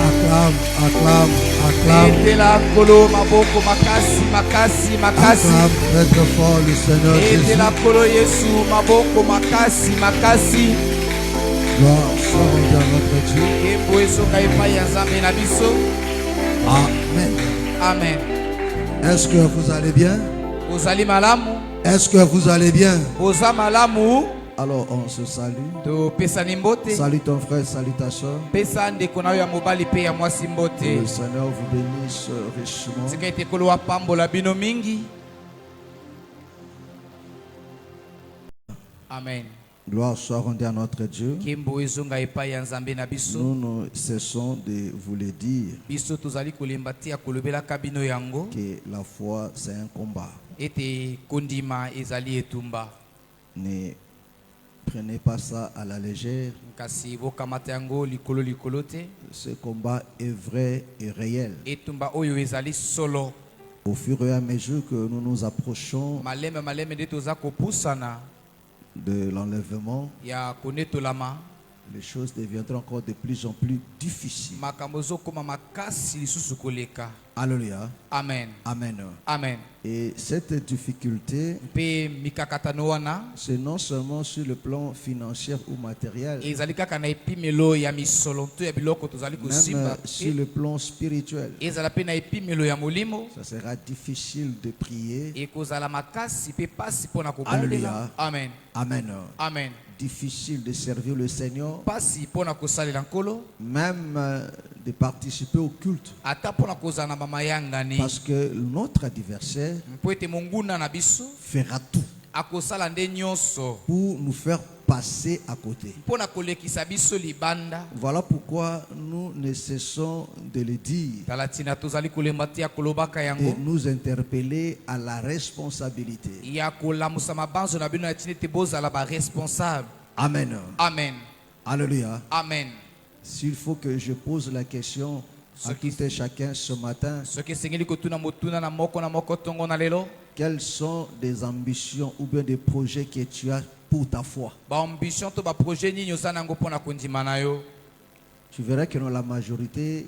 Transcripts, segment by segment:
Acclame, acclame, acclame. Acclame très très fort le Seigneur Jésus. Gloire soit rendue à notre Dieu. Amen. Amen. Est-ce que vous allez bien? Est-ce que vous allez bien? Alors on se salue. Salut ton frère, salut ta soeur. Que le Seigneur vous bénisse richement. Amen. Gloire soit rendue à notre Dieu. Nous ne cessons de vous le dire que la foi c'est un combat. Ne prenez pas ça à la légère. Ce combat est vrai et réel. Au fur et à mesure que nous nous approchons de l'enlèvement, les choses deviendront encore de plus en plus difficiles. Alléluia. Amen. Amen. Amen. Et cette difficulté, c'est non seulement sur le plan financier ou matériel, même sur le plan spirituel. Ça sera difficile de prier. Alléluia. Amen. Amen. Amen. Difficile de servir le Seigneur, même de participer au culte, parce que notre adversaire fera tout pour nous faire passer à côté. Voilà pourquoi nous ne cessons de le dire et nous interpeller à la responsabilité. Amen. Amen. Alléluia. Amen. S'il faut que je pose la question à tout et chacun ce matin, quelles sont des ambitions ou bien des projets que tu as pour ta foi? Tu verras que dans la majorité,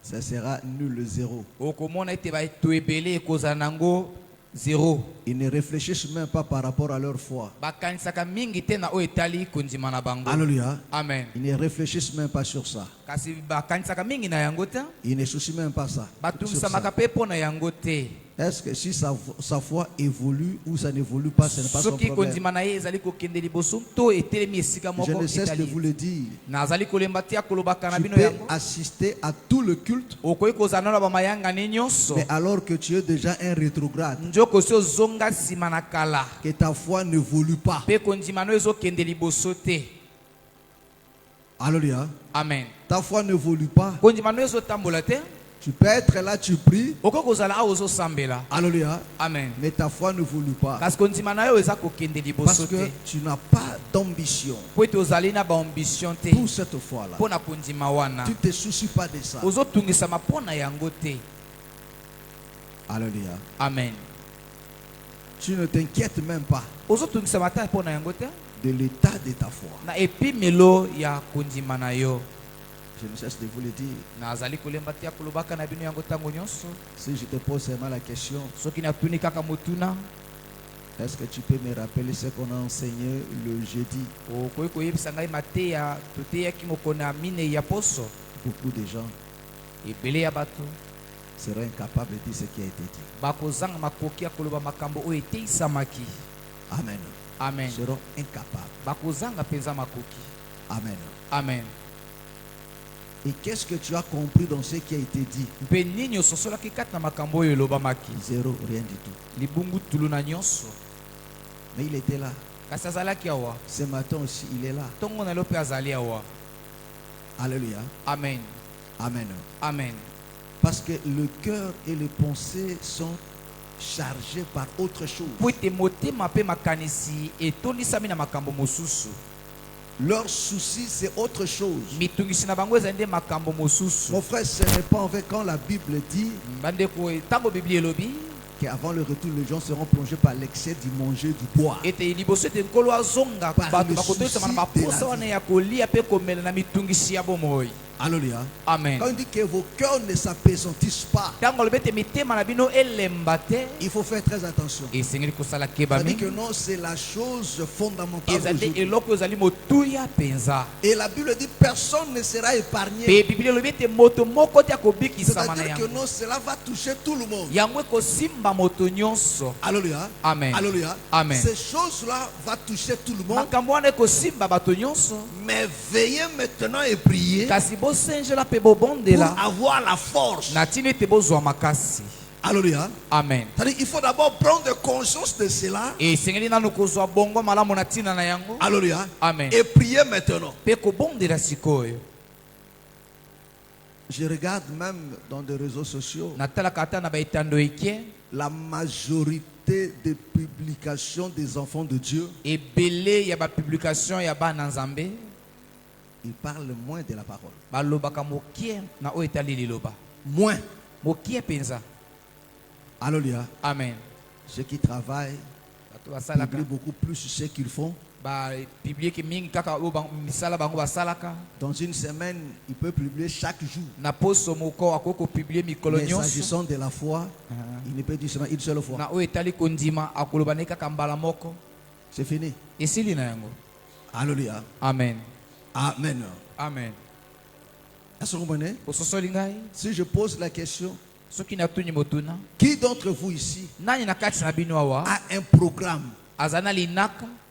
ça sera nul, zéro. Ils ne réfléchissent même pas par rapport à leur foi. Alléluia. Amen. Ils ne réfléchissent même pas sur ça. Ils ne soucient même pas ça. Sur ça. Est-ce que si sa foi évolue ou ça n'évolue pas, ce n'est pas son problème. Je ne cesse de vous le dire. Tu peux assister à tout le culte, mais alors que tu es déjà un rétrograde, que ta foi n'évolue pas. Alléluia. Amen. Ta foi n'évolue pas. Tu peux être là, tu pries. Alléluia. Amen. Mais ta foi n'évolue pas. Parce que tu n'as pas d'ambition pour cette foi-là. Tu ne te soucies pas de ça. Alléluia. Amen. Tu ne t'inquiètes même pas de l'état de ta foi. Je ne cesse de vous le dire. Si je te pose seulement la question, est-ce que tu peux me rappeler ce qu'on a enseigné le jeudi? Beaucoup de gens seraient incapables de dire ce qui a été dit. Amen. Amen. Ils seront incapables. Amen. Amen. Et qu'est-ce que tu as compris dans ce qui a été dit? Zéro, rien du tout. Mais il était là. Ce matin aussi, il est là. Alléluia. Amen. Amen. Amen. Parce que le cœur et les pensées sont chargés par autre chose. Leur souci, c'est autre chose. Mon frère, ce n'est pas en fait quand la Bible dit qu'avant le retour, les gens seront plongés par l'excès du manger, du boire. Par le souci de la vie. Alléluia. Amen. Quand on dit que vos cœurs ne s'appesantissent pas, il faut faire très attention. C'est-à-dire que non, c'est la chose fondamentale aujourd'hui. Et la Bible dit personne ne sera épargné. C'est-à-dire que non, cela va toucher tout le monde. Alléluia. Amen. Alléluia. Amen. Ces choses-là vont toucher tout le monde. Mais veillez maintenant et priez pour avoir la force. Alléluia. Amen. C'est-à-dire il faut d'abord prendre conscience de cela. Alléluia. Amen. Et prier maintenant. Je regarde même dans des réseaux sociaux la majorité des publications des enfants de Dieu. Ils parlent moins de la parole. Moins. Alléluia. Amen. Ceux qui travaillent publient beaucoup plus ce qu'ils font. Dans une semaine, il peut publier chaque jour. Mais s'agissant de la foi, il ne peut dire seulement une seule fois. C'est fini. Alléluia. Amen. Amen. Amen. Est-ce que vous comprenez? Si je pose la question, qui d'entre vous ici a un programme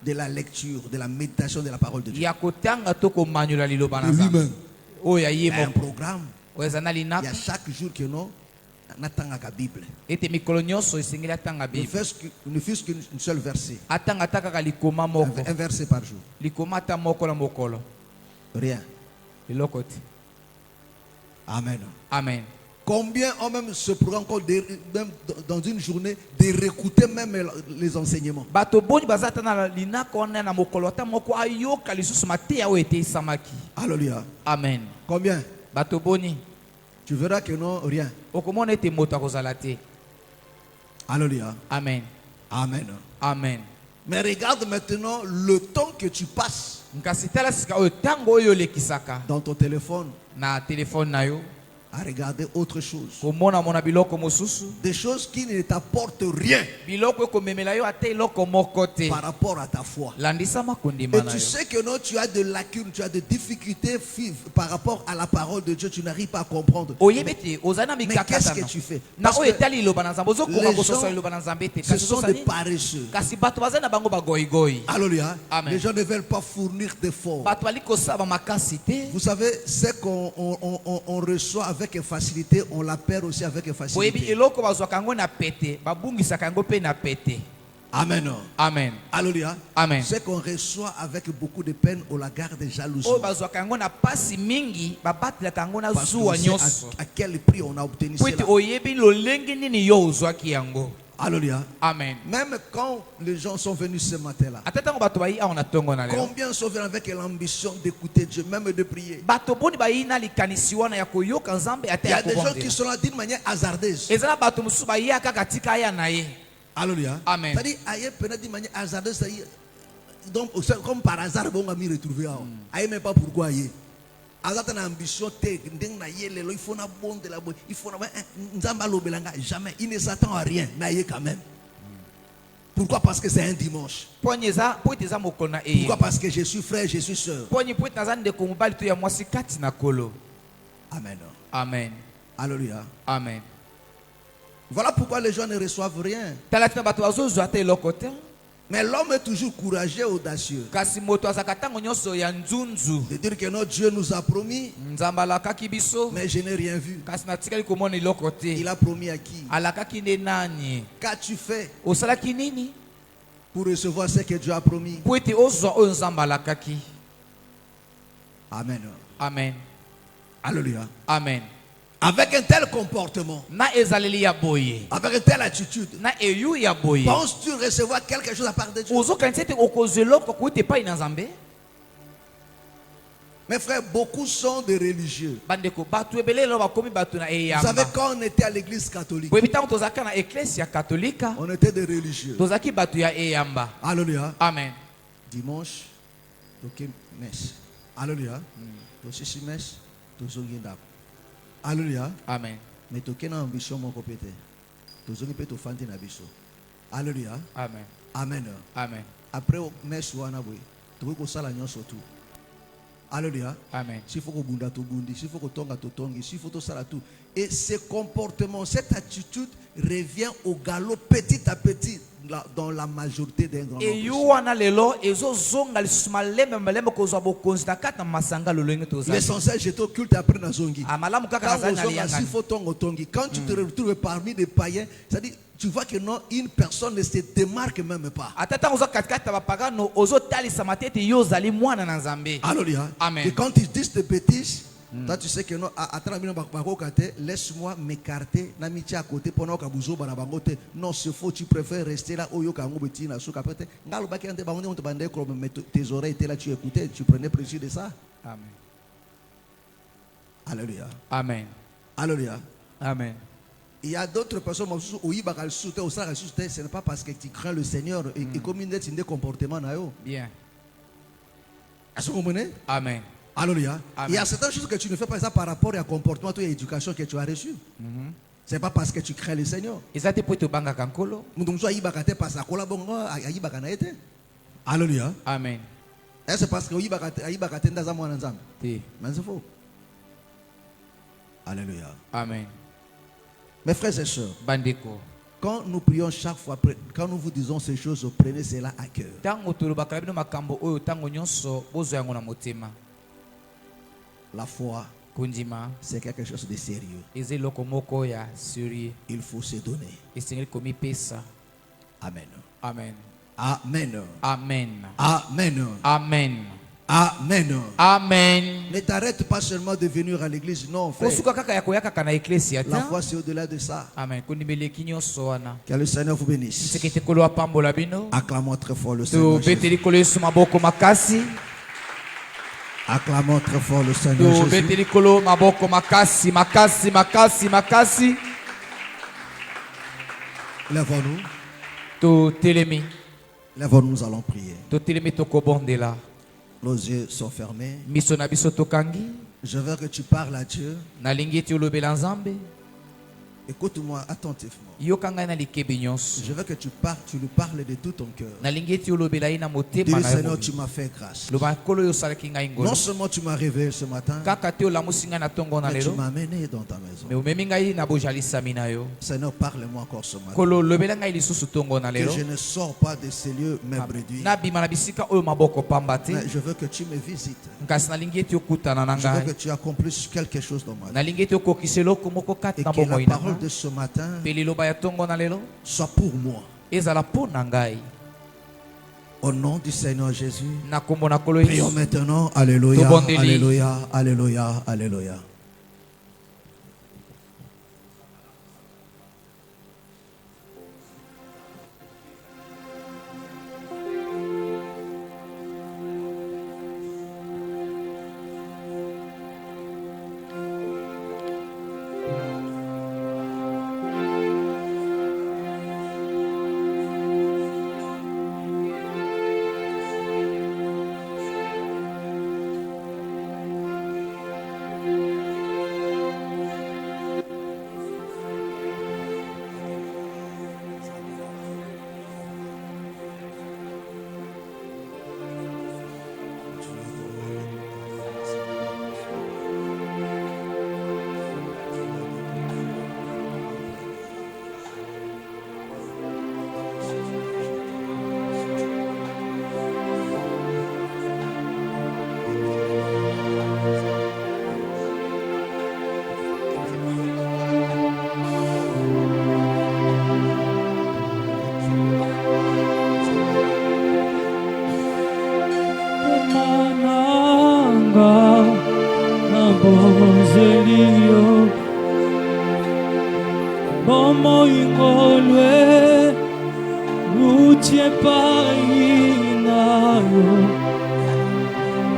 de la lecture, de la méditation de la parole de Dieu? Lui-même. Un programme. Il y a chaque jour que nous attendons la Bible. Ne fût-ce qu'une seule verset. Un verset par jour. Rien. Amen. Amen. Combien ont même ce programme même dans une journée de réécouter même les enseignements? Alléluia. Amen. Combien? Tu verras que non, rien. Alléluia. Amen. Amen. Amen. Mais regarde maintenant le temps que tu passes dans ton téléphone à regarder autre chose. Des choses qui ne t'apportent rien par rapport à ta foi. Et tu sais que non, tu as des lacunes, tu as des difficultés par rapport à la parole de Dieu, tu n'arrives pas à comprendre. Mais qu'est-ce que tu fais? Parce que les gens, ce sont des paresseux. Alléluia. Les gens ne veulent pas fournir d'efforts. Vous savez, c'est qu'on reçoit avec facilité, on la perd aussi avec facilité. Amen. Amen. Alléluia. Amen. Ce qu'on reçoit avec beaucoup de peine, on la garde jalousie. Parce qu'on sait à quel prix on a obtenu cela. Alléluia. Amen. Même quand les gens sont venus ce matin-là, combien sont venus avec l'ambition d'écouter Dieu, même de prier? Il y a des gens qui sont là d'une manière hasardeuse. Alléluia. Amen. C'est-à-dire, ailleurs, d'une manière hasardeuse, donc, comme par hasard, on va m'y retrouver. Ailleurs, même pas pourquoi ailleurs. Hasard, une ambition, il faut na bon de la bonne, il faut jamais. Il ne s'attend à rien, quand même. Pourquoi? Parce que c'est un dimanche. Pourquoi? Parce que je suis frère, je suis soeur. Amen. Amen. Alléluia. Amen. Voilà pourquoi les gens ne reçoivent rien. Mais l'homme est toujours courageux et audacieux. De dire que notre Dieu nous a promis, mais je n'ai rien vu. Il a promis à qui? Qu'as-tu fait pour recevoir ce que Dieu a promis? Amen. Amen. Alléluia. Amen. Avec un tel comportement, avec une telle attitude, penses-tu recevoir quelque chose à part de Dieu? Mes frères, beaucoup sont des religieux. Bandeko, batu ebele lo bakomi batu na Vous eyamba. savez, quand on était à l'église catholique, Boyebi tango tozaka na ecclesia katolika, on était des religieux. tozaki batu ya eyamba. Alléluia. Amen. Dimanche, toke messe. Alléluia. Tosisi messe, tozongi ndako. Alléluia. Amen. Mais toke na ambition moko pete. Tozongi pe tofandi na biso. Alléluia. Amen. Amen. Amen. Après messe wana boy, tokoki kosala nyonso tout. Alléluia. Amen. S'il faut que bunda to bundi, s'il faut que tonga to tongi, s'il faut que sala tout. Et ce comportement, cette attitude revient au galop petit à petit dans la majorité des grands. Et yuana lelo ezo zonga lisumalembe malembe kozwa bokonzi na kata masanga lolenge tozali. L'essentiel, j'étais au culte après Nazongi. Amalamu kaka Quand nazali na s'il liyangani. faut tongo tongi, quand tu te retrouves parmi des païens, c'est-à-dire tu vois que non, une personne ne se démarque même pas. Atata ozo katikati ya bapagano ozo talisa matete yo zali mwana na Nzambe. Alléluia. Amen. Et quand ils disent des bêtises, toi tu sais que non, laisse-moi m'écarter, n'amitié à côté pendant que vous avez non, c'est faux, tu préfères rester là où tu mais tes oreilles étaient là, tu écoutais, tu prenais plaisir de ça. Amen. Alléluia. Amen. Alléluia. Amen. Il y a d'autres personnes ce n'est pas parce que tu crains le Seigneur et comme il est des comportements. Bien. Est-ce que vous comprenez? Amen. Alléluia. Amen. Il y a certaines choses que tu ne fais pas ça par rapport à comportement et à l'éducation que tu as reçu. Ce n'est pas parce que tu crains le Seigneur. Alléluia. Amen. Est-ce que c'est parce que mais c'est faux. Alléluia. Amen. Mes frères et sœurs, Bandeko. quand nous prions chaque fois, quand nous vous disons ces choses, prenez cela à cœur. La foi, c'est quelque chose de sérieux. Il faut se donner. Amen. Amen. Amen. Amen. Amen. Amen. Amen. Amen. Ne t'arrête pas seulement de venir à l'église, non, frère. La foi, c'est au-delà de ça. Amen. Que le Seigneur vous bénisse. Acclamons très fort le Seigneur Jésus. Acclamons très fort le Seigneur Jésus. Lèvons-nous. Lèvons-nous, nous allons prier. Nos yeux sont fermés. Je veux que tu parles à Dieu. Écoute-moi attentivement. Je veux que tu lui parles de tout ton cœur. Dis, Seigneur, tu m'as fait grâce. Non seulement tu m'as réveillé ce matin, mais tu m'as amené dans ta maison. Seigneur, parle-moi encore ce matin. Que je ne sors pas de ces lieux même réduits. Mais je veux que tu me visites. Je veux que tu accomplisses quelque chose dans ma vie. Et que la parole de ce matin soit pour moi. Au nom du Seigneur Jésus, prions maintenant. Alléluia, alléluia, alléluia, alléluia.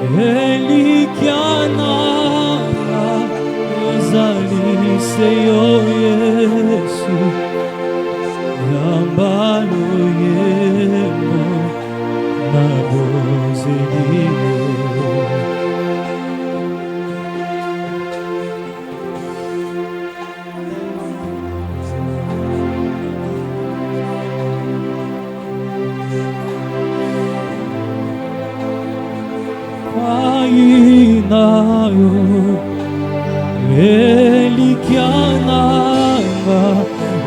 Elikiananga ezali seyo Yesu yambalo yemo na bozelio. Ainayo Elikiananga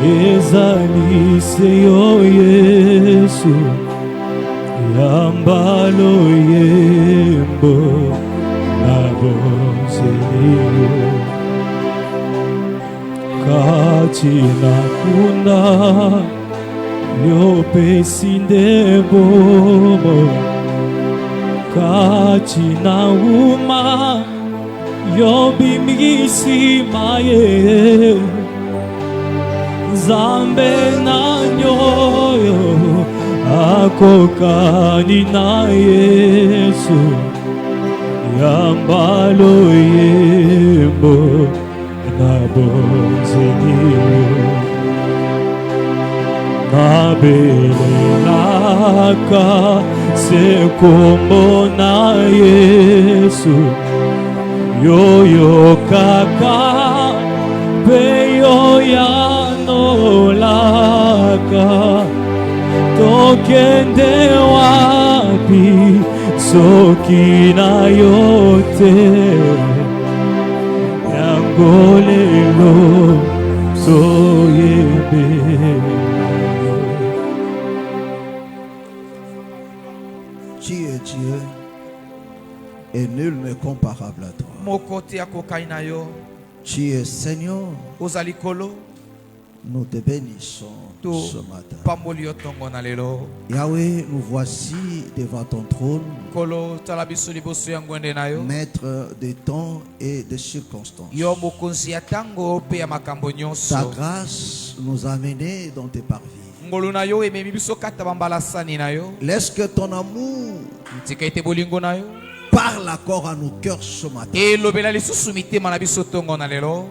ezali seyo Yesu yambalo yembo na bozelio. Kati na kuna yopesinde bomo kati na uma yobimisi maye Zambe na nyoyo akokani na Yesu yambalo yembo na bozelio. Nabelelaka sekombo na Yesu yoyo kaka peyo yanolaka tokende wapi soki na yote yangolelo soyebe. Tu es Dieu et nul n'est comparable à toi. Tu es Seigneur, nous te bénissons ce matin. Yahweh, nous voici devant ton trône, maître des temps et des circonstances. Ta grâce nous a menés dans tes parvis. Laisse que ton amour parle encore à nos cœurs ce matin.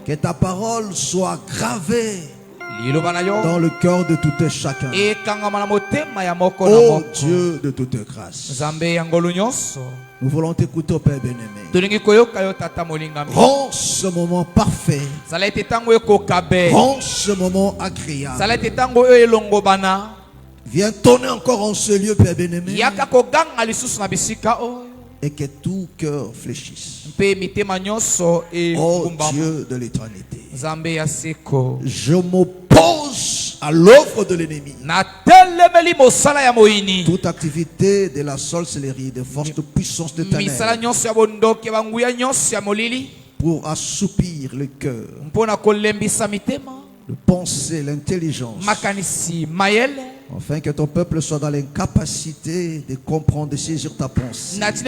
Que ta parole soit gravée dans le cœur de tout et chacun. Oh Dieu de toute grâce, nous voulons t'écouter, au Père bien-aimé. Rends ce moment parfait. Rends ce moment agréable. Viens tourner encore en ce lieu, Père bien-aimé. Et que tout cœur fléchisse. Oh Dieu de l'éternité, je m'oppose à l'œuvre de l'ennemi. Toute activité de la sorcellerie, des forces de puissance de ténèbres, pour assoupir le cœur, le penser, l'intelligence, afin que ton peuple soit dans l'incapacité de comprendre, de saisir ta pensée. Je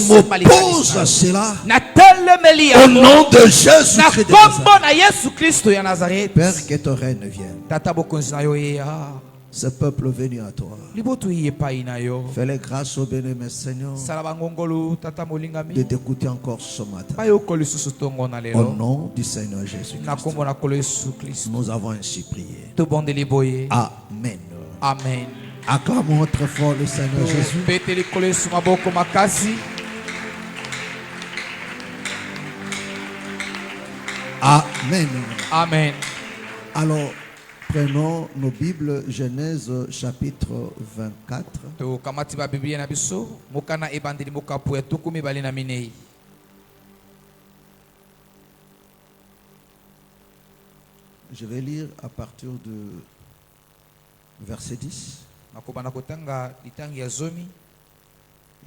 m'oppose à cela au nom de Jésus-Christ de Nazareth. Père, que ton règne vienne. Ce peuple venu à toi. Fais-les grâce au bien-aimé Seigneur de t'écouter encore ce matin. Au nom du Seigneur Jésus-Christ, nous avons ainsi prié. Amen. Amen. Acclamons très fort le Seigneur Jésus. Amen. Amen. Alors, prenons nos Bibles, Genèse chapitre 24. Je vais lire à partir de verset 10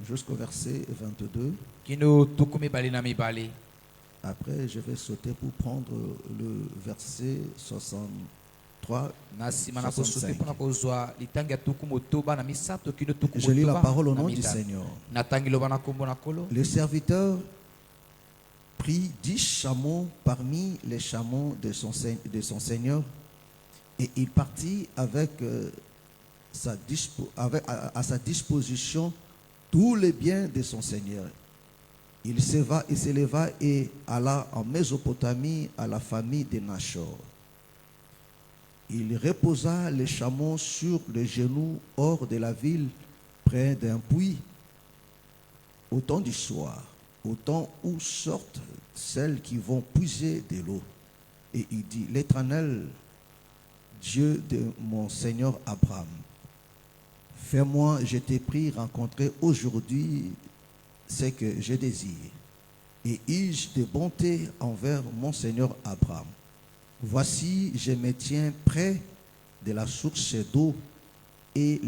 jusqu'au verset 22. Après, je vais sauter pour prendre le verset 63. 65. Je lis la parole au nom du Seigneur. Le serviteur prit 10 chameaux parmi les chameaux de son Seigneur et il partit avec, à sa disposition tous les biens de son Seigneur. Il s'éleva et alla en Mésopotamie à la famille de Nachor. Il reposa les chameaux sur les genoux hors de la ville, près d'un puits, au temps du soir, au temps où sortent celles qui vont puiser de l'eau. Et il dit, l'Éternel, Dieu de mon Seigneur Abraham, fais-moi, je t'ai pris, rencontrer aujourd'hui ce que je désire. Et ai-je de bonté envers mon Seigneur Abraham? Voici, je me tiens près de la source d'eau, et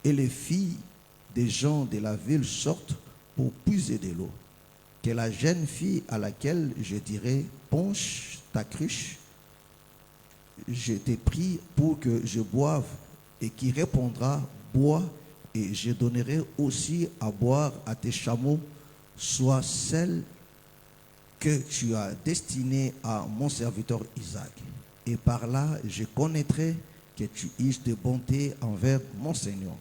les filles des gens de la ville sortent pour puiser de l'eau. Que la jeune fille à laquelle je dirai, penche ta cruche, je t'ai pris pour que je boive, et qui répondra, bois, et je donnerai aussi à boire à tes chameaux, soit celle que tu as destinée à mon serviteur Isaac. Et par là, je connaîtrai que tu es de bonté envers mon Seigneur.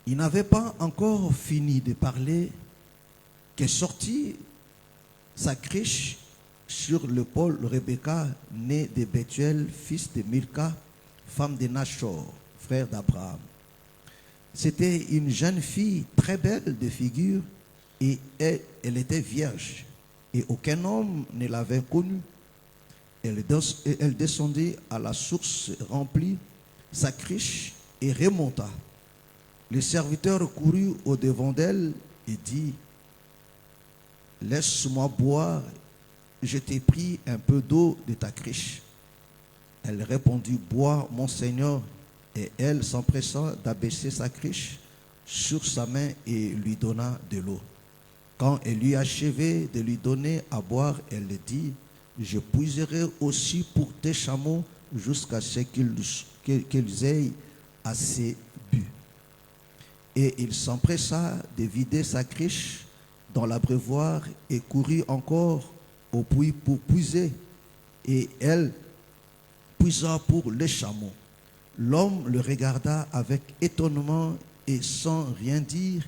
Il n'avait pas encore fini de parler que sortit sa cruche sur l'épaule Rebecca, née de Bethuel, fils de Milka, femme de Nachor, frère d'Abraham. C'était une jeune fille très belle de figure, et elle était vierge, et aucun homme ne l'avait connue. Elle descendit à la source, remplit sa cruche et remonta. Le serviteur courut au-devant d'elle et dit, laisse-moi boire, je t'ai pris un peu d'eau de ta cruche. Elle répondit, bois, mon Seigneur. Et elle s'empressa d'abaisser sa cruche sur sa main et lui donna de l'eau. Quand elle eut achevé de lui donner à boire, elle dit, je puiserai aussi pour tes chameaux jusqu'à ce qu'ils aient assez bu. Et il s'empressa de vider sa cruche dans l'abreuvoir et courut encore au puits pour puiser. Et elle puisa pour les chameaux. L'homme le regarda avec étonnement et sans rien dire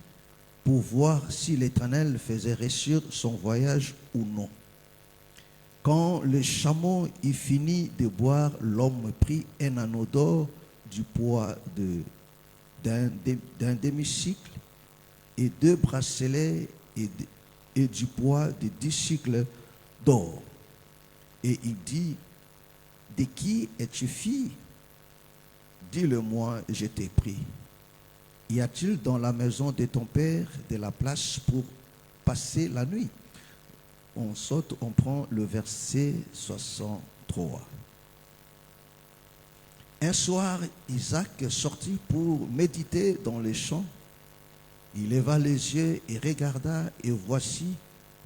pour voir si l'Éternel faisait réussir son voyage ou non. Quand le chameau eut fini de boire, l'homme prit un anneau d'or du poids d'un demi-cycle et 2 bracelets et du poids de 10 cycles d'or. Et il dit, de qui es-tu fille? Dis-le-moi, je t'ai pris. Y a-t-il dans la maison de ton père de la place pour passer la nuit? On saute, on prend le verset 63. Un soir, Isaac sortit pour méditer dans les champs. Il leva les yeux et regarda, et voici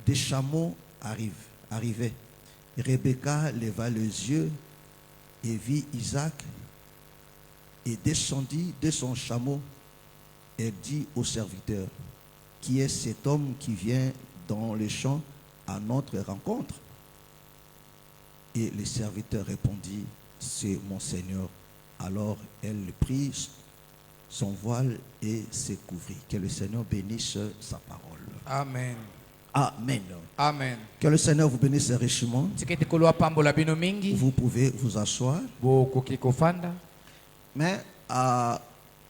des chameaux arrivaient. Rebecca leva les yeux et vit Isaac et descendit de son chameau. Elle dit au serviteur, qui est cet homme qui vient dans les champs à notre rencontre? Et le serviteur répondit, c'est mon Seigneur. Alors elle prit son voile et se couvrit. Que le Seigneur bénisse sa parole. Amen. Amen. Amen. Que le Seigneur vous bénisse richement. Tiketi koloa pambola bino mingi. Vous pouvez vous asseoir. Bokoki kofanda. Mais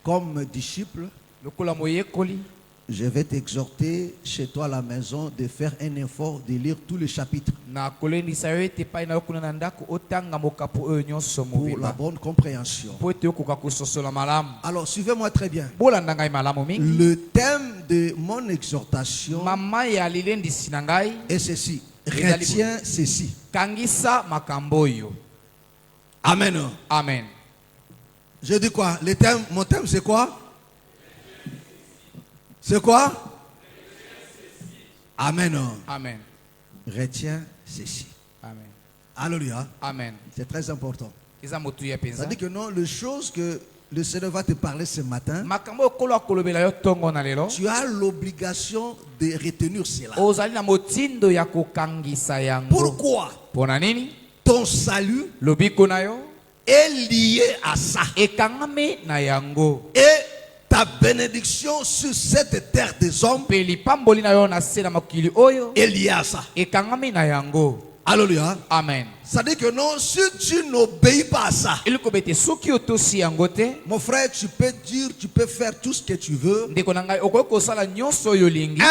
comme disciple, Lokola moyekoli. je vais t'exhorter chez toi à la maison de faire un effort de lire tous les chapitres Na kolendisa yo ete pai na okuna na ndako otanga mokapo oyo nyonso pour la mobimba. bonne compréhension. Po ete okoka kososola malamu. Alors suivez-moi très bien. Bolanda ngai malamu mingi. Le thème de mon exhortation Mama ya lilendisi na ngai est ceci. Retiens ceci. kangisa makambo oyo. Amen. Amen. Je dis quoi? Mon thème c'est quoi? C'est quoi? Amen. Amen. Retiens ceci. Amen. Alléluia. Amen. C'est très important. Eza motu ya penza. C'est-à-dire que non, les choses que le Seigneur va te parler ce matin, Makambo okolo akolobela yo tongo na lelo. tu as l'obligation de retenir cela. Ozali na motindo ya kokangisa yango. Pourquoi? Pona nini? Ton salut Lobiko na yo est lié à ça. ekangame na yango. Et ta bénédiction sur cette terre des hommes Pe lipamboli na yo na se na makili oyo est liée à ça. ekangami na yango. Alléluia. Amen. Ça dit que non, si tu n'obéis pas à ça, Iliko bete soki otosi yango te, mon frère, tu peux dire, tu peux faire tout ce que tu veux. ndeko na ngai okoki kosala nyonso oyo olingi.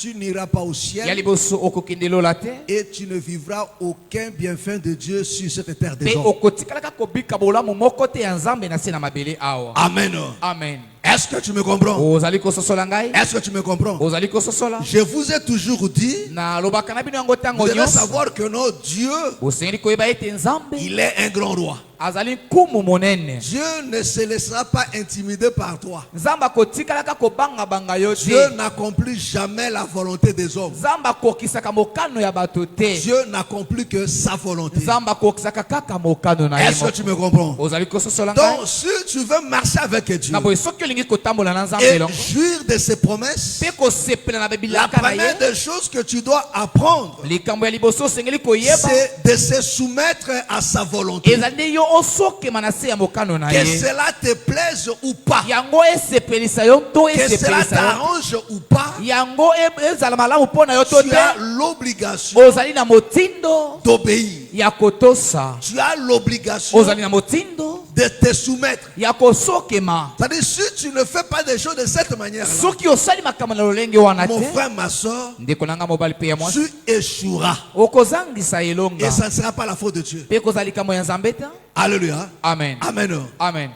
Tu n'iras pas au Ya ciel liboso okokende lola te. et tu ne vivras aucun bienfait de Dieu sur cette terre des Pe hommes. okotikalaka kobika bolamu moko te ya Nzambe na se na mabele awa. Amen. Amen. Est-ce que tu me comprends? Ozali kososola ngai? Est-ce que tu me comprends? Ozali kososola? Je vous ai toujours dit, Na lobaka na bino yango vous tango devez nyonso. savoir que non, Dieu, Bosengeli koyeba ete Nzambe il est un grand roi. azali nkumu monene. Dieu ne se laissera pas intimider par toi. Nzambe akotikalaka kobanga banga yo Dieu te. n'accomplit jamais la volonté des hommes. Nzambe akokisaka mokano ya bato te. Dieu n'accomplit que sa volonté. Nzambe akokisaka kaka mokano na ye Est-ce que moko. tu me comprends? Ozali kososola ngai? Donc, si tu veux marcher avec Dieu Na boye soki olingi kotambola na Nzambe et elongo, jouir de ses promesses, pe kosepela na la babilaka na première ye, des choses que tu dois apprendre, likambo ya liboso osengeli koyeba c'est de se soumettre à sa volonté. ezali nde yo osokema na se ya mokano na Que ye. cela te plaise ou pas, Yango esepelisa yo to que cela esepelisa yo. t'arrange ou pas, Yango ezala malamu mpo na yo to tu as te. l'obligation Ozali na motindo d'obéir. ya kotosa. Tu as l'obligation Ozali na motindo de te soumettre. ya kosokema. C'est-à-dire, si tu ne fais pas des choses de cette manière, Soki osali makambo na lolenge wana mon te, frère, ma soeur, ndeko nanga mobali pe ya mwasi, tu échoueras. okozangisa Et elonga. ça ne sera pas la faute de Dieu. Pe kozali likambo ya Nzambe te. Alléluia. Amen. Amen. Amen.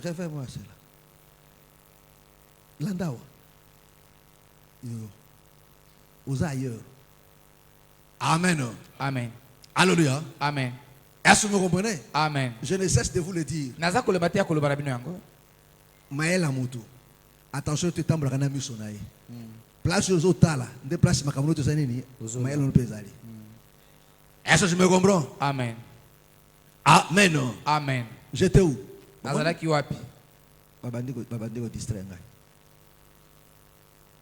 Réfère-moi cela. Landawa. Yo. Aux ailleurs. Amen. Amen. Alléluia. Amen. Est-ce que vous me comprenez? Amen. Je ne cesse de vous le dire. Naza koloba te ya koloba na bino yango. Maël Amoto. Attention, tu t'embrasses dans la mission. Place aux autres là. Des places ma caméra de nini. Maël on peut aller. Est-ce que je me comprends? Amen. Amen. Amen. J'étais où? Nazalaki wapi? Babandiko distrait.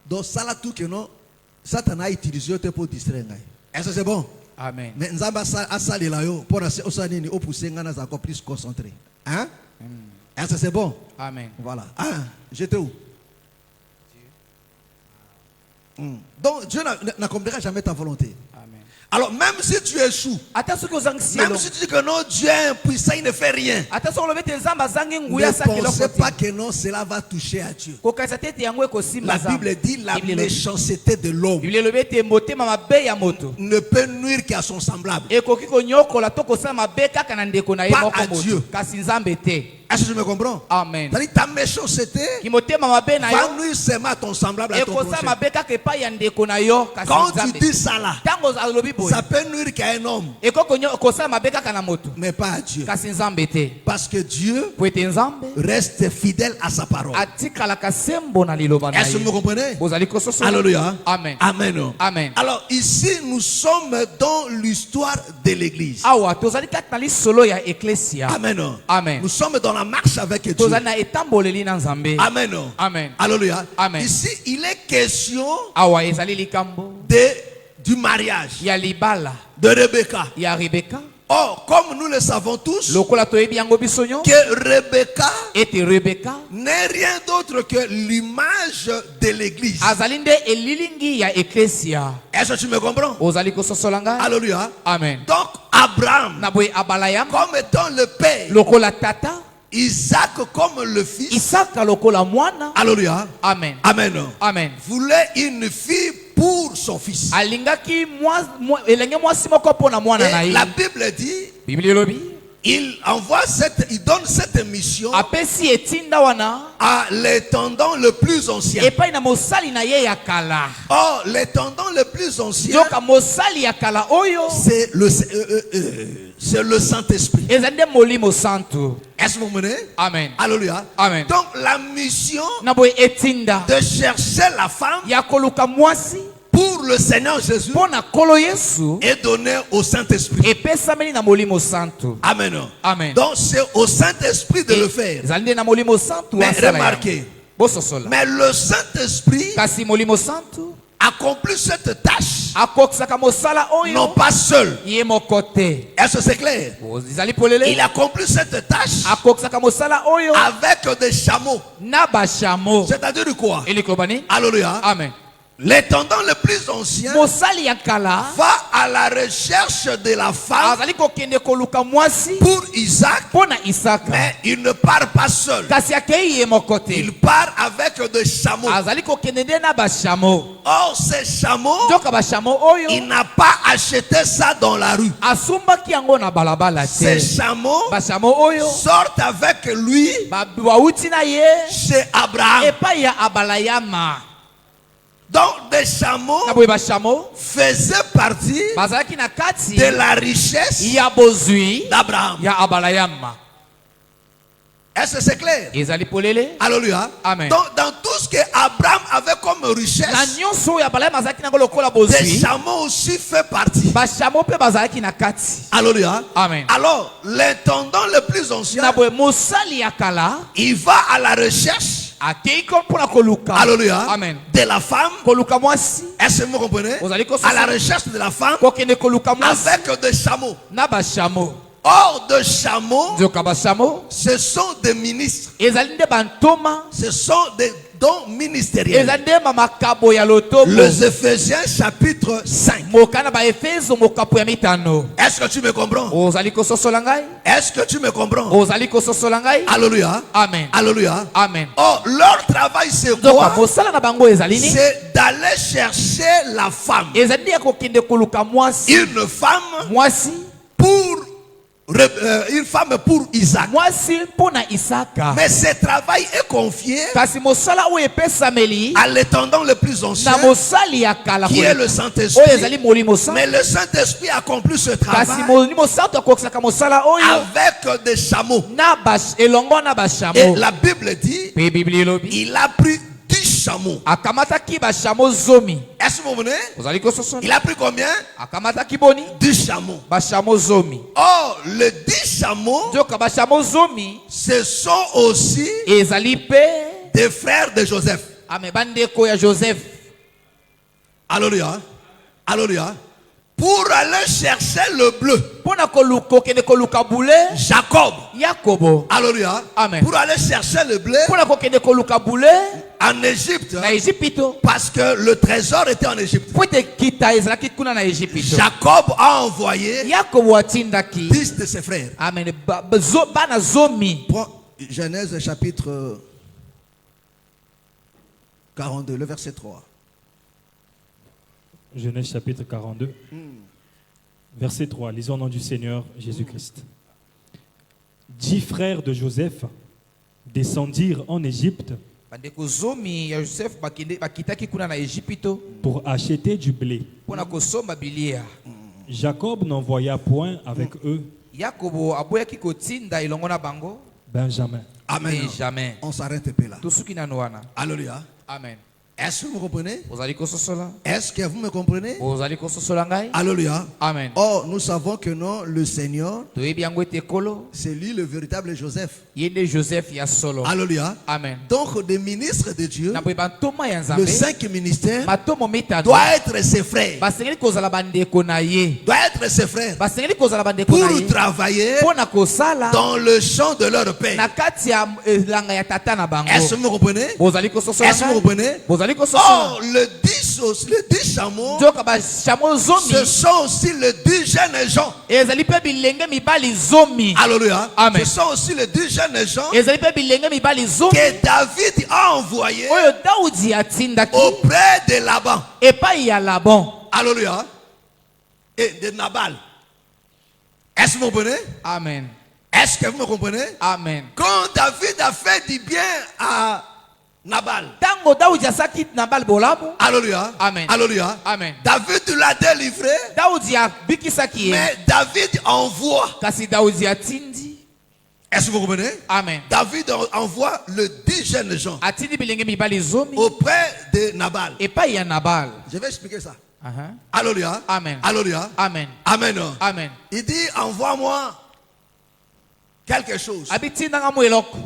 Donc ça là tout que non, Satan a utilisé pour distraire. Est-ce que c'est bon? Amen. Mais Nzamba a salé là yo pour osanini au pousser ngana za encore plus concentré. Hein? Est-ce que c'est bon? Amen. Voilà. J'étais où? Donc Dieu n'accomplira jamais ta volonté. Amen. Alors même si tu échoues, Ata soki ozangisi même elongo. si tu dis que non, Dieu est impuissant, il ne fait rien, Ata soki olobi ete Nzambe azangi nguya ne asaki pensez eloko pas te. que non, cela va toucher à Dieu. Kokanisa te ete yango ekosimba La Nzambe. Bible dit la Bible elobi. méchanceté de l'homme Biblia elobi ete motema mabe ya moto ne peut nuire qu'à son semblable. ekoki konyokola to kosala mabe kaka na ndeko na ye Pas moko à Dieu. moto kasi Nzambe te. Est-ce que tu me comprends? Amen. C'est-à-dire ta méchanceté Ki motema mabe na va yo nuire seulement à ton semblable, à ton ekosala prochain. mabe kaka epai ya ndeko na yo kasi Quand tu Nzambe dis te. ça là, Ntango alobi boye ça peut nuire qu'à un homme, ekoki kosala mabe kaka na moto mais pas à Dieu. kasi Nzambe te. Parce que Dieu Po ete Nzambe reste fidèle à sa parole. atikalaka sembo na liloba na Est-ce que vous me ye. comprenez? Bozali kososola. Alléluia. Amen. Amen. Amen. Alors ici, nous sommes dans l'histoire de l'église. Awa tozali kati na lisolo ya eklesia. Amen. Amen. Nous sommes dans la marche avec Dieu. Tozali na etamboleli na Nzambe. Amen. Amen. Alléluia. Amen. Ici, il est question Awa ezali likambo du mariage ya libala de Rebecca. ya Rebeka. Or, comme nous le savons tous, Lokola toyebi yango biso nyonso que Rebecca ete Rebeka n'est rien d'autre que l'image de l'église. azali nde elilingi ya eklesia. Est-ce que tu me comprends? Ozali kososola ngai. Alléluia. Amen. Donc, Abraham, Na boye abalayam comme étant le père, lokola tata, Isaac comme le fils, Isaka lokola mwana. Alléluia. Amen. Amen. Amen. Voulait une fille pour son fils. Alingaki elenge mwasi moko mpo na mwana na Et ye. la Bible dit, Biblia elobi il donne cette mission apesi etinda wana à l'étendant le plus ancien. epai na mosali na ye ya kala. Or, l'étendant le plus ancien, Joka mosali ya kala oyo c'est le Saint-Esprit. ezali nde molimo santo. Est-ce que vous me menez? Amen. Alléluia. Amen. Donc, la mission Na boye etinda de chercher la femme ya koluka mwasi pour le Seigneur Jésus mpo na kolo Yesu est donnée au Saint-Esprit. epesameli na molimo santo. Amen. Amen. Donc, c'est au Saint-Esprit de le faire. ezali nde na molimo santo Mais asala remarquez, yango. Bososola. mais le Saint-Esprit Kasi molimo santo accomplit cette tâche akokisaka mosala non oyo pas seul. ye moko te. Est-ce que c'est clair? Ezali polele Il accomplit cette tâche akokisaka mosala oyo avec des chameaux. na bashamo. C'est-à-dire quoi? Eliklobani. Alléluia. Amen. L'intendant le plus ancien Mosali ya kala va à la recherche de la femme azali kokende koluka mwasi pour Isaac, mpona Isaka. mais il ne part pas seul. Kasi akei ye moko te. Il part avec des chameaux. Azali kokende nde na bashamo. Or, ces chameaux, Nzoka bashamo oyo il n'a pas acheté ça dans la rue. asumbaki yango na balabala Ces te. chameaux Bashamo oyo sortent avec lui bauti na ye chez Abraham. epai ya abalayama. Donc, des chameaux Na boye bashamo faisaient partie bazalaki na kati de la richesse ya bozwi d'Abraham. ya abalayama. Est-ce que c'est clair? Ezali polele. Alléluia. Amen. Donc, dans tout ce que Abraham avait comme Na richesse, nyonso oyo abalayama azalaki nango lokola des bozwi chameaux aussi fait partie. bashamo mpe bazalaki na kati. Alléluia. Amen. Alors, l'intendant le plus ancien, Na boye mosali ya kala il va à la recherche, akei ko mpona koluka. alléluia, Amen. de la femme. Koluka mwasi Est-ce que vous comprenez? À la recherche de la femme kokende koluka mwasi avec des chameaux. na bashamo. Or, de chameaux, Nzoka bashamo ce sont des ministres. ezali nde bantoma Ce sont des dons ministériels. ezali nde mamakabo ya lotobo. Les Éphésiens chapitre 5. moka na baefeso mokapo ya mitano. Est-ce que tu me comprends? ozali kososola ngai. Est-ce que tu me comprends? ozali kososola ngai. Alléluia. Amen. Alléluia. Amen. Or, leur travail c'est Nzoka quoi? mosala na bango ezali nini? C'est d'aller chercher la femme. ezali nde ya kokende koluka mwasi. Une femme mwasi une femme pour Isaac. mwasi mpona Isaka. Mais ce travail est confié kasi mosala oyo epesameli à l'étendant le plus ancien, na mosali ya kala qui est le oyo Saint-Esprit. ezali molimo santo. Mais le Saint-Esprit accomplit ce kasi travail molimo santo akokisaka mosala oyo avec des chameaux. na elongo na Et bashamo. la Bible dit, mpe biblia elobi il a pris 10 chameaux. akamataki bashamo zomi. Est-ce que vous venez? ozali kososola. Il a pris combien? akamataki boni 10 chameaux. bashamo zomi. Or, les 10 chameaux, nzoka bashamo zomi ce sont aussi ezali mpe des frères de Joseph. ame bandeko ya Joseph. Alléluia. Alléluia. Pour aller chercher le bleu. mpona kokende koluka bule Jacob. Yakobo. Alléluia. Amen. Pour aller chercher le bleu mpona kokende koluka bule en Égypte. na Ejipito. Parce que le trésor était en Égypte. po ete kita ezalaki kuna na Ejipito. Jacob a envoyé Yakobo atindaki 10 de ses frères. amen bana zomi. Prends Genèse chapitre 42, le verset 3. Genèse chapitre 42, verset 3. Lisons au nom du Seigneur Jésus-Christ. 10 frères de Joseph descendirent en Égypte bandeko zomi ya Joseph bakitaki kuna na Ejipito pour acheter du blé. mpona kosomba bilia. Jacob n'envoya point avec eux Yakobo aboyaki kotinda elongo na bango Benjamin. Amen. Benjamin. On s'arrête un peu là. tosuki nano wana. Alléluia. Amen. Est-ce que vous comprenez? ozali kososola. Est-ce que vous me comprenez? ozali kososola ngai. Alléluia. Amen. Or, nous savons que non, le Seigneur, toyebi yango ete kolo c'est lui le véritable Joseph. ye nde Joseph ya solo. Alléluia. Amen. Donc, des ministres de Dieu, na boye bantoma ya le nzambe 5 ministère matomo mitano doit être ses frères. basengeli kozala bandeko na ye. Doit être ses frères. basengeli kozala bandeko na Pour ye travailler mpona kosala dans le champ de leur na père. kati ya elanga ya tata na bango. Est-ce que vous comprenez? bozali kososola Est-ce que vous ngai. comprenez? bozali kososola. Or, les 10 chameaux, nzoka bashamo zomi ce sont aussi les 10 jeunes gens. ezali mpe bilenge mibali zomi. Alléluia. Amen. Ce sont aussi les 10 jeunes gens ezali mpe bilenge mibali zomi que David a envoyés oyo daudi atindaki auprès de Laban. epai ya Labon. Alléluia. Et de Nabal. Est-ce que vous comprenez? Amen. Est-ce que vous me comprenez? Amen. Quand David a fait du bien à Nabal. Tango daudi asaki Nabal bolamu. Alléluia. Amen. Alléluia. Amen. David l'a délivré, daudi abikisaki ye mais David envoie. kasi daudi atindi. Est-ce que vous comprenez? Amen. David envoie le 10 jeunes gens atindi bilenge mibali zomi auprès de Nabal. epai ya Nabal. Je vais expliquer ça. Aha. Alléluia. Amen. Alléluia. Amen. Amen. Amen. Il dit, envoie-moi quelque chose. abitindanga mu eloko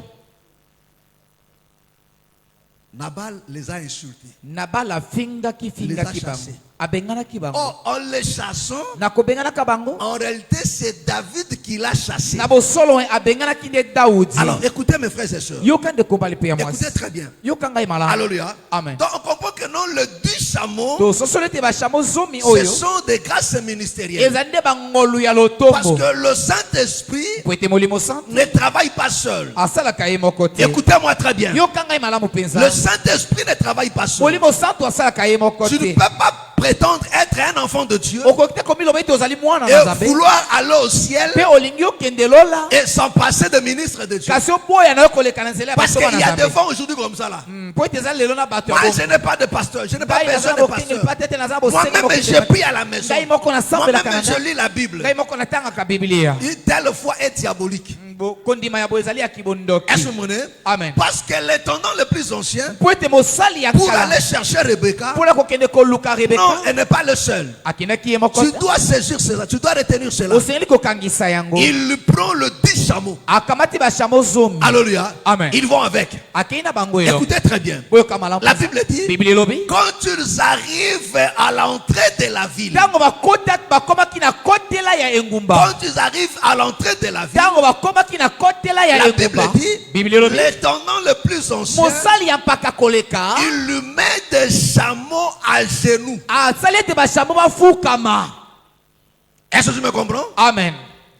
Nabal les a insultés. Nabal afingaki fingaki bango. chassés. Abenganaki bango. Or, en les chassant, Na kobenganaka bango. en réalité, c'est David qui l'a chassé. Na bosolo abenganaki nde Daudi. Alors, écoutez mes frères et sœurs. Yokande kombali pe ya Écoutez mwasi. très bien. Yokanga imala. Alléluia. Amen. Donc, on comprend que non, le 10 chameaux, To sosolete ba chamo zomi ce oyo. sont des grâces ministérielles. Ezande bangolu ya Parce lotombo. que le Saint-Esprit Poete molimo sant. ne travaille pas seul. Asala kaye mokote. Écoutez-moi très bien. Yokanga imala mupenza. Le Saint-Esprit ne travaille pas seul. Molimo sant asala kaye Tu ne mokote. peux pas prétendre être un enfant de Dieu Okokite komilo bete ozali mwana na et Nzambe. vouloir aller au ciel Pe olingi okende lola. et s'en passer de ministre de Dieu. Kasi oboya na yo koleka na nzela ya Parce bato qu'il y a na des Nzambe. fois aujourd'hui comme ça là. Po ete ezali lelo na bato ya Moi, bongo. je n'ai pas de pasteur. Je n'ai pas Ngai besoin naza de na bokenge pasteur. mpa tete naza na bosenga Moi-même, mokenge je mpa. prie à la maison. Ngai moko nasambelaka na Moi-même, je ndako. lis la Bible. Ngai moko natangaka Biblia. Une telle foi est diabolique. Kondima ya boye ezali ya kibondoki. Est-ce que vous comprenez? Amen. Parce que l'étendant le plus ancien, Po ete mosali ya pour kala. aller chercher Rebecca, Mpona kokende koluka non, Rebeka. elle n'est pas le seul. Akendaki ye moko. Tu dois saisir cela, tu dois retenir cela. Osengeli kokangisa yango. Il lui prend le 10 chameaux. Akamati bashamo zomi. Alléluia. Amen. Ils vont avec. Akei na bango elo. Écoutez très bien. Boyoka malamu. La Bible dit, Biblia elobi. quand ils arrivent à l'entrée de la ville, Tango bakota bakomaki na kotela ya engumba. quand ils arrivent à l'entrée de la ville, Tango bakomaki na kotela ya la Bible engumba. dit, Biblia elobi. l'étendant le plus ancien, Mosali ya mpaka koleka. il lui met des chameaux à genoux. Asali ete bashamo bafukama. Est-ce que tu me comprends? Amen.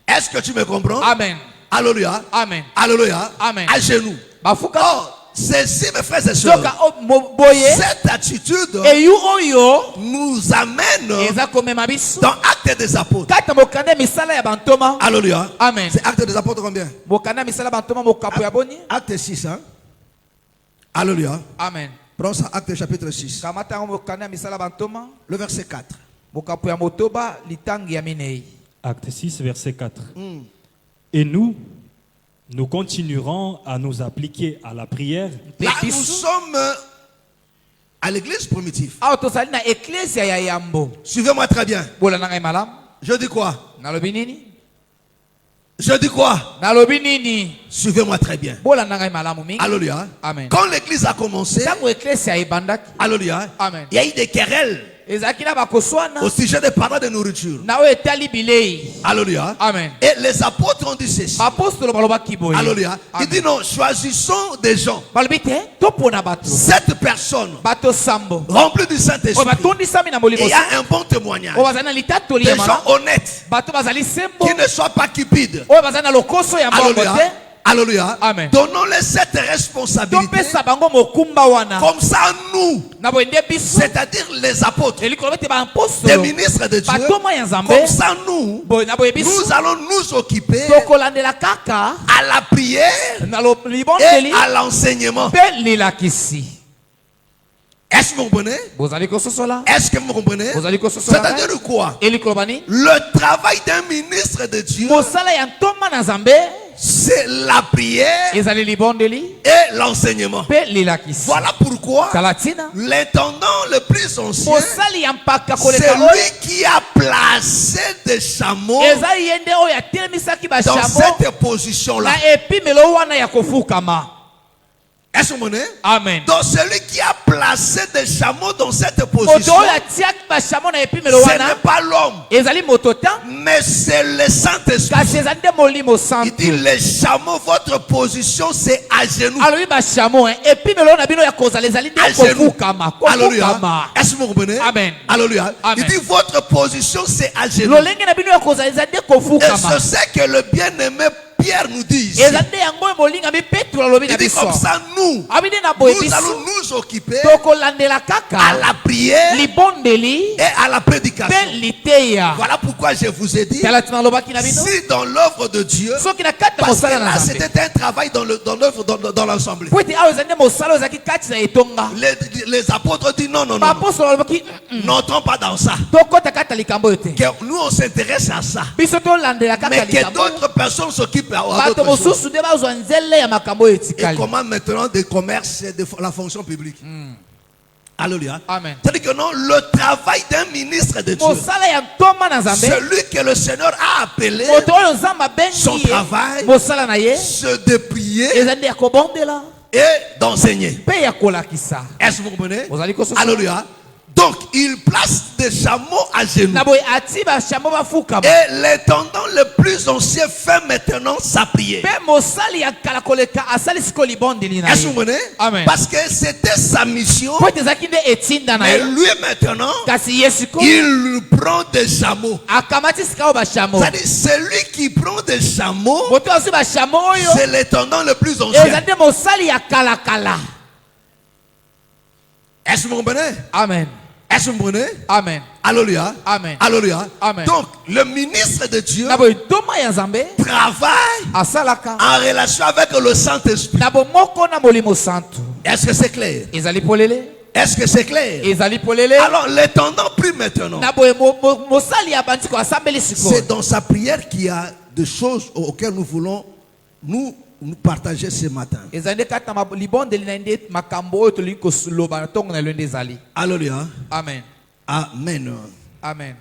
Est-ce que tu me comprends? Amen. Alléluia. Amen. Alléluia. Amen. À genoux. Bafuka. Or, ceci, mes frères et sœurs, Soka boye. cette attitude Eyu oyo. nous amène Eza komema biso. dans Actes des Apôtres. Kata mokanda misala ya bantoma. Alléluia. Amen. C'est Actes des Apôtres combien? Mokanda misala bantoma mokapo ya boni. Acte 6. Hein? Alléluia. Amen. Prends ça, Acte chapitre 6. Kamata mokanda misala bantoma. Le verset 4. Mokapo ya motoba litangi ya minei. Acte 6, verset 4. Et nous continuerons à nous appliquer à la prière Là, nous sommes à l'église primitive. Awa tozali na eklesia ya yambo. Suivez-moi très bien. Bola na ngai malamu. Je dis quoi? Nalobi nini? Je dis quoi? Nalobi nini? Suivez-moi très bien. Bola na ngai malamu mingi. Alléluia. Amen. Quand l'église a commencé, Tango eklesia ebandaki. alléluia, Amen. il y a eu des querelles Ezalaki na bakoswana. au sujet des parents de nourriture. Na oyo etali bilei. Alléluia. Amen. Et les apôtres ont dit ceci. Bapostolo balobaki boye. Alléluia. Il Amen. dit non, choisissons des gens. Balobi te topona bato. 7 personnes Bato sambo. remplies du Oyo Saint-Esprit. batondisami na Et molimo. il y a un bon témoignage. Oyo bazali na litatoli Des ya gens malamu. honnêtes Bato bazali sembo. qui ne soient pas cupides. Oyo bazali na lokoso ya mbongo Alléluia. te. Alléluia. Amen. Donnons-les cette responsabilité. Topesa bango mokumba wana. Comme ça, nous, Na boye nde biso. c'est-à-dire les apôtres, Elikolo bete des baapostolo. ministres de Dieu, Batoma ya Nzambe. comme ça, nous, Boye na boye biso. nous allons nous occuper Tokolandela kaka. à la prière Na et libondeli. à l'enseignement. Pe lilakisi. Est-ce que vous comprenez? Bozali kososola. Est-ce que vous comprenez? Bozali kososola. C'est-à-dire quoi? Elikolo bani. Le travail d'un ministre de Dieu, Mosala ya ntoma na Nzambe. c'est la prière Ezali libondeli. et l'enseignement. Pe lilakisi. Voilà pourquoi Kalatina. l'intendant le plus ancien, Mosali ya mpaka c'est koleka oyo. lui qui a placé des chameaux Ezali yende oyo atelemisaki dans bashamo. cette position-là. Na epimelo wana ya kofukama. Est-ce que vous comprenez? Amen. Donc celui qui a placé des chameaux dans cette Moto position, oyo atiaki bashamo na epimelo ce wana. n'est pas l'homme, Ezali moto ta. mais c'est le Saint-Esprit. Kasi ezali nde molimo Il santu. dit les chameaux, votre position c'est à genoux. Alobi bashamo epimelo na bino ya kozala ezali À nde genoux. kofukama. Alléluia. Kofukama. Est-ce que vous comprenez? Amen. Alléluia. Amen. Il dit votre position c'est à genoux. Lolenge na bino ya kozala ezali nde Et kofukama. c'est ce que le bien-aimé Pierre nous dit ici. Ezali nde yango oyo molingami Petro alobi na Il dit biso. comme ça, nous, Abi nde na boye nous biso. allons nous occuper Tokolandela à kaka. la prière Libondeli. et à la prédication. Pe liteya. Voilà pourquoi je vous ai dit, Tala tina lobaki na bino. si dans l'œuvre de Dieu, Soki na kati na parce que mosala na là Nzambe. c'était un travail dans l'œuvre, dans l'ensemble. Po ete awa ezali nde mosala oyo ezalaki kati na etonga. Les apôtres disent non, non, non, non. Baapostolo balobaki N'entrons pas dans ça. tokota kati na likambo oyo te. Que nous on s'intéresse à ça. Biso tolandela kaka Mais que likambo oyo. d'autres personnes s'occupent à Bato d'autres choses. mosusu nde bazwa nzele ya makambo oyo Et etikali. comment maintenant des commerces et de la fonction publique. Alléluia. Amen. C'est-à-dire que non, le travail d'un ministre de Dieu, Mosala ya ntoma na Nzambe. celui que le Seigneur a appelé, Moto oyo Nzambe son abengi ye. travail, Mosala na ye. se déplier Ezali nde ya kobondela. et d'enseigner. mpe ya kolakisa. Est-ce que vous comprenez? Ozali kososola. Alléluia. Donc, il place des chameaux à genoux. Na boye ati bashamo bafukama. Et l'étendant le plus ancien fait maintenant sa prière. Mpe mosali ya kala koleka asali siko libondeli na Est-ce que vous ye. comprenez? Amen. Parce que c'était sa mission. Po ete ezalaki nde etinda na Mais ye. lui maintenant, Kasi ye siko il prend des chameaux. akamati sika oyo bashamo. C'est-à-dire, celui qui prend des chameaux, Moto azwi bashamo oyo c'est l'étendant le plus ancien. ezali nde mosali ya kalakala. Est-ce que vous comprenez? Amen. Est-ce que vous comprenez? Amen. Alléluia. Amen. Alléluia. Amen. Donc, le ministre de Dieu Na boye toma ya nzambe travaille asalaka en relation avec le Saint-Esprit. na bomoko na molimo santo. Est-ce que c'est clair? Ezali polele. Est-ce que c'est clair? Ezali polele. Alors, l'étendant prie maintenant. Na boye mosali ya bandiko asambeli siko. C'est dans sa prière qu'il y a des choses auxquelles nous voulons nous partager ce matin. Ezali nde kati na libondeli na nde makambo oyo tolingi koloba na ntongo na lelo nde ezali. Alléluia. Amen. Amen. Amen.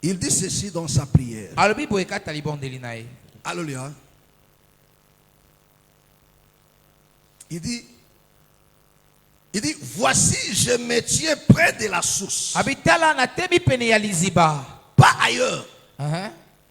Il dit ceci dans sa prière. Alobi boye kati na libondeli na ye. Alléluia. Il dit, voici, je me tiens près de la source. Abitala na tebi pene ya liziba. Pas ailleurs.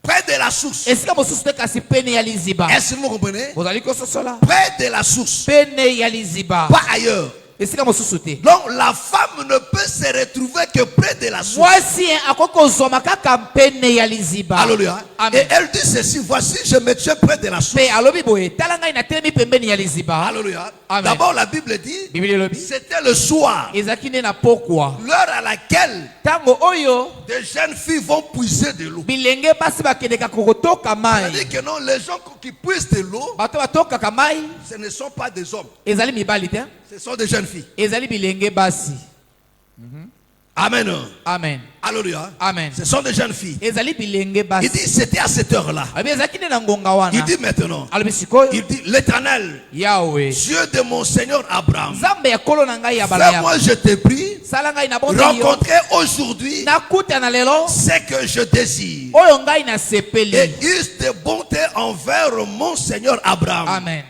Près de la source. Esika mosusu te kasi pene ya liziba. Est-ce que vous comprenez? Ozali kososola. Près de la source. Pene ya liziba. Pas ailleurs. Esika mosusu te. Donc la femme ne peut se retrouver que près de la source. Mwasi akoko zoma kaka pene ya liziba. Alléluia. Amen. Et elle dit ceci, voici, je me tiens près de la source. Pe alobi boye tala ngai na temi pembeni ya liziba. Alléluia. Amen. D'abord la Bible dit, Bibili lobi. c'était le soir, Ezaki nde na pokwa. l'heure à laquelle Tango oyo des jeunes filles vont puiser de l'eau. bilenge basi bakendeka kokotoka mai. C'est-à-dire que non, les gens qui puisent de l'eau, Bato batokaka mai ce ne sont pas des hommes, ezali mibali te. ce sont des jeunes filles. Ezali bilenge basi. Amen. Amen. Alléluia. Amen. Ce sont des jeunes filles. Ezali bilenge Il basi. dit, c'était à cette heure-là. Abi ezaki nde na ngonga wana. Il dit maintenant, Alobi sikoyo. il dit, l'Éternel, Yahweh. Dieu de mon Seigneur Abraham, Nzambe ya kolo na ngai ya bala ya. fais-moi, je te prie, Sala ngai na bondi yo. rencontrer aujourd'hui Nakuta na lelo. ce que je désire. Oyo ngai na sepeli. Et use de bonté envers mon Seigneur Abraham. Amen.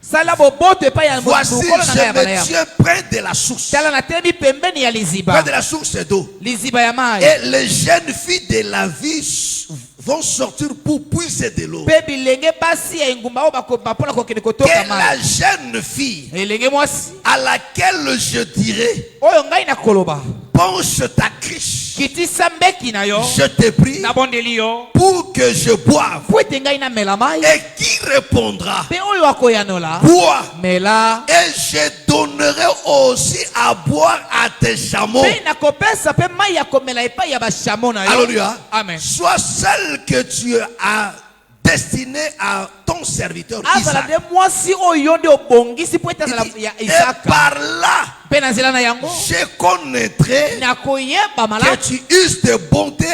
Sala boboto epai ya Voici, mokolo na ngai ya bala je ya. me tiens près de la source. Tala na temi pembeni ya liziba. Près de la source d'eau. Liziba ya mai. Et les jeunes filles de la vie vont sortir pour puiser de l'eau. Pe bilenge basi ya engumba oyo bapola kokende Que kotoka mai. la jeune fille Elenge mwasi. à laquelle je dirai, Oyo ngai na koloba. penche ta criche, Kitisa mbeki na yo. je te prie, Na bondeli yo. pour que je boive. Po ete ngai na mela mai. Et qui répondra, Pe oyo akoyanola. bois. Mela. Et je donnerai aussi à boire à tes chameaux. Pe nakopesa pe mai ya komela epai ya bashamo na yo. Alléluia. Amen. Sois celle que tu as destinée à ton serviteur Azala Isaac. de mwasi oyo nde obongisi po ete azala Il dit, ya et Isaka. par là, Pe na nzela na yango. je connaîtrai Nakoyeba que malamu. tu uses de bonté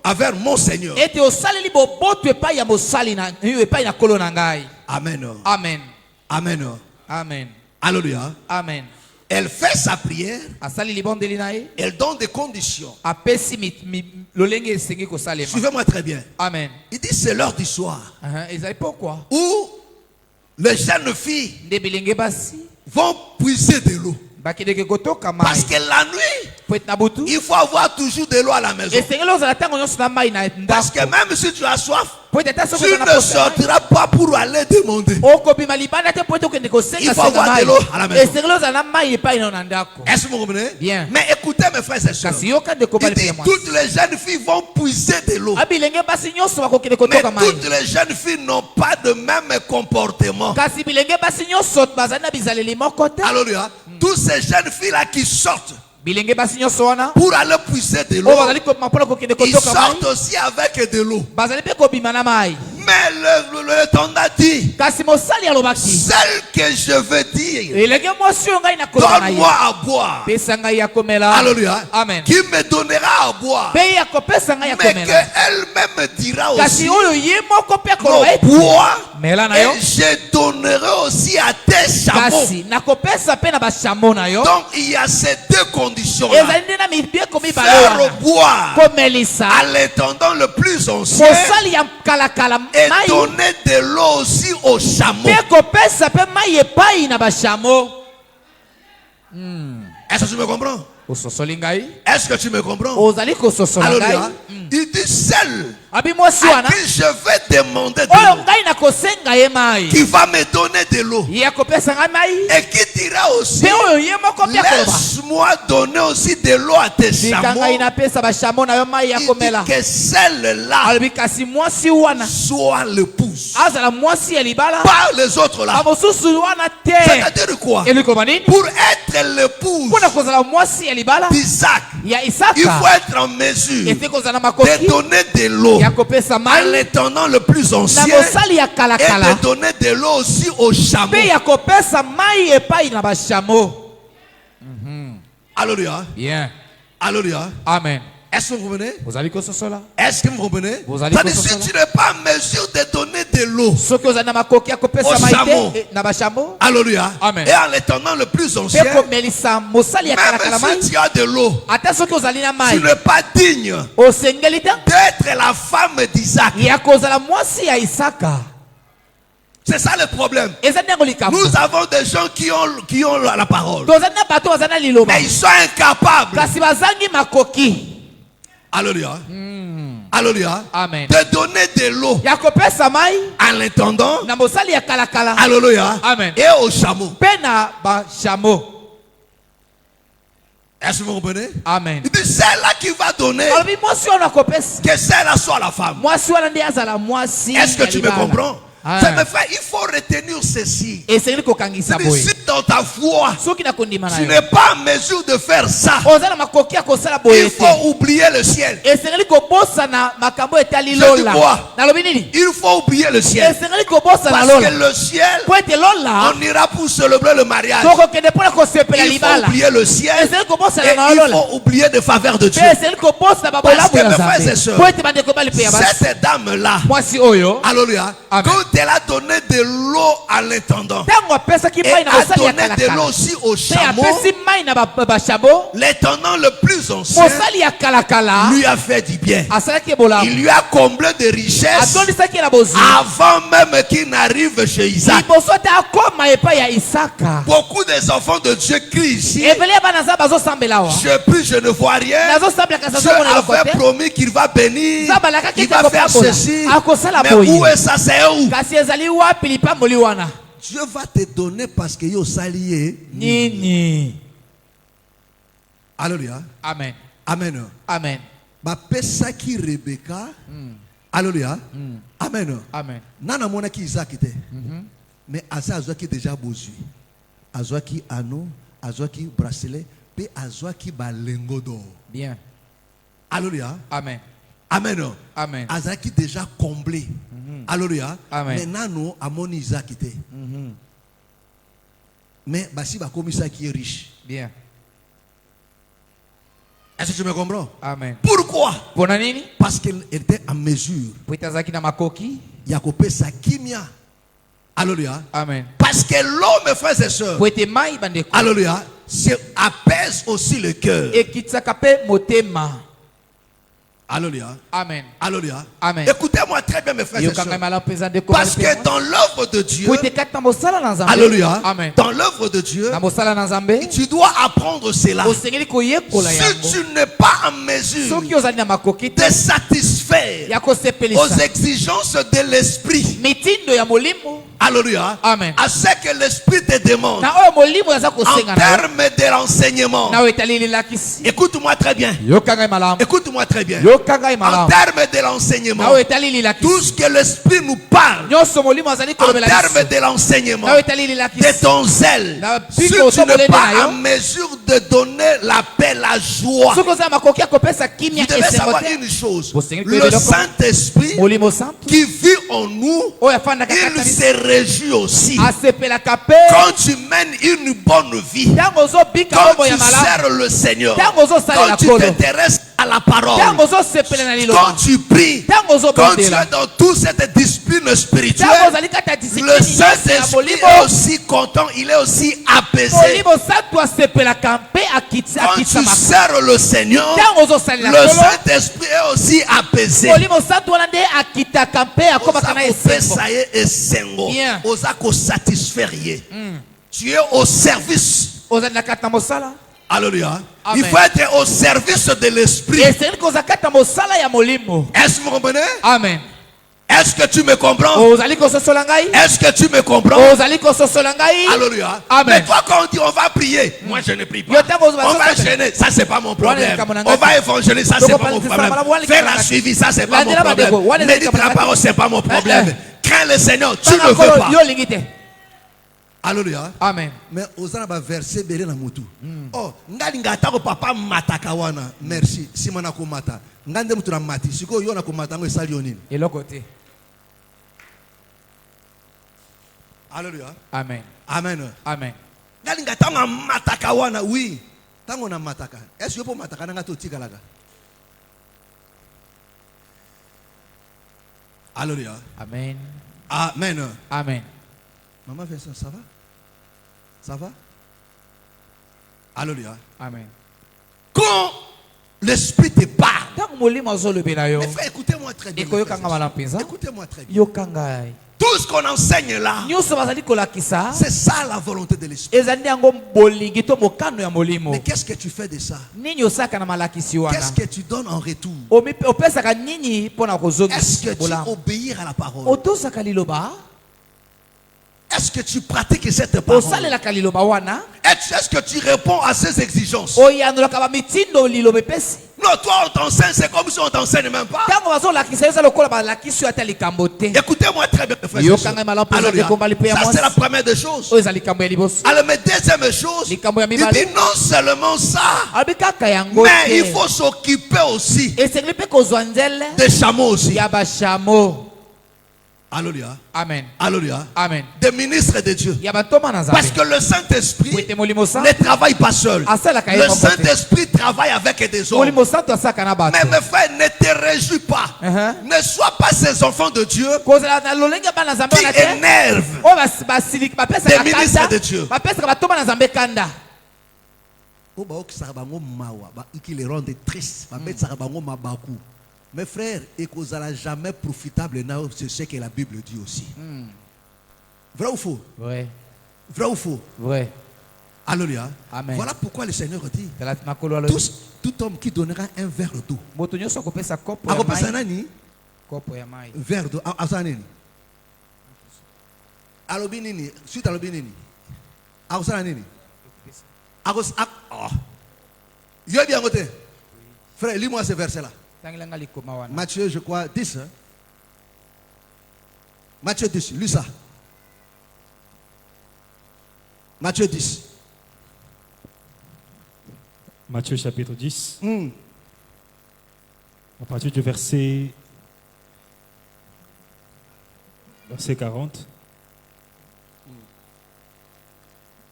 envers mon Seigneur. Ete osaleli boboto epai ya mosali na yo epai na kolo na ngai. Amen. Amen. Amen. Amen. Alléluia. Amen. Elle fait sa prière, Asali libondeli na ye. elle donne des conditions. Apesi lolenge esengi kosalema. Suivez-moi très bien. Amen. Il dit c'est l'heure du soir Ezali pourquoi? où les jeunes filles Nde bilenge basi vont puiser de l'eau. bakendeke kotoka mai. Parce que la nuit, Po ete na butu. il faut avoir toujours de l'eau à la maison. Esengeli ozala ntango nyonso na mai na Parce que ndako. même si tu as soif, Po ete ata soki tu oza na ne posa ya mai, sortiras pas pour aller demander. okobima libanda te po ete okende Il kosenga faut senga avoir mai. de l'eau à la maison. Esengeli ozala na mai epai na yo na ndako. Est-ce que vous comprenez? Bien. Mais écoutez mes frères et sœurs. Kasi yoka ndeko Il bali dit pe mwasi. toutes les jeunes filles vont puiser de l'eau. Abilenge basi nyonso bakokende Mais kotoka mai. toutes les jeunes filles n'ont pas de même comportement. Kasi bilenge basi nyonso bazali na bizaleli moko te. Alléluia. Toutes ces jeunes filles-là qui sortent Bilenge basi nyonso wana pour aller puiser de l'eau, oyo bazali kobima mpona kokende ils kotoka mai. sortent aussi avec de l'eau. Bazali mpe kobima na mai. Mais le tendance dit, Kasi mosali alobaki, celle que je veux dire, elenge mwasi oyo ngai nakoloba na ye, donne-moi à boire. pesa ngai ya komela. Alléluia. Amen. Qui me donnera à boire. Pe ya kopesa ngai ya Mais komela. qu'elle-même dira Kasi aussi, oyo ye moko mpe non, akoloba ete bois. mela na yo. Et je donnerai aussi à tes chameaux. Kasi nakopesa mpe na bashamo na yo. Donc il y a ces deux conditions tradition là. Faire boire à l'intendant le plus ancien et donner de l'eau aussi aux chameaux. Est-ce que tu me comprends? Est-ce que tu me comprends? Alléluia. Il dit seul à qui je vais demander de l'eau, qui va me donner de l'eau, et qui dira aussi, laisse-moi donner aussi de l'eau à tes chameaux. Il dit que celle-là soit l'épouse, pas les autres là. C'est-à-dire quoi? Pour être l'épouse d'Isaac, il faut être en mesure de donner de l'eau à l'étendant le plus ancien et de donner de l'eau aussi aux chameaux. Alléluia. Alléluia. Amen. Est-ce que vous comprenez? Est-ce que vous comprenez? C'est-à-dire si tu n'es pas en mesure de donner de l'eau aux chameaux, alléluia, Amen. et en l'étendant le plus ancien, même si tu as de l'eau, tu n'es pas digne d'être la femme d'Isaac. C'est ça le problème. Nous avons des gens qui ont la parole, mais ils sont incapables, alléluia, alléluia, Amen. de donner de l'eau en l'intendant, alléluia, Amen. et aux chameaux. Est-ce que vous comprenez? Amen. Il dit celle-là qui va donner, que celle-là soit la femme. Est-ce que tu me comprends? C'est mes frères, il faut retenir ceci. Si dans ta foi, tu n'es pas en mesure de faire ça, il faut oublier le ciel. Je dis quoi? Il faut oublier le ciel. Parce que le ciel, on ira pour célébrer le mariage. Il faut oublier le ciel et il faut oublier les faveurs de Dieu. Parce que mes frères et sœurs, cette dame-là, alléluia, quand elle a donné de l'eau à l'intendant et a donné de l'eau aussi aux chameaux, l'intendant le plus ancien lui a fait du bien. Il lui a comblé de richesses avant même qu'il n'arrive chez Isaac. Beaucoup des enfants de Dieu crient ici: je prie, je ne vois rien. Dieu avait promis qu'il va bénir, il va faire ceci. Mais où est ça? C'est où? Dieu va te donner parce que yo salié. Alléluia. Amen. Amen. Amen. Ba pesa ki Rebecca. Alléluia. Amen. Amen. Nana mona ki Isaac était. Mais Asa azwa ki déjà bozui. Azwa ki anneau, azwa ki bracelet, pe azwa ki balengo d'or. Bien. Alléluia. Amen. Amen. Amen. Azwa ki déjà comblé. Alléluia. Amen. Maintenant nous amoni Isaac était. Mais basi ba komisa qui est riche. Bien. Est-ce que tu me comprends? Amen. Pourquoi? Bonanini? Parce qu'elle était en mesure. Yakope sa kimia. Alléluia. Amen. Parce que l'homme, mes frères et sœurs, alléluia, apaise aussi le cœur. Alléluia. Amen. Alléluia. Amen. Écoutez-moi très bien, mes frères et sœurs. Parce que dans l'œuvre de Dieu, alléluia, Amen. dans l'œuvre de Dieu, tu dois apprendre cela. Si tu n'es pas en mesure de satisfaire aux exigences de l'esprit, alléluia, Amen. à ce que l'esprit te demande en termes de l'enseignement, écoute-moi très bien. Écoute-moi très bien. En termes de l'enseignement, tout ce que l'esprit nous parle, en termes de l'enseignement, de ton zèle, si tu n'es pas en mesure de donner la paix, la joie, tu devais savoir une chose: le Saint-Esprit qui vit en nous, il se réjouit aussi quand tu mènes une bonne vie, quand tu sers le Seigneur, quand tu t'intéresses à la parole, Tango zo sepela na liloba. quand tu pries, Tango zo quand tu bondela. es dans toute cette discipline spirituelle, Tango zali kata discipline le nyonso ya Saint-Esprit molimo. est aussi content, il est aussi apaisé. Molimo santu asepela kampe akitsa Quand tu akitsa. sers le Seigneur, Tango zo salela le solo. Saint-Esprit est aussi apaisé. Molimo santu wana nde akita kampe akobaka na esengo. Bien. Tu es au service. Ozali na kata mosala. Alléluia. Amen. Il faut être au service de l'esprit. Esengeli kozala kata mosala ya molimo. Est-ce que vous comprenez? Amen. Est-ce que tu me comprends? Ozali kososola ngai. Est-ce que tu me comprends? Ozali kososola ngai. Alléluia. Amen. Mais toi, quand on dit on va prier, moi je ne prie pas. Yo tango ozwa On va sosopela. gêner, ça c'est pas mon problème. Wana On va évangéliser, ça c'est Doko pas mon palisa problème. malamu, wana Faire la likamana. suivi, ça c'est pas mon Landela badeko, problème. wana Médite la likamana. parole, c'est pas mon problème. Crains le Seigneur, tu ne Tanga veux kolo, pas. yo lingi te. Alléluia. Amen. Mais osana ba verset belé na mutu. Oh, ngalinga tako papa mataka wana. Merci. Simana ko mata. Ngande mutu na mati. Siko yo na ko mata ngo esali onini. Eloko te. Alléluia. Amen. Amen. Amen. Ngalinga tako mataka wana. Oui. Tango na mataka. Est-ce que po mataka na ngato tikalaga? Alléluia. Amen. Amen. Amen. Maman Vincent, ça va? Ça va? Alléluia. Amen. Quand l'esprit te parle, Tango molimo azolobela yo. mes frères, écoutez-moi très bien. Ekoyo kanga mala mpenza. Écoutez-moi très bien. Yo kanga. Tout ce qu'on enseigne là, Nyonso bazali kolakisa. c'est ça la volonté de l'esprit. Ezali yango bolingi to mokano ya molimo. Mais qu'est-ce que tu fais de ça? Nini osaka na malakisi wana? Qu'est-ce que tu donnes en retour? Opesaka nini pona Est-ce kozongisa que tu bola? obéis à la parole? Otosaka liloba? Est-ce que tu pratiques cette parole? Osalelaka liloba wana? Est-ce que tu réponds à ces exigences? Oyandolaka ba mitindo liloba epesi. Non, toi on t'enseigne, c'est comme si on t'enseigne même pas. Tango bazolakisa yo lokola balakisi yo ata likambo te. Écoutez-moi très bien, frères et Yo sœurs. kanga mala mpenza Alléluia. te kombali pe ya Ça mwasi. c'est la première des choses. Oyo ezali likambo ya liboso. Alors, mais deuxième chose, il Likambo ya dit mibale. non seulement ça, Abi kaka yango mais il te. faut s'occuper aussi Esengeli mpe kozwa nzele des chameaux aussi. ya bashamo. Alléluia. Amen. Alléluia. Amen. Des ministres de Dieu. Ya batoma na Parce nzambe. que le Saint-Esprit Wete molimo santo. ne travaille pas seul. Asalaka ye Le moko te. Saint-Esprit travaille avec des hommes. Molimo santo asaka na bato. Mais mes frères, ne te réjouis pas. Ne sois pas ces enfants de Dieu Kozala na lolenge bana nzambe qui wana te. énervent. Oyo basiliki bapesaka Des ministres kanda. de Dieu. Bapesaka batoma na nzambe kanda. Oh, bah, ok, ça va bango mawa, bah, qui les rendent tristes. Bah, mettre ça va bango mabaku. Mes frères, et qu'on n'a jamais profitable, c'est ce que la Bible dit aussi. Vrai ou faux? Vrai. Vrai ou faux? Vrai. Alléluia. Amen. Voilà pourquoi le Seigneur dit Galati makolo alobi. tout homme qui donnera un verre d'eau. Moto nyonso akopesa kopo ya Akopesa mai. nani? Kopo ya mai. Verre d'eau. Asa nini? Alobi nini? Suite alobi nini? Akosa nini? Akos oh. Yo bien côté. Frère, lis-moi ce verset là. Tangilanga likoma wana. Matthieu, je crois, 10. Hein? Matthieu 10, lis ça. Matthieu 10. Matthieu chapitre 10, à partir du verset 40.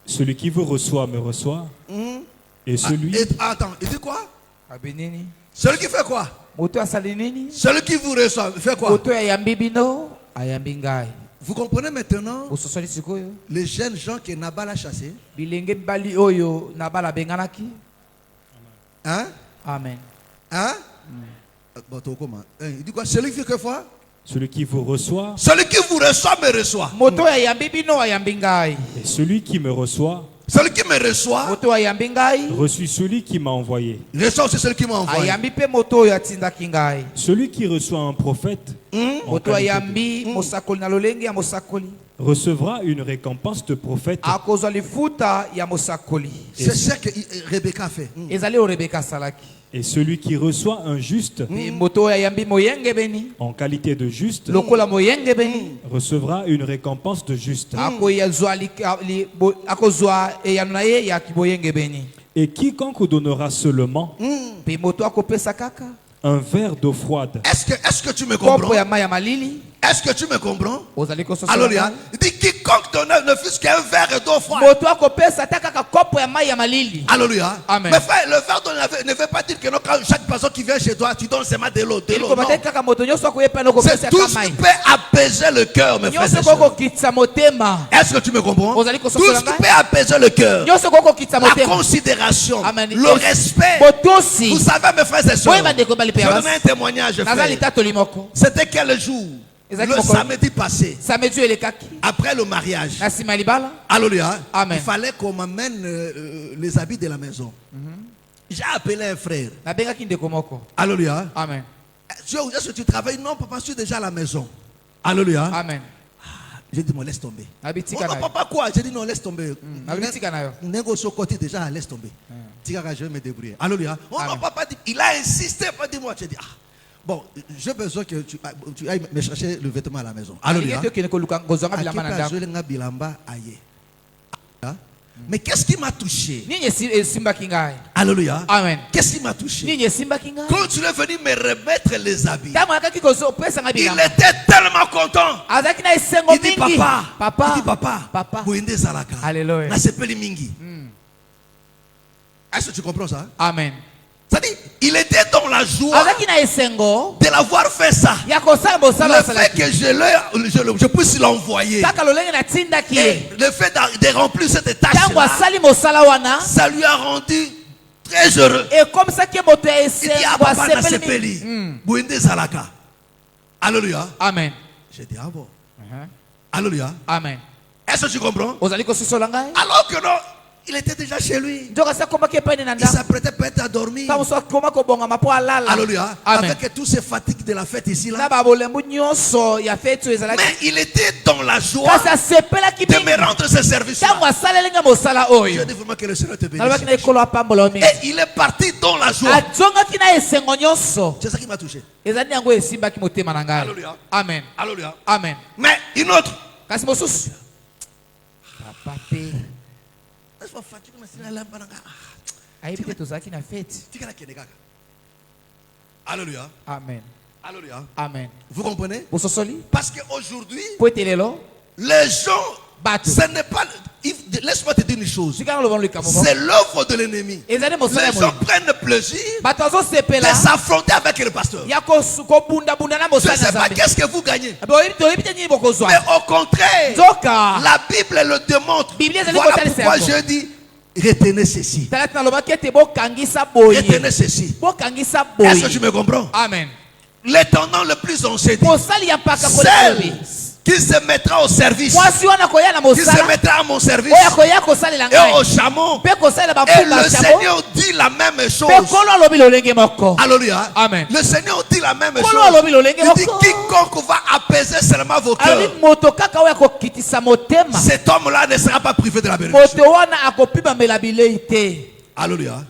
Celui qui vous reçoit me reçoit. Et celui... Attends, il dit quoi? Abenini. Celui qui fait quoi? Moto asali nini? Celui qui vous reçoit fait quoi? Moto ayambi bino, ayambi ngai. Vous comprenez maintenant Ososoli sikoyo. les jeunes gens que Nabal a chassés? Bilenge bali oyo nabala benganaki. Hein? Amen. Hein? Bon, comment? Il dit quoi? Celui qui fait quoi? Celui qui vous reçoit. Celui qui vous reçoit me reçoit. Moto ayambi bino ayambi ngai. Et celui qui me reçoit Celui qui me reçoit Moto ayambi ngai. reçut celui qui m'a envoyé. reçoit aussi celui qui m'a envoyé. Ayambi pe moto oyo atindaki ngai. Celui qui reçoit un prophète en Moto qualité ayambi mosakoli na lolenge ya mosakoli. recevra une récompense de prophète. Akozwa lifuta ya mosakoli. C'est ce que Rebecca a fait. Ezali o Rebeka salaki. Et celui qui reçoit un juste Moto oyo ayambi moyenge beni. en qualité de juste Lokola moyenge beni. recevra une récompense de juste. Akozwa eyano na ye ya kiboyenge beni. Et quiconque donnera seulement Pe moto akopesa kaka. un verre d'eau froide Est-ce que tu me Kopo comprends? ya mai ya malili. Est-ce que tu me comprends? ozali kososola Alléluia. ngai. Il dit quiconque donne ne fût qu'un verre d'eau froide. moto akopesa ata kaka kopo ya mai ya malili. Alléluia. Amen. Mais frère, le verre d'eau ne veut pas dire que non, quand chaque personne qui vient chez toi, tu donnes seulement de l'eau. Iliko Non. bataki kaka moto nyonso akoyepa na kopesa C'est tout ka ce qui mai. peut apaiser le cœur, mes frères et Nyonso sœurs. kokokitisa motema. Est-ce que tu me comprends? Ozali Tout kososola ce qui ngai. peut apaiser le cœur, Nyonso kokokitisa la motema. considération, Amen. le respect. Botosi. Vous savez, mes frères et sœurs, Boye bandeko bali je pe donne basi. un témoignage, Naza frère. litatoli moko. C'était quel jour? Ezaki Le moko. samedi passé, Samedi elekaki. après le mariage. Na sima libala. Alléluia. Amen. Il fallait qu'on m'amène les habits de la maison. J'ai appelé un frère. Nabengaki ndeko moko. Alléluia. Amen. Est-ce que tu travailles? Non, papa, je suis déjà à la maison. Alléluia. Amen. J'ai dit, moi, laisse tomber. Oh, Nabitika non, na yo. papa, quoi? J'ai dit, non, laisse tomber. Nabitika na yo. Négocio côté déjà, laisse tomber. Tika, je vais me débrouiller. Alléluia. Oh non, Amen. papa, il a insisté. Pas dis-moi. J'ai dit, ah, bon, j'ai besoin que tu ailles me chercher le vêtement à la maison. Alléluia. Alingete okende koluka ngozanga bilamba na ndako. Mais qu'est-ce qui m'a touché? Nini esimbaki ngai? Alléluia. Amen. Qu'est-ce qui m'a touché? Nini esimbaki ngai? Quand tu es venu me remettre les habits, Tango akaki kopesa ngai il bilamba. était tellement content. Azaki na esengo Il dit, mingi. papa. Il dit, papa. Papa. Boyende Zalaka. Alléluia. Na sepeli mingi. Est-ce que tu comprends ça? Amen. C'est-à-dire, il était dans la joie Azaki na esengo. de l'avoir fait ça. Ya kosala bosala Le fait salaki. que je puisse l'envoyer. Kaka lolenge na tindaki ye. Et le fait de remplir cette Tango tâche-là, asali mosala wana. ça lui a rendu très heureux. Et comme ça que moto ya Il dit, ah, esengo papa, na asepeli. sepeli. Boyende Zalaka. Alléluia. Amen. J'ai dit, ah bon. Alléluia. Amen. Est-ce que tu comprends? Ozali kososola ngai? Alors que non, il était déjà chez lui. Nzoka sa komaki epai na Il ndako. s'apprêtait peut-être à dormir. Tango so akoma kobongama po alala. Alléluia. Amen. Avec tous ces fatigues de la fête ici Na là. babolembu nyonso ya fete oyo ezalaki. Mais il était dans la joie Kasi asepelaki de mingi. me rendre ce service Tango là. asaleli ngai mosala Je oyo. dis vraiment que le Seigneur te Nalobaki na bénisse. ekolo apambola yo mingi. Et il est parti dans la joie. Azongaki na esengo nyonso. C'est ça qui m'a touché. Ezali yango esimbaki motema na ngai. Alléluia. Amen. Alléluia. Amen. Mais une autre. Kasi mosusu. Papa pe. Ayebi te tozalaki na fete. Alléluia. Amen. Alléluia. Amen. Vous comprenez? Bososoli. Parce qu'aujourd'hui, Po ete lelo. les gens, Bato. ce n'est pas. Laisse-moi te dire une chose. Sikanga loba lika momo. C'est l'œuvre de l'ennemi. Ezali mosala Les gens mo. prennent plaisir Bato de azosepela. s'affronter avec le pasteur. Ya kobunda na Je mosala ne sais na pas Nzambe. qu'est-ce que vous gagnez. Toyebi te nini bokozwa. Mais au contraire, Nzoka. la Bible le démontre. Bible ezali Voilà kotalisa pourquoi yango. je dis, retenez ceci. Talati nalobaki ete bokangisa boye. Retenez ceci. Bokangisa Est-ce que tu boye. me comprends? Amen. L'étendant le plus ancien dit, Mosali ya mpaka celle kolebi. qui se mettra au service, Mwasi wana koya na qui se mosala. mettra à mon service Oya koya kosalela et au ngai. chameau. Pe kosalela Et bapunda le chamo. Seigneur dit la même chose. Pe kolo alobi lolenge moko. Alléluia. Amen. Le Seigneur dit la même Kolo chose. alobi lolenge Il dit moko. quiconque va apaiser seulement vos cœurs, Alobi moto kaka oya kokitisa motema. cet homme-là ne sera pas privé de la bénédiction. Moto wana akopibamela bilei te. Alléluia.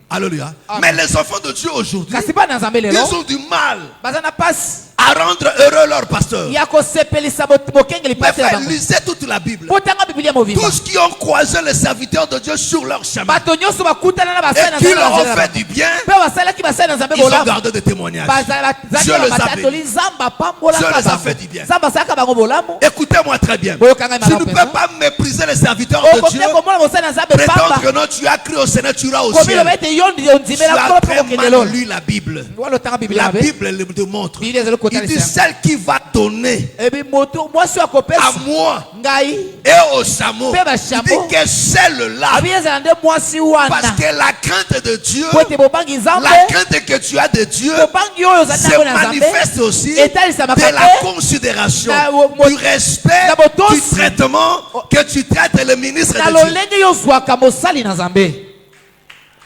Alléluia. Mais les enfants de Dieu aujourd'hui, Kasi bana Nzambe ils lelo. ont du mal Baza na pasi. à rendre heureux leur pasteur. Ya kosepelisa bokengeli Mais pasi na frère, bango. lisez toute la Bible. Potanga Biblia mobimba. Tous qui ont croisé les serviteurs de Dieu sur leur chemin Bato nyonso bakutana na basala na et qui Nzambe leur na ont nzela fait na du bien, bango. Pe basalaki basala na Nzambe ils ont bolamu. gardé des témoignages. Bazala Dieu zaki les na a batatoli bénis. Nzamba pambola Dieu les a bango. fait du bien. Nzamba saka bango bolamu. Écoutez-moi très bien. Boyo kanga Tu ne malamu peux penza. pas mépriser les serviteurs de Dieu. Okote komona mosala na Nzambe Prétendre pamba. que non, tu as cru au Seigneur, tu iras au Komi ciel. loba ete yo Tu ndimela as kolo très poko mal kenelo. lu la Bible. Walo tanga Biblia La be. Bible le démontre. Biblia ezali Il kotalisa dit yango. celle qui va donner Ebi moto mwasi à akopesa moi ngai. et au chameau. Pe ba Il dit chameau. que celle-là, Abi ezala nde mwasi wana. parce que la crainte de Dieu, Po ete bobangi Nzambe. la crainte que tu as de Dieu, Bobangi oyo ozali se nango na Nzambe. manifeste aussi Etalisama de la kate. considération, Na du respect, na botosi. du traitement que tu traites le ministre Na de Dieu. lolenge yo zwaka mosali na Nzambe.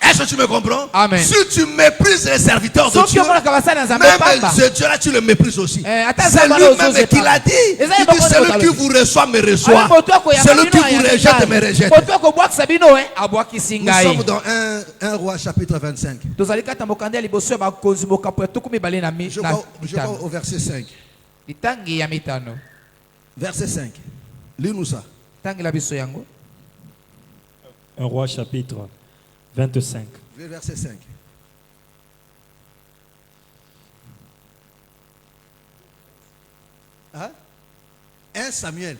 Est-ce que tu me comprends? Amen. Si tu méprises les serviteurs de Soki Dieu, omonaka basali na Nzambe même pamba. ce Dieu-là, tu le méprises aussi. ata C'est Nzambe oyo lui-même ozoze qui pamba. l'a dit. Eza Il ye dit boko celui nde qui kalobi. vous reçoit me reçoit. Ale moto akoyamba Celui qui bino vous ya rejette me rejette. moto akobwakisa bino abwakisi Nous ngai. sommes dans 1 Roi chapitre 25. tozali kata mokanda ya liboso ya bakonzi mokapo ya tuku mibale na Je vais mitano. au verset 5. litangi ya mitano. Verset 5. Lis-nous ça. tangela biso yango. 1 Roi chapitre 25. Verset 5. Hein? 1 Samuel.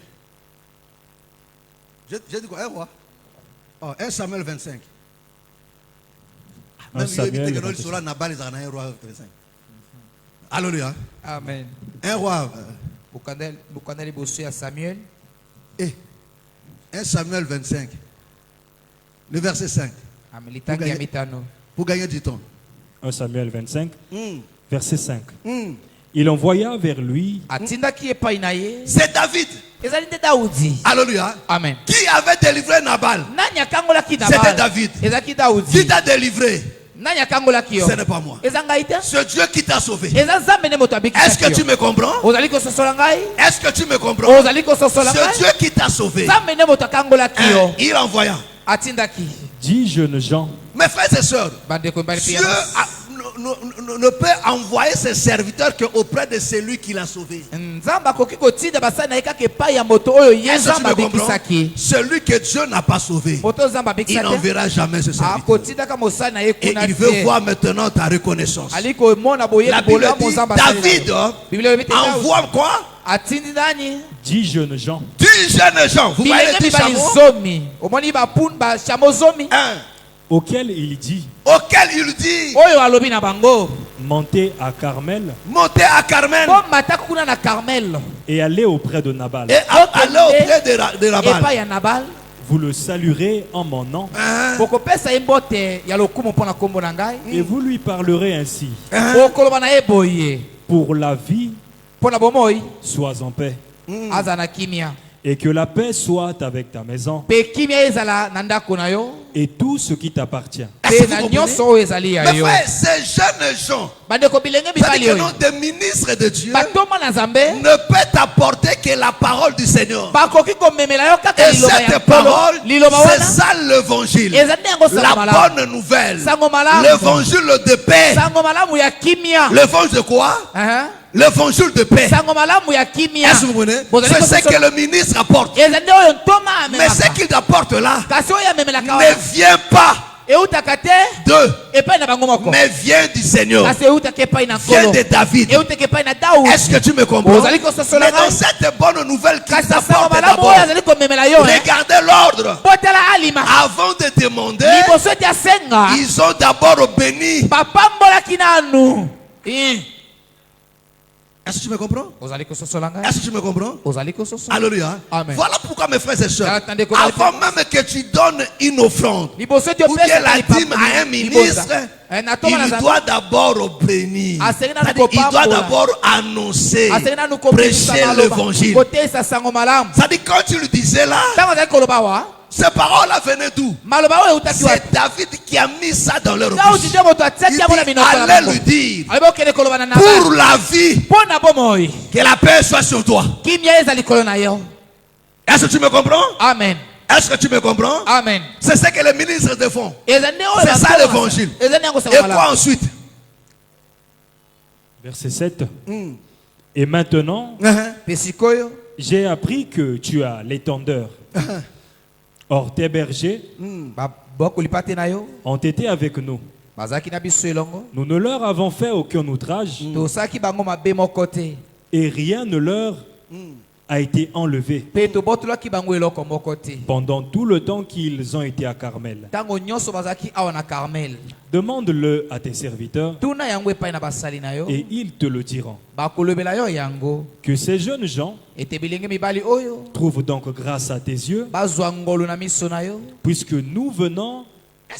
J'ai dit quoi? Un roi? Oh, 1 Samuel 25. 1 Samuel 25. Alléluia. Amen. Un roi. Bukandeli bosu ya Samuel. 1 Samuel 25. Le verset 5. Amelitangi ya mitano. Pour gagner du temps. 1 Samuel 25, verset 5. Il envoya vers lui Atindaki epai na ye. C'est David. Ezali nde Daudi. Alléluia. Amen. Qui avait délivré Nabal? Nani akangolaki Nabal? C'était David. Ezaki Daudi. Qui t'a délivré? Nani akangolaki yo? Ce n'est pas moi. Ezangai te? C'est Dieu qui t'a sauvé. Eza Nzambe nde moto abikisaki yo. Est-ce que tu me comprends? Ozali kososola ngai? Est-ce que tu me comprends? Ozali kososola ngai? C'est Dieu qui t'a sauvé. Nzambe nde moto akangolaki yo. Il envoya. Atindaki. 10 jeunes gens Mes frères et sœurs, Bandeko mbali Dieu pia. ne peut envoyer ses serviteurs qu'auprès de celui qui l'a sauvé. Nzambe akoki kotinda basali na ye kaka epai ya moto oyo ye Est-ce que tu Nzambe me comprends? abikisaki. Celui que Dieu n'a pas sauvé, Moto Nzambe il abikisa te. n'enverra jamais ce serviteur. Akotindaka mosali na ye Et kuna il veut te. voir maintenant ta reconnaissance. Ali komona boye La Bible bolamo dit, Nzambe asali na David yo. Biblia elobi te Daudi envoie quoi? atindi nani? 10 jeunes gens 10 jeunes gens. Vous voyez Bilenge les 10 mibali chameaux? zomi. Omoni bapun bashamo zomi. auxquels il dit Auquel il dit, Oyo alobi na bango. montez à Carmel montez à Carmel Ko mataka kuna na Carmel. et allez auprès de Nabal. et allez auprès de Nabal. Epai ya Nabal. Vous le saluerez en mon nom Bokopesa ye mbote ya lokumu mpona kombo na ngai. et vous lui parlerez ainsi. Bokoloba na ye boye. Pour la vie, Mpona bomoi. sois en paix. Aza na kimia. Et que la paix soit avec ta maison Pe kimia ezala na ndako na yo. et tout ce qui t'appartient. Est-ce que Pe vous na comprenez? nyonso oyo ezali ya Mes yo. frères, ces jeunes gens, Bandeko bilenge mibali c'est-à-dire que oyo. non, des ministres de Dieu Batoma na Nzambe. ne peut t'apporter que la parole du Seigneur. Bakoki komemela yo kaka Et liloba ya cette nkolo. parole, Liloba c'est wana. ça l'évangile. Ezali yango sango La malamu. bonne nouvelle. Sango malamu. L'évangile de paix. Sango malamu ya kimia. L'évangile de quoi? L'évangile de paix. Sango malamu ya kimia. Est-ce que vous comprenez? Bozali C'est ce kososola- que le ministre apporte. Ezali oyo ntoma Mais ce amemaka. qu'il apporte là Kasi oyo amemelaka ne wana. vient pas Eutaka te d'eux, epai na bango moko. mais vient du Seigneur. Kasi eutaka epai na Vient nkolo. de David. Eutaka epai na Daudi. Est-ce que tu me comprends? Bozali kososola Mais dans ngai. cette bonne nouvelle qu'il Kasi sango t'apporte malamu d'abord, oyo azali komemela yo. regardez l'ordre. Botela alima. Avant de demander, Liboso ete asenga. ils ont d'abord béni. Bapambolaki nanu. Est-ce que tu me comprends? Ozali kososola ngai. Est-ce que tu me comprends? Ozali kososola. Alléluia. Amen. Voilà pourquoi mes frères et sœurs, Attendez, comment avant même que tu donnes une offrande, Liboso ete ou bien opesa la lipa- dîme à un libosa. ministre, Natoma na il Nzambe. doit d'abord bénir. Asengi nanu C'est-à-dire, il doit kopambola. d'abord annoncer, Asengi nanu kopesa prêcher maloba. l'évangile. Kotesa sango malamu. C'est-à-dire, quand tu le disais là, Ntango azali koloba wa. ces paroles-là venaient d'où? Maloba oyo eutaki wapi? C'est David qui a mis ça dans leur Daudi bouche. nde moto atiaki Il yango na dit, minoko na allez bango. lui dire, Alibi okende koloba na Nabal. pour la vie, Mpo na bomoi. que la paix soit sur toi. Kimia eza likolo na yo. Est-ce que tu me comprends? Amen. Est-ce que tu me comprends? Amen. C'est ce que les ministres te font. Eza nde oyo C'est ça batonga. l'évangile. Eza nde yango sango Et malamu. quoi ensuite? Verset 7. Et maintenant, Pe sikoyo. j'ai appris que tu as l'étendeur. Or, tes bergers Bokolipa te na yo. ont été avec nous. Bazalaki na biso elongo. Nous ne leur avons fait aucun outrage Tosalaki bango mabe moko te. et rien ne leur a été enlevé Pe tobotolaki bango eloko moko te. pendant tout le temps qu'ils ont été à Carmel. Ntango nyonso bazalaki awa na Carmel. Demande-le à tes serviteurs Tuna yango epai na basali na yo. et ils te le diront. Bakolobela yo yango. Que ces jeunes gens Ete bilenge mibali oyo. trouvent donc grâce à tes yeux, Bazwa ngolu na miso na yo. puisque nous venons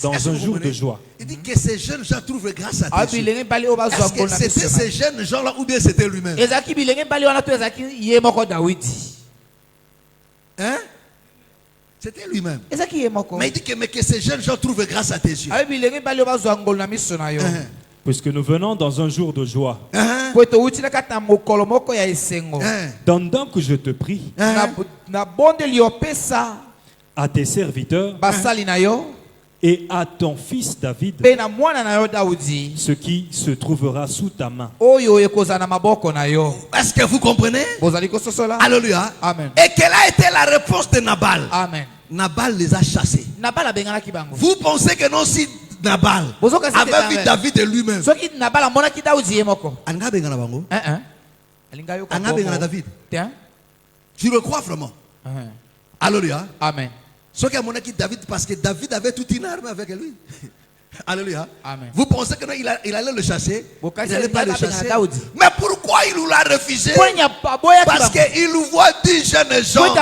dans Est-ce que un vous jour de comprenez? joie. Il dit que ces jeunes gens trouvent grâce à Ah tes yeux. bilenge mibali oyo bazwa Est-ce que ngolu na c'était miso na ces yo. jeunes gens-là ou bien c'était lui-même? Ezaki bilenge mibali wana to ezaki ye moko Dawidi. Hein? C'était lui-même. Ezaki ye moko. Mais il dit que ces jeunes gens trouvent grâce à tes yeux. Ah bilenge mibali oyo bazwa ngolu na miso na yo. Puisque nous venons dans un jour de joie. Po etouti na kati na mokolo moko ya esengo. Donne donc, je te prie, Na bondeli opesa à tes serviteurs basali na yo. et à ton fils David Pe na mwana na yo Daudi. ce qui se trouvera sous ta main. Oyo ekozala na maboko na yo. Est-ce que vous comprenez? Bozali kososola. Alléluia. Amen. Et quelle a été la réponse de Nabal? Amen. Nabal les a chassés. Nabal abenganaki bango. Vous pensez que non, si Nabal Bozoka c'était avait vu Nabal. David de lui-même, Soki Nabal amonaki Daudi ye moko. Anga bengana bango? Anga David. Tiens. Tu le crois vraiment? Alléluia. Amen. Ce qui a montré David, parce que David avait toute une arme avec lui. Alléluia. Amen. Vous pensez qu'il allait le chasser? Il n'allait pas le chasser. Daoud. Mais pourquoi il l'a refusé? Parce qu'il voit 10 jeunes gens.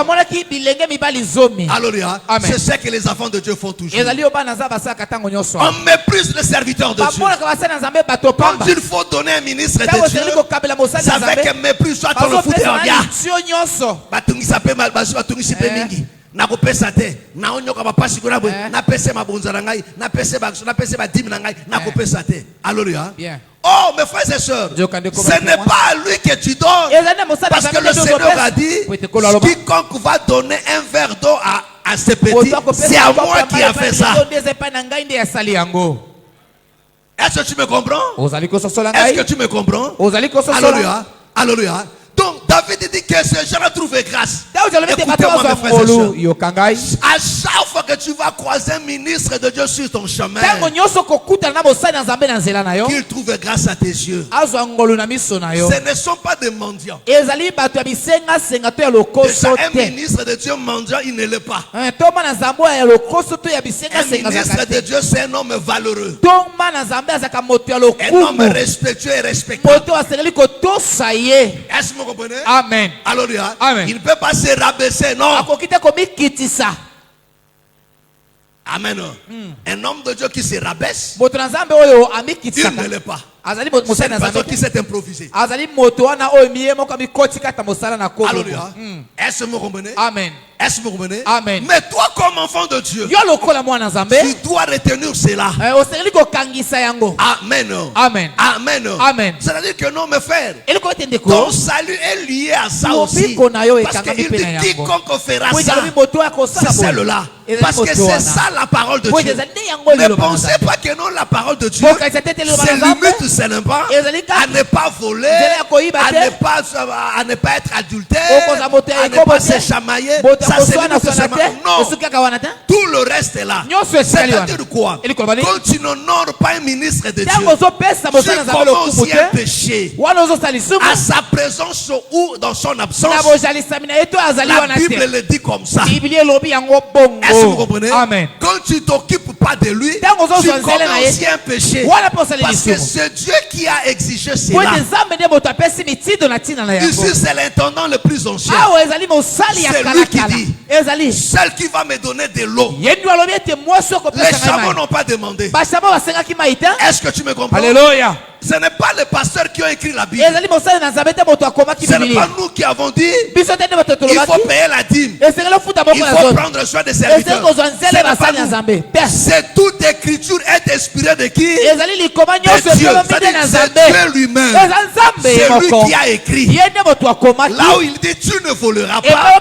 Alléluia. Amen. C'est ce que les enfants de Dieu font toujours. On On méprise le serviteur de Dieu. Quand il faut donner un ministre de Dieu, ça fait que méprise soit dans le foot et en nakopesa te naonyoka bapasi kuna bwe napese mabonza na ngai napese badimi na ngai nakopesa te. Alléluia. Oh mes frères et sœurs, ce n'est pas à lui que tu donnes, parce que le Seigneur a dit quiconque va donner un verre d'eau à ce petit, c'est à moi qui a fait ça. Est-ce que tu me comprends? Est-ce que tu me comprends? Alléluia. Alléluia. Donc David dit que ces gens trouvent grâce. Écoutez-moi mes frères et sœurs. À chaque fois que tu vas croiser un ministre de Dieu sur ton chemin, qu'il trouve grâce à tes yeux. Ce ne sont pas des mendiants. Déjà un ministre de Dieu mendiant, il ne l'est pas. Un ministre de Dieu, c'est un homme valeureux. Un homme respectueux et respectable. Est-ce que vous comprenez? Amen. Alléluia. Amen. Il ne peut pas se rabaisser, non. Amen. Un homme de Dieu qui se rabaisse, il ne l'est pas. C'est une personne qui s'est improvisée. Alléluia. Est-ce que vous comprenez? Amen. Est-ce que vous comprenez? Amen. Mais toi, comme enfant de Dieu, tu dois retenir cela. Amen. Amen. Amen. Amen. C'est-à-dire que non, mes frères, ton salut est lié à ça aussi. Parce qu'il dit quiconque fera ça, c'est celle-là. Parce que c'est ça la parole de Dieu. Ne pensez pas que non, la parole de Dieu c'est limite seulement à ne pas voler, à ne pas être adultère, à ne pas se chamailler. Ça c'est limite seulement. Non, tout le reste est là. C'est-à-dire quoi? Quand tu n'honores pas un ministre de Dieu, tu commets aussi un péché. À sa présence ou dans son absence, la Bible le dit comme ça. Est-ce que vous comprenez? Amen. Quand tu t'occupes pas de lui, tu commets aussi un péché. Parce que c'est Dieu qui a exigé cela. Ici, c'est l'intendant le plus ancien. C'est lui qui dit, celle qui va me donner de l'eau. Les chameaux n'ont pas demandé. Est-ce que tu me comprends? Alléluia. Ce n'est pas les pasteurs qui ont écrit la Bible. Ce n'est pas nous qui avons dit il faut payer la dîme. Il faut prendre soin des serviteurs. C'est toute écriture est inspirée de qui? De Dieu. C'est Dieu lui-même. C'est lui qui a écrit. Là où il dit tu ne voleras pas,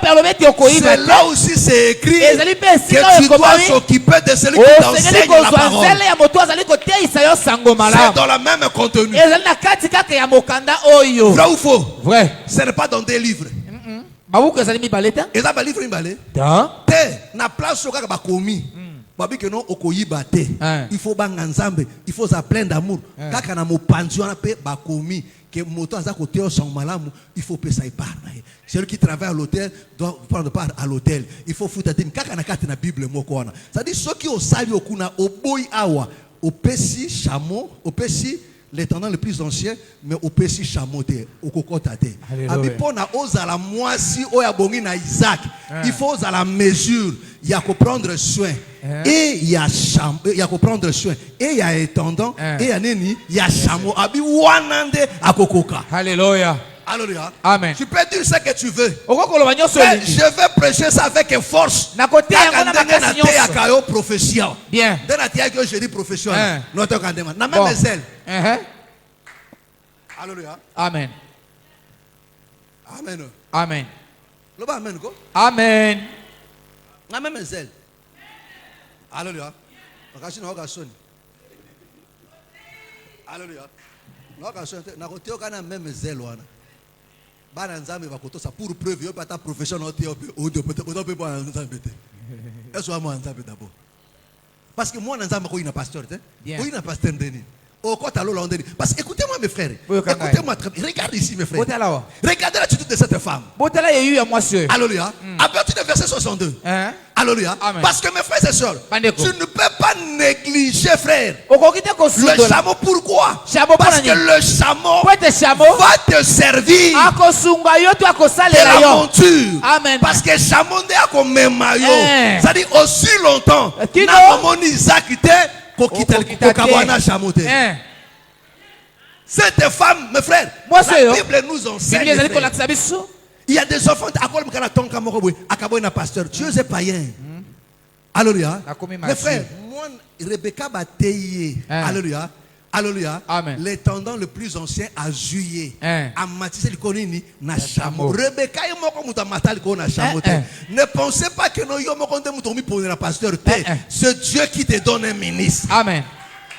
c'est là aussi c'est écrit que tu dois s'occuper de celui qui t'enseigne la parole. C'est dans la même contenu. Vrai ou faux? Vrai. Ce n'est pas dans des livres. Et ça va livre na place au kaka komi. Babi que non okoyiba te. Il faut banga nzambe, il faut ça plein d'amour. Kaka na mopanzi wana pe bakomi que moto aza côté au son malamu, il faut payer ça épargne. Celui qui travaille à l'hôtel doit prendre part à l'hôtel. Il faut foutre des kaka na kati na Bible moko wana. Ça dit ceux qui au sali okuna au boy awa, au pesi chameau, au pesi l'étendant le plus ancien, mais au pesi chamoté, au cocotate. Abipona ozala moisi oya bongi na Isaac. Il faut à la mesure, il y a qu'à prendre soin. Et il y a chameau, il y a qu'à prendre soin. Et il y a étendant, et il y a neni, il y a chameau. Abi wanande a kokoka. Alléluia. Alléluia. Amen. Tu peux dire ce que tu veux. Mais je vais prêcher ça avec force. Bien. Je dis profession. Alléluia. Amen. Amen. Amen. Amen. Amen. Amen. Alléluia. Alléluia. Bana nzambe bakotosa pour preuve yo pata professionnel au peut pas nzambe te. Est-ce moi nzambe d'abord? Parce que moi nzambe ko ina pasteur te. Ko ina pasteur ndeni. Au côté à l'Hollande. Parce que écoutez-moi mes frères. Oui, quand même. Écoutez-moi très bien. Regardez ici mes frères. Bote là, wa. Regardez l'attitude de cette femme. Bote là, il y a eu à moi, monsieur. Alléluia. À partir du verset 62. Hein? Alléluia. Amen. Parce que mes frères et sœurs, Bandeko. tu ne peux pas négliger, frère, Okokite ko le sundo. chameau. Pourquoi? Chameau Parce pour que nani? le chameau Pour être chameau. va te servir Akosunga yo tu de akosalela la yo. monture. Amen. Parce que chameau n'est à maillot. Eh. C'est-à-dire aussi longtemps. Kino? Na komoni Isaac te kokita Okokita te. kokabwana chameau te. Hein? Cette femme, mes frères, Moi, la c'est yo. Bible nous enseigne. Bible ezali frère. kolakisa biso. Il y a des enfants à quoi mkana tonka moko boy akaboy na pasteur Dieu est païen. Alléluia. Nakomi Mes masi. frères, moi Rebecca bateye. Hein. Alléluia. Alléluia. Amen. L'étendant le plus ancien a juillet. Hein. A matissé le konini na chameau. chameau. Rebecca est moko muta matal ko na chameau. Hein, hein. Ne pensez pas que no yo moko ndemu tomi pour na pasteur te. Hein, hein. C'est Dieu qui te donne un ministre. Amen.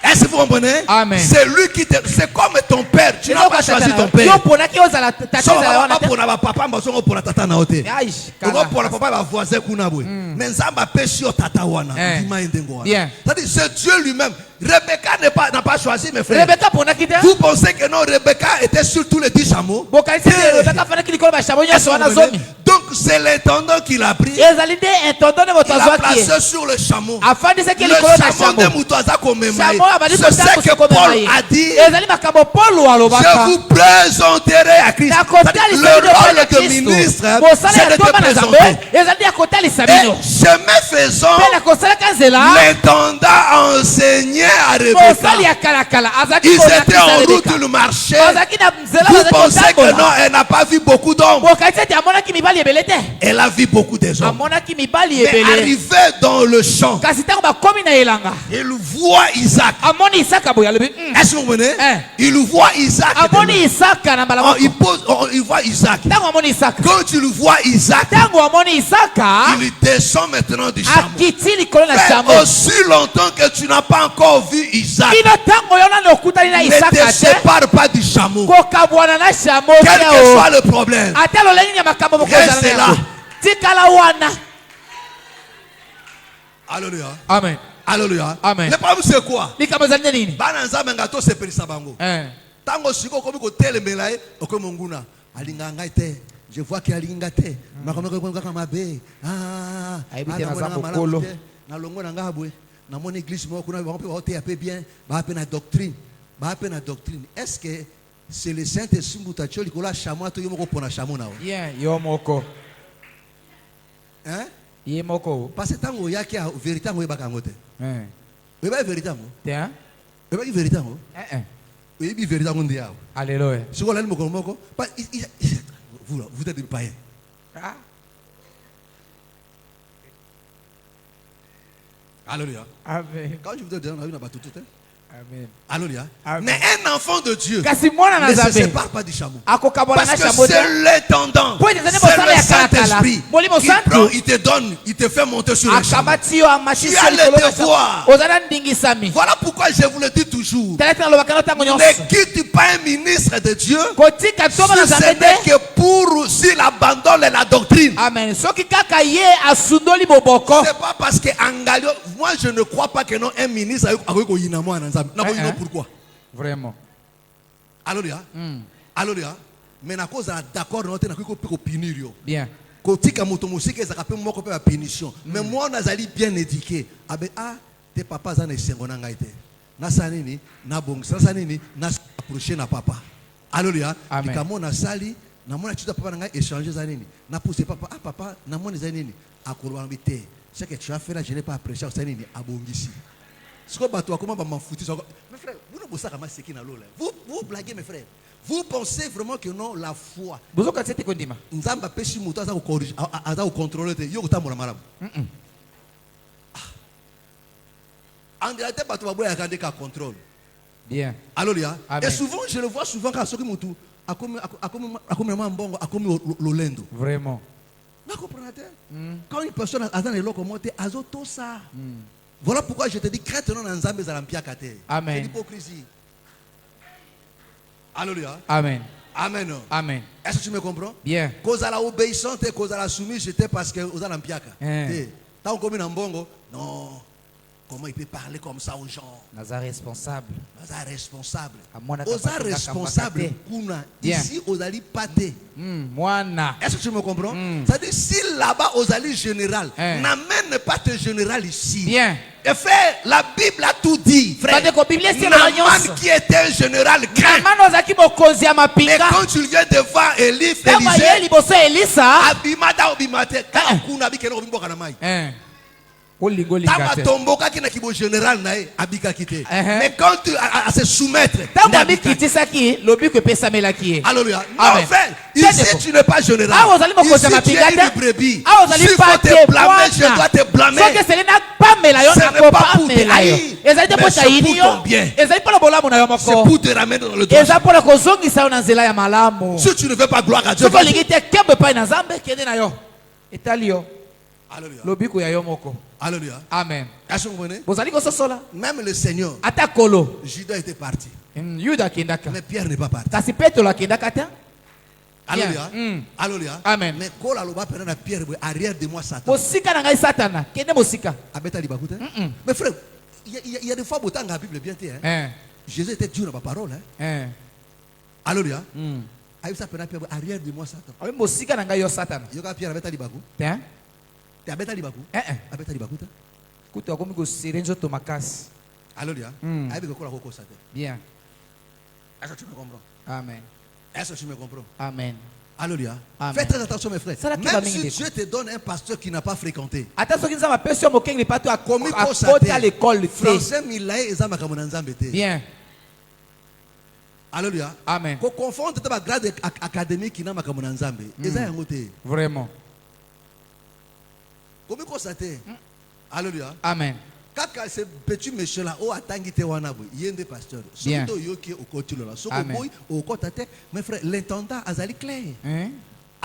Est-ce que vous comprenez? Amen. C'est lui qui te c'est comme ton père, tu n'as pas choisi ton père. Yo pona ki ozala tata So ozala wana te. pour na papa mbasongo pour la tata na ote. Aish. Kongo pour la papa va voisin kuna boy. Mais nzamba pêche yo tata wana. Eh. Ndima yendengo wana. Bien. C'est-à-dire c'est Dieu lui-même. Rebecca n'a pas choisi mes frères. Rebecca pona ki te. Vous pensez que non Rebecca était sur tous les 10 chameaux? Bokalisi Rebecca fana ki likolo ba chameau Est-ce nyoso que wana vous zomi. comprenez? Donc c'est l'intendant qui l'a pris. Ezali nde intendant de moto Il l'a azwaki ye. placé sur le chameau. Afandisi ki Le likolo na chameau de chameau. Moutaza Komema. Chameau abali C'est ce que Paul a dit. Ezali makambo Paul Je alobaka. vous présenterai à Christ. Na kotali Le rôle de ministre, c'est de te présenter. ezali ya kotalisa Et bino. chemin faisant, Mpe na kosalaka nzela. l'intendant a enseigné à Rebecca. Mosali ya kalakala azalaki Ils étaient kolakisa en route, Rebecca. ils marchaient. Bazalaki na nzela Vous bazalaki pensez que non, kotambola. elle n'a pas vu beaucoup d'hommes. Bokalisi ete amonaki mibali ebele te. Elle a vu beaucoup des hommes. Amonaki mibali Mais ebele. arrivé dans le champ, Kasi ntango bakomi na elanga. il voit Isaac. Amoni Isaka boye alobi. Est-ce que vous comprenez? Eh. Il voit Isaac. Amoni Isaka na mbala Oh, moko. il voit Isaac. Ntango amoni Isaka. Quand il voit Isaac, Ntango amoni Isaka. il descend maintenant du chameau. Akiti likolo na Mais chameau. aussi longtemps que tu n'as pas encore vu Isaac, Kino ntango yo nani okutani na ne Isaka te te. sépare pas du chameau. Kokabwana na chameau Quel te que o. soit le problème. Ata lolenge ya makambo Reste bokozala là. na. Tikala wana. Alléluia. Amen. Alléluia. Amen. Le problème c'est quoi? Likambo ezali nde nini? Bana nzambe ngato sepelisa bango. Tango siko komi kotelemela ye okomi nguna alinga ngai te. Je vois qu'il alinga te. Makomeko kaka mabe. Ah. Ayebite na za mokolo. Na longo na ngabwe. Na mon église mo kuna ba pe ba te ape bien. Ba pe na doctrine. Ba pe na doctrine. Est-ce que c'est le Saint-Esprit mutacholi kola chameau to yomoko pona chameau na o? Yeah, yo moko. Hein? Ye moko. Parce que tango yaki a vérité ngo yebaka ngote. Eh. Eba vérité ngo. Tiens. Eba vérité ngo. Ebi vérité ngo ndi yao. Alléluia. Si vous allez me moko, vous êtes des païens. Ah. Alléluia. Amen. Quand je vous dis, on a une abattu tout. Amen. Alléluia. Amen. Mais un enfant de Dieu Kasi mwana na ne se Nzambe. sépare pas du chameau. Akokabwana Parce na que chameau te. c'est l'intendant. Po ezali C'est mosala le ya kalakala. Saint-Esprit. Molimo Il santu. prend, il te donne, il te fait monter sur le chameau. Akabati yo amashisi Tu as le likolo na devoir. chameau. Ozala ndingisami. Voilà pourquoi je vous le dis toujours. Talaki na lobaka na tango nyonso. Ne quitte pas un ministre de Dieu Kotika si toma na ce Nzambe n'est te. que pour s'il abandonne la doctrine. Amen. Soki kaka ye asundoli boboko. C'est pas parce que Angalio, moi je ne crois pas que non un ministre a eu yinamo en Nzambe. Na yino pourquoi? Vraiment. Alléluia. Alléluia. Mais na cause d'accord non te na ko punir yo. Bien. Kotika moto musike ezaka pe moko pe ba punition. Mais moi nazali bien éduqué. Abe tes papas za na esengo na ngai te. Na sanini na bongisa sanini na approcher na papa. Alléluia. Amen. Kamo na sali na mona tuta papa na ngai échanger za nini. Na pousser papa papa na mona za nini. Akoloba mbite. Ce que tu as fait là je n'ai pas apprécié ça nini abongisi. Ce que bato akoma ba mafuti. Mes frères, vous ne bossez pas seki na lola. Vous blaguez mes frères. Vous pensez vraiment que non la foi. Bozoka tsete kondima. Nzamba peshi muto aza ko corriger aza ko contrôler te yo kotambola malamu. En réalité bato ba boya kande ka contrôle. Bien. Alléluia. Amen. Et souvent je le vois souvent quand soki mutu akomi mbongo akomi lolendo. Vraiment. Na comprendre quand une personne a dans les locaux monté azo to ça. Voilà pourquoi je te dis crête non nzambe za lampiaka te. Amen. C'est l'hypocrisie. Alléluia. Amen. Amen. Amen. Est-ce que tu me comprends? Bien. Cause à la obéissante et cause à la soumise, c'était parce que aux alampiaka. Eh. Tant comme une mbongo, non. comment il peut parler comme ça aux gens. Naza responsable. Naza responsable. Amona Oza kapata responsable. kambakate. Kuna. Bien. Ici, Ozali pâté. Mwana. Est-ce que tu me comprends? C'est-à-dire, si là-bas, Ozali général, n'amène pas tes général ici. Bien. Et frère, la Bible a tout dit, frère. Bandeko, Bible, c'est Naaman qui était un général craint. Namano zaki mokonzi ya Mais mapinga. quand tu viens devant Élisée, Kama ye liboso Elisa. abimata obimate, kuna bikeno bimboka na mai. Olingo Tama lingate. tomboka ki na kibo général na ye abika kite. Mais quand tu à se soumettre, Tango ami kitisaki lobi que pesa melaki. alléluia. Amen. Non, frère, ici tu n'es pas général. Ah, vous allez me Ici causer ma tu es pingate. une brebis. Ah, vous allez S'il pas faut te te blâmer, je dois te blâmer. So que selena pas melayo Ce na n'est ko pas pas pour te melayo. haïr, Ezali te mais po c'est taini pour ton yo. bien. Ezali po la bolamu na yo C'est moko. pour te ramener dans le droit. Ezali po la kozongisa yo na nzela ya malamu. Si tu ne veux pas gloire à Dieu, Soko lingi te kembe pa na Nzambe kende na yo. Etali yo. alléluia. Lobi ko ya yo moko. Alléluia. Amen. Est-ce que vous comprenez? Bozali ko sosola. Même le Seigneur, Ata kolo. Judas était parti. Yuda kendaka. Mais Pierre n'est pas parti. Kasi Petro la kendaka ta. Alléluia. Mm. Alléluia. Amen. Mais quand la loba prend Pierre, arrière de moi Satan. Mosika na ngai Satana. Kende mosika. Abeta libakute. Mais frère, il y a des fois où tu as la Bible bien. Jésus était Dieu dans ma parole. Alléluia. Aïe ça prend Pierre arrière de moi Satan. Awe mosika na ngai yo Satana. Yoka Pierre abeta libaku. Tiens. Tu abeta libaku. Abeta libakute. Kutu akomi ko sirenjo to makasi. Alléluia. Aïe biko kola koko Satan. Bien. Est-ce que tu me comprends? Amen. Est-ce que tu me comprends? Amen. Alléluia. Amen. Fais très attention mes frères. Ça, là, Même qui si va Dieu te donne un pasteur qui n'a pas fréquenté. Ata soki nzamba pesi yo mokengi pato a Komi ko côté à l'école te. Français milaye ezama kamona nzambe te. Bien. Alléluia. Amen. Ko confondre ta grade académique na makamona nzambe. Eza yango te. Vraiment. Komi ko sate. Alléluia. Amen. Kaka ce petit monsieur là o atangi te wana boy yende pasteur. Bien. Surtout yoki o kotilo là. Soko Amen. boy o kotate mes frères l'intendant azali clair. Hein?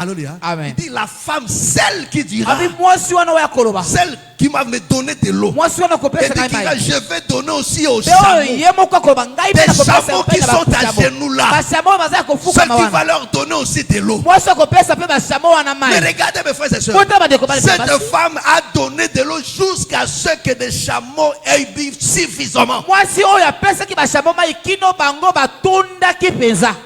Alléluia. Amen. Il dit la femme celle qui dira Abi mwasi wana wa koloba. celle qui m'a me donné de l'eau. Mwasi wana ko Et pesa dit ngai qu'il va, mai. je vais donner aussi aux Beo chameaux. ye moko koloba ngai Des pe na ko pesa chameaux pe qui na sont à ba genoux là. Ba chameau baza ko fuka Ceux qui mawana. va leur donner aussi de l'eau. Mwasi ko pesa pe ba chameau wana Mais mai. regardez mes frères et sœurs. Kota ba de ko ba Cette femme a donné de l'eau jusqu'à ce que des chameaux aient bu suffisamment. Mwasi oyo apesa ki ba chameau mai kino bango batunda ki penza.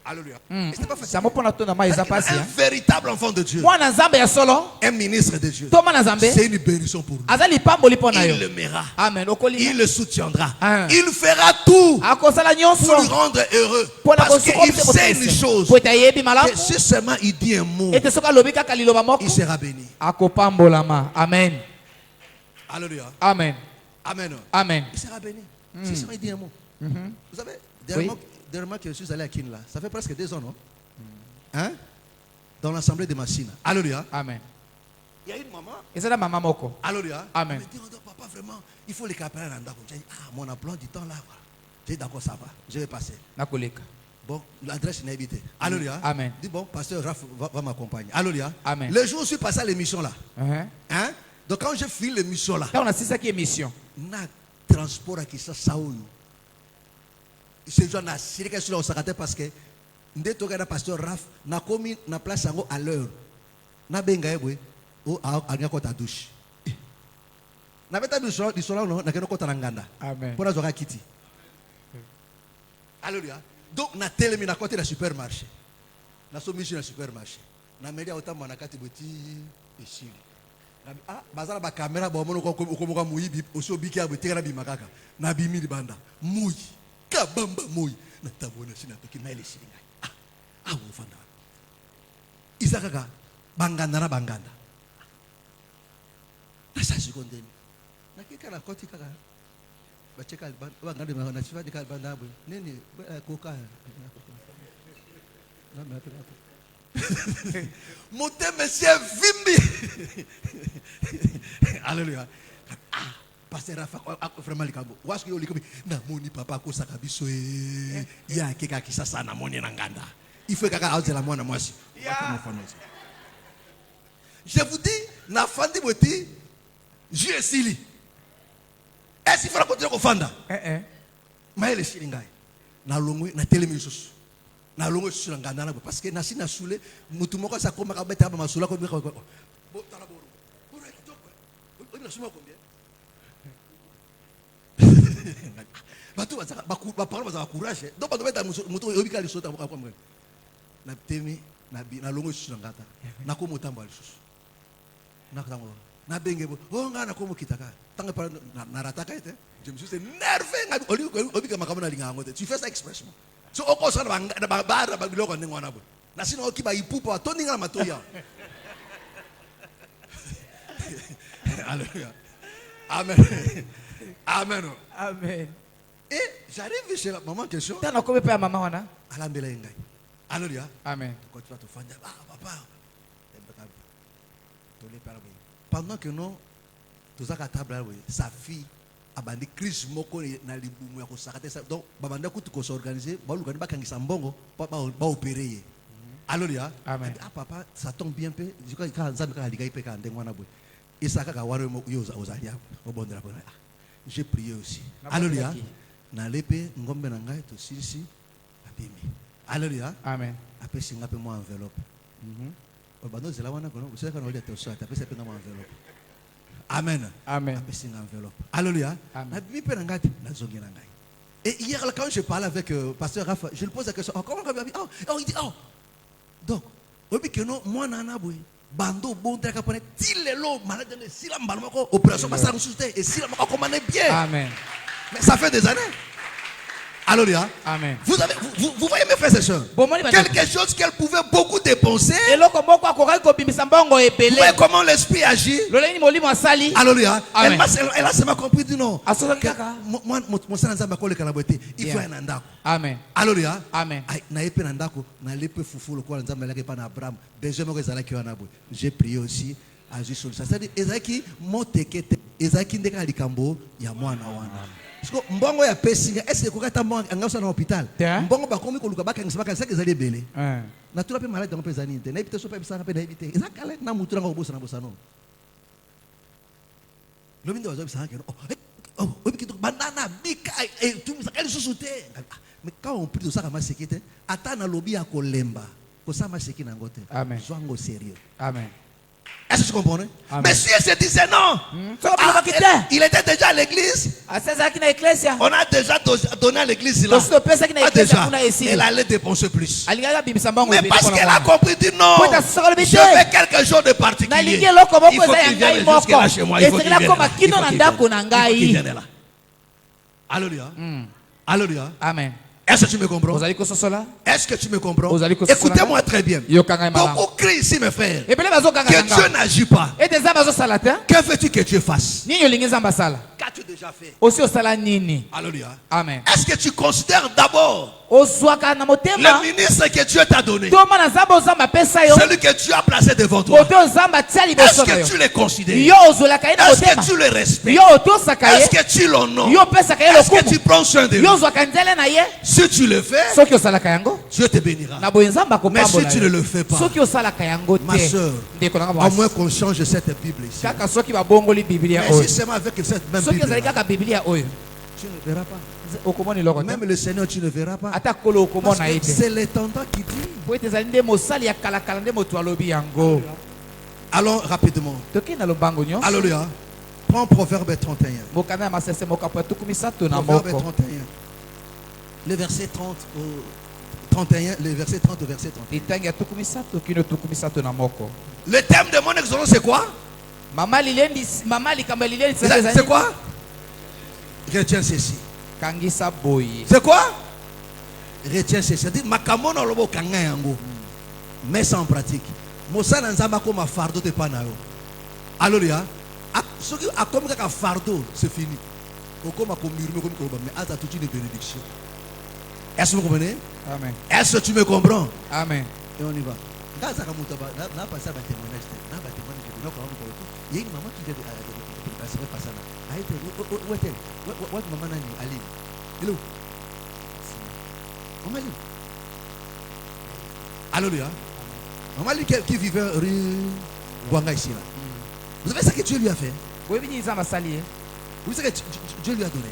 Alléluia. Et c'est pas facile. Chameau pona tona mai eza pasi. Un véritable enfant de Dieu. Mwana Nzambe ya solo. Un ministre de Dieu. Toma na Nzambe. C'est une bénédiction pour nous. Azali pamboli pona yo. Il l'aimera. Amen. Okoli. Il le soutiendra. Ah. Il fera tout Akosala nyonso. pour le rendre heureux. Pona Parce ko qu'il sait une chose. Po tayebi malamu. Que si seulement il dit un mot, Ete soka lobi kaka liloba moko. il sera béni. Akopambolama. Amen. Alléluia. Amen. Amen. Amen. Il sera béni. Si seulement il dit un mot. Vous savez, dernièrement que je suis allé à Kinla, ça fait presque 2 ans, non? Hein? Dans l'assemblée de Massina. Alléluia. Amen. Il y a une maman. Ezala mama moko. Alléluia. Amen. Elle me dit, papa, vraiment, il faut les capables en d'accord. J'ai dit, mon emploi du temps là. J'ai dit, d'accord, ça va. Je vais passer. Nakoleka. Bon, l'adresse n'est évitée. Alléluia. Amen. Dis, bon, pasteur Raph va m'accompagner. Alléluia. Amen. Le jour où je suis passé à l'émission là. Hein? Hein? Donc quand je file l'émission là. Quand on a ça qui émission. Na transport à qui ça saoul. Ce jour na sirika sur le sakate parce que ndé toka na pasteur Raph na komi na place yango à l'heure. Na benga yebwe o anga kota douche. Na beta du sola no na keno kota nganda. Amen. Pour azoka kiti. Alléluia. Donc na telemi na côté la supermarché. Na so mission na supermarché. Na media otamba na kati boti esili. Ah, bazala ba caméra ba mono ko ko muyibi oso biki abo tekana bi makaka. Na bi mi banda. Muyi. Kabamba muyi. Na tabona sina toki maile silinga. Ah, wo fanda. Isakaka banganda na banganda. Asa sikondeni. Na kika na koti kaka. Ba cheka banganda na chifa dika banda abo. Nini koka. Na mata. Monter monsieur Vimbi. Alléluia. Ah, pasteur Rafa vraiment likambo. Waski yo likobi na moni papa ko saka biso e ya keka kisasa na moni na nganda. Il faut kaka auzela mwana mwasi. Je vous dis na fandi boti Dieu sili. Est-ce qu'il faut continuer ko fanda? Maele silingai. Na longwe na telemi susu. Na longo sur nganda parce que nasi na soule mutu moko sa koma ka beta ba masula ko bi ko bo tala boro boro kitoko on a suma combien Bato ba parole ba courage. Donc ba mettre moto obika le sota après moi. Na temi na longo sur ngata. Na ko motamba le sous. Na tango. Na benge bo. Oh nga na ko mokitaka. Tanga par na rataka ete. Je me suis énervé. Obika makamona linga ngote. Tu fais ça expressément. So oko ça ba ba biloko ndenge wana bo. Na sino okiba ipupa toninga na matoya. Alléluia. Amen. Amen. Amen. Et j'arrive chez la maman question. Tana ko pe maman wana. Alambela ngai. Alléluia. Amen. Quand tu vas te faire papa. Pendant que non tous à table sa fille a bandi crise moko na libumu ya ko sakate donc babanda kutu ko s'organiser ba lukani ba kangisa mbongo ba opérer. Alléluia. Amen. Ah papa ça tombe bien peu. Je crois que nzambe ka liga ipeka ndengwana boy. Isaka ka waro yo ozalia obondela ko. J'ai prié aussi. Alléluia. Na lepe ngombe na ngai to sisi apimi. Alléluia. Amen. Après singa pe mo enveloppe. Bando zela wana kono useka na ole to so après c'est pe na enveloppe. Amen. Amen. Après singa enveloppe. Alléluia. Na bimi pe na ngai na zongi na ngai. Et hier quand je parlais avec pasteur Rafa, je lui pose la question. Comment il dit donc obi que non moi nana boy. Bando bon traka pone tilelo malade de sila mbalmako opération basa ressuscité et sila mako commandé bien. Amen. Mais ça fait des années. Alléluia. Amen. Vous voyez mes frères et sœurs. Quelque chose qu'elle pouvait beaucoup dépenser. Vous voyez comment l'esprit agit. Alléluia. Elle a seulement compris du non. Moi, mon sang n'a pas collé. Il faut un andako. Amen. Alléluia. Amen. J'ai prié aussi. C'est-à-dire, Ezaki, Motekete, Ezaki ndeka likambo, ya mwana wana. Mbongo ya pesinga, est-ce que kokata mbongo angausa na hôpital? Mbongo ba komi koluka baka ngisaba kan saka ezali belé. Na tula pe malade dans pesani te. Na ibite so pe bisana pe na ibite. Ezakale na mutura ngo bosa na bosa no. Lobindo wazo bisana ke. Oh, obiki to banana bika tu misakali susute. Mais quand on prie de ça kama sekite, ata na lobi ya kolemba. Ko sama seki na ngote. Amen. Zwango sérieux. Amen. Est-ce que tu comprends? Mais si elle se disait non, il était déjà à l'église. On a déjà donné à l'église là. Elle allait dépenser plus. Mais parce qu'elle a compris, dit non, je fais quelque chose de particulier. Il faut qu'il vienne jusque là chez moi. Il faut qu'il vienne là. Alléluia. Alléluia. Amen. Est-ce que tu me comprends? Est-ce que tu me comprends? Écoutez-moi très bien. Beaucoup crient ici, mes frères, que Dieu n'agit pas. Que veux-tu que Dieu fasse? Qu'as-tu déjà fait? Alléluia. Amen. Est-ce que tu considères d'abord le ministre que Dieu t'a donné, celui que Dieu a placé devant toi? Est-ce que tu le considères? Est-ce que tu le respectes? Est-ce que tu l'honores? Est-ce que tu prends soin de lui? Si tu le fais, Dieu te bénira. Mais si tu ne le fais pas, ma soeur, à moins qu'on change cette Bible ici, mais si seulement avec cette même Bible, tu ne verras pas. Même le Seigneur, tu ne verras pas. Parce que c'est l'étendard qui dit. Allons rapidement. Alléluia. Prends Proverbe 31. Proverbe 31. Le verset 30 au 31, le verset 30 au verset 30. Le thème de mon exode, c'est quoi? C'est quoi? Retiens ceci. C'est quoi? Retiens ceci. C'est-à-dire, makamona lobo kanga yango. Mets ça en pratique. Mosa nanzama comme fardeau de panayo. Alléluia. Ce qui a comme un fardeau, c'est fini. Comme un murmure, comme mais à ta toute une bénédiction. Est-ce que vous comprenez? Amen. Est-ce que tu me comprends? Amen. Et on y va. Il y a une maman qui vient de passer par ça. Où est-elle? Où est maman Nani? Aline. Hello. Maman Aline. Alléluia. Maman Aline qui vivait rue Bouanga ici là. Vous savez ce que Dieu lui a fait? Vous savez que Dieu lui a donné.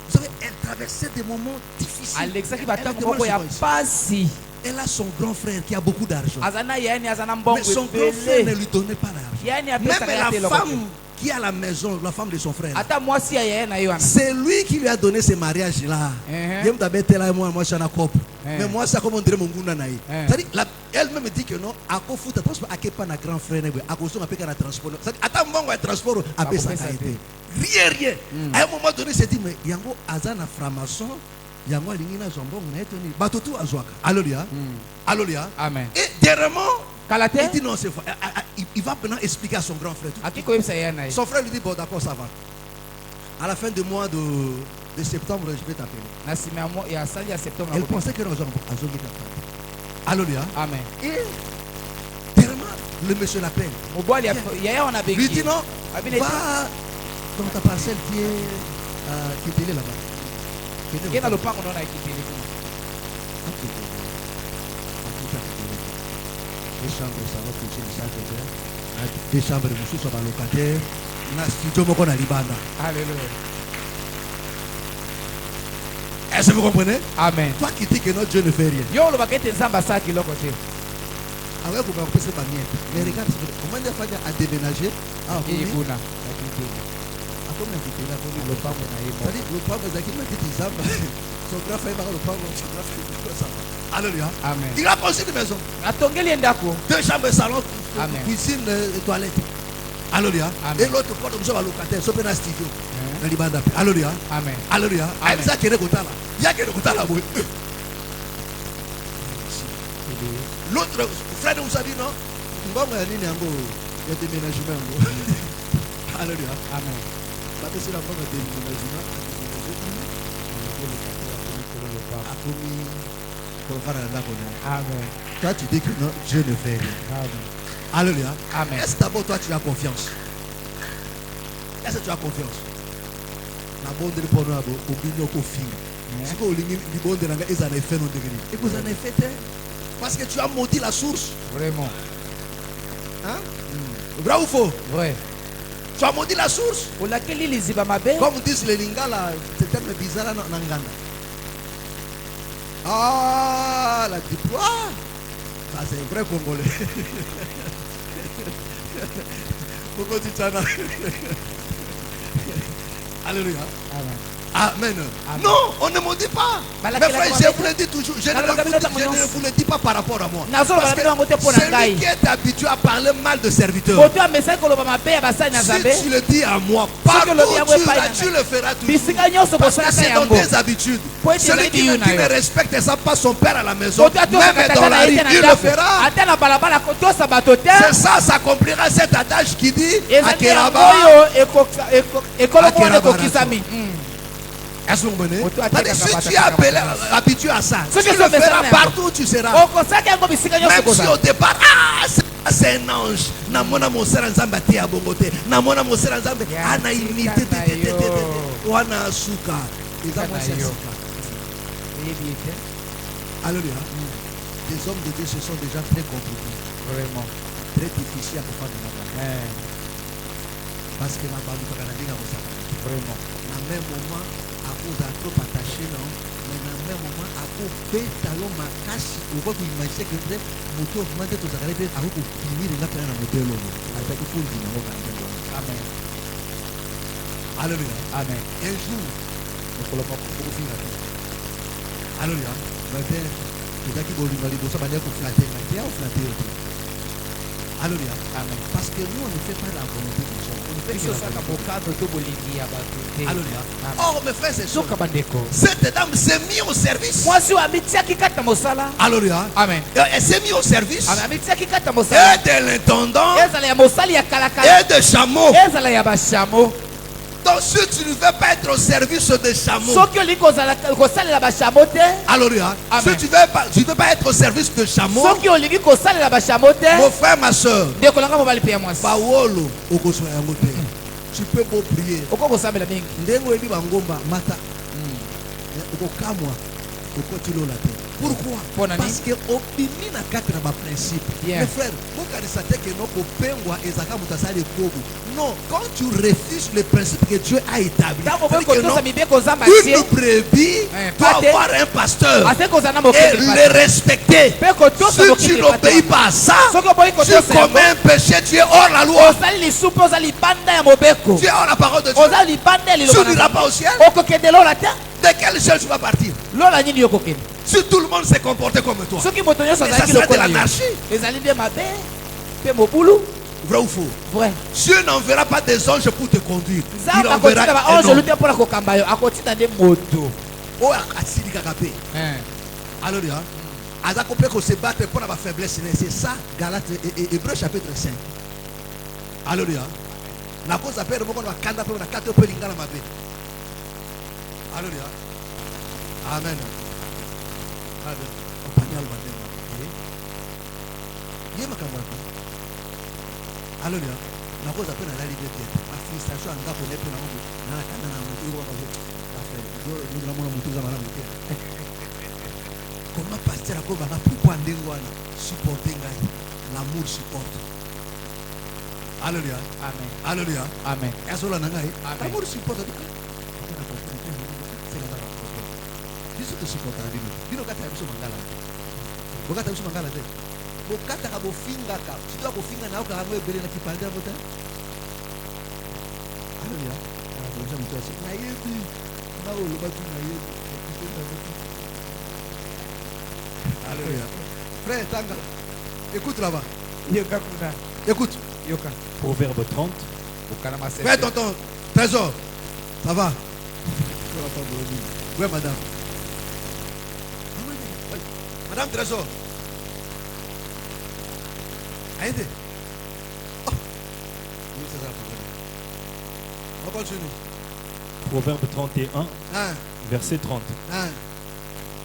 Vous savez, elle traversait des moments difficiles. Elle a son grand frère qui a beaucoup d'argent. Mais son grand frère ne lui donnait pas l'argent. Même la femme qui est à la maison, la femme de son frère. ata mwasi ya yaya na ye wana C'est lui qui lui a donné ce mariage-là. Mais moi, ça comme on dirait mon goût naï. C'est-à-dire, elle-même dit que non, à quoi foutre, à quoi pas un grand frère, à quoi on a payé un transport. C'est-à-dire, attends, bon, un transport, à payer ça. Rien. À un moment donné, c'est dit, mais il y a un azana franc-maçon, il y a un lingina jambon, batotu azwaka. Alléluia. Alléluia. amen Et dernièrement, kala te il dit non, c'est faux. Il va maintenant expliquer à son grand frère. akiko yebisa yaya na ye Son frère lui dit, bon, d'accord, ça va. À la fin du mois de septembre, je vais t'appeler. na nsima ya ya sali ya septembre Elle nakobe- pensait que nous allons Alléluia. amen Et dernièrement, le monsieur l'appelle. mobali ya yaya wana Lui dit bengi non, abine va dans ta parcelle qui est là-bas. ke na lopango naona ekiteli Deux chambres, ça va toucher le sac de verre. Deux chambres, monsieur soit locataire. Na studio moko na libanda. alléluia Est-ce que vous comprenez? amen Toi qui dis que notre Dieu ne fait rien. yo olobaka ete nzambe asala kiloko te Avec vous m'avez posé ma miette. Mais regarde, comment il a fait à déménager? Ah, ye oui. kuna akiteli À combien de temps il a connu le lopango na ye C'est-à-dire, le pauvre Zaki m'a dit des âmes. Son grand frère m'a le pauvre, son grand frère ça va. Alléluia. amen Il a construit une maison. atongeli ye ndako Deux chambres, salon, Amen. cuisine et toilette. Alléluia. Amen. Et l'autre porte, nous sommes locataire, sommes dans studio. Dans les bandes. Alléluia. amen Alléluia. Amen. Aïe, ça qui est là. Il y a qui est là. L'autre frère, vous savez, non? Il y a des déménagements. Alléluia. amen Parce que c'est la bonne déménagement. amen Toi, tu dis que non, Dieu ne fait rien. amen Alléluia. amen Est-ce que d'abord toi tu as confiance? Est-ce que tu as confiance? Na bonde de pono abo, obinyo ko fi. Si ko lingi di bonde nanga ezana effet non degré. Et vous en avez fait parce que tu as maudit la source. vraiment Hein? Vrai ou faux? vrai Tu as maudit la source. olakeli liziba mabe Comme disent les lingala, c'est tellement bizarre na nganda. Ah, la diploie. Ça c'est un vrai Congolais. Pourquoi tu t'en as? Alléluia. amen Amen. Amen. Non, on ne me dit pas. Bah, Mais frère, je vous le dis toujours. Je ne vous le dis pas par rapport à moi. Parce que celui qui est habitué à parler mal de serviteurs, moto amesaki koloba mabe ya basali na nzambe si tu le dis à moi, partout tu le feras toujours. bisika nyonso Parce que kosalaka c'est dans yango tes habitudes. Po ete Celui qui ezali biyu na ne yo. respecte ça pas son père à la maison, moto atosaka même tata dans la na rue, ye te na il le ndako fera. ata na balabala kotosa bato te C'est ça, ça accomplira cet adage qui dit ezali yango Akeraba. oyo ekoloko wana ekokisami Est-ce que vous comprenez? Moto C'est-à-dire, ateka si tu es appelé, habitué à ça, Ceux tu qui le sont feras descendants. partout où tu seras. okosaki yango bisika nyonso Même si kozala au départ, c'est un ange. Namona mosera nzambe te ya bongote. Namona mosera nzambe Ya ana imité tika na yo. wana suka. Eza Tika moi na c'est yo. suka. oyebi ete Alléluia. Les hommes de Dieu se sont déjà très compliqués, vraiment très difficiles à faire de la parce que la balle de la vraiment à même moment à cause à trop attaché non mais à même moment à cause de talon ma cache on va vous imaginer que peut-être moto augmente tout ça avec vous finir la faire dans moteur là avec tout le monde amen alléluia amen un jour nous allons beaucoup finir alléluia maintenant les qui vont lui demander pour ça manière pour flatter mais ou flatter alléluia amen parce que nous on ne fait pas la volonté de Dieu on ne fait que biso la osaka volonté. bokano to bolingi ya bato te Alléluia. Amen. Or, mes frères et sœurs, soka bandeko cette dame s'est mise au service. mwasi oyo amitiaki kati na mosala Alléluia. amen Elle s'est mise au service amen amitiaki kati na mosala et de l'intendant ezala ya mosali ya kalakala et de chameau. ezala ya bashamo Donc, si tu ne veux pas être au service de chameau, soki olingi kosalela bashamo te Alléluia. Amen. Si tu ne veux pas être au service de chameau, soki olingi kosalela bashamo te mon frère, ma soeur, ndeko nanga mobali mpe ya mwasi Paolo, okoswa yango te. Tu peux beau prier. oko kosambela mingi Ndengo ebi bangomba mata. Okokamwa, okotilola te. Pourquoi? Pour nani? Parce que au bimi na kati na ba principe. Bien. Mes frères, vous savez que non kopengwa ezaka mutasali kobo. Non, quand tu refuses le principe que Dieu a établi, Ntango c'est-à-dire que non, bokotosa mibeko Nzambe une atie, brebis doit pate. avoir un pasteur ase kozala na et mokili le pate. respecter. Mpe kotosa Si tu mokili n'obéis pate. pas à ça, Soki oboyi tu kotosa commets yango, un péché, tu es hors la loi. ozali lisupu oza libanda ya mobeko, Tu es hors la parole de Dieu. oza libanda ya Tu liloba na n'iras Nzambe. pas au ciel. Okokende lola te, De quel ciel tu vas partir? lola nini yo kokende? Si tout le monde s'est comporté comme toi, Soki moto nyonso mais ça azalaki sera de lokola yo, l'anarchie. ezali nde mabe mpe mobulu. Vrai ou faux? Vrai. Dieu n'enverra pas des anges pour te conduire. Il Nzambe enverra akotinda un baange homme. lu te mpona kokamba yo, akotinda nde moto. Oh, asilikaka pe. Alléluia. Azako pe ko se battre pour la faiblesse. C'est ça, Galates, Hébreux chapitre 5. Alléluia. La cause appelle le moment de la kanda pe na kato pe lingala mabe. Alléluia. Amen. Amen. Alléluia. La cause appelle la liberté. La frustration en gapo ne pe na mo na kanda na mo ko ba ko. Nous avons monté dans la montée. Comment pasteur ako banga pourquoi ndengwana supporter ngai? L'amour supporte. Alléluia. Amen. Alléluia. Amen. Ezola na ngai. Amen. L'amour supporte. Biso te supporta bino. Bino kata biso mangala. Bokata biso mangala te. Bokata ka bofinga ka. Tu dois bofinga na ka ngwe bele na kipande mota. Alléluia. Bonjour mon frère. Na yebi. Na o lo ba tu na yebi. Alléluia. Frère Tanga. Écoute là-bas. Yoka kuna. Écoute. Yoka. Proverbe 30, Okana masese. Frère tonton. Trésor. Ça va? Oui, madame. Madame Trésor. Aïe. Oh. Oui, c'est ça le problème. On continue. Proverbe 31, Hein? verset 30. Hein?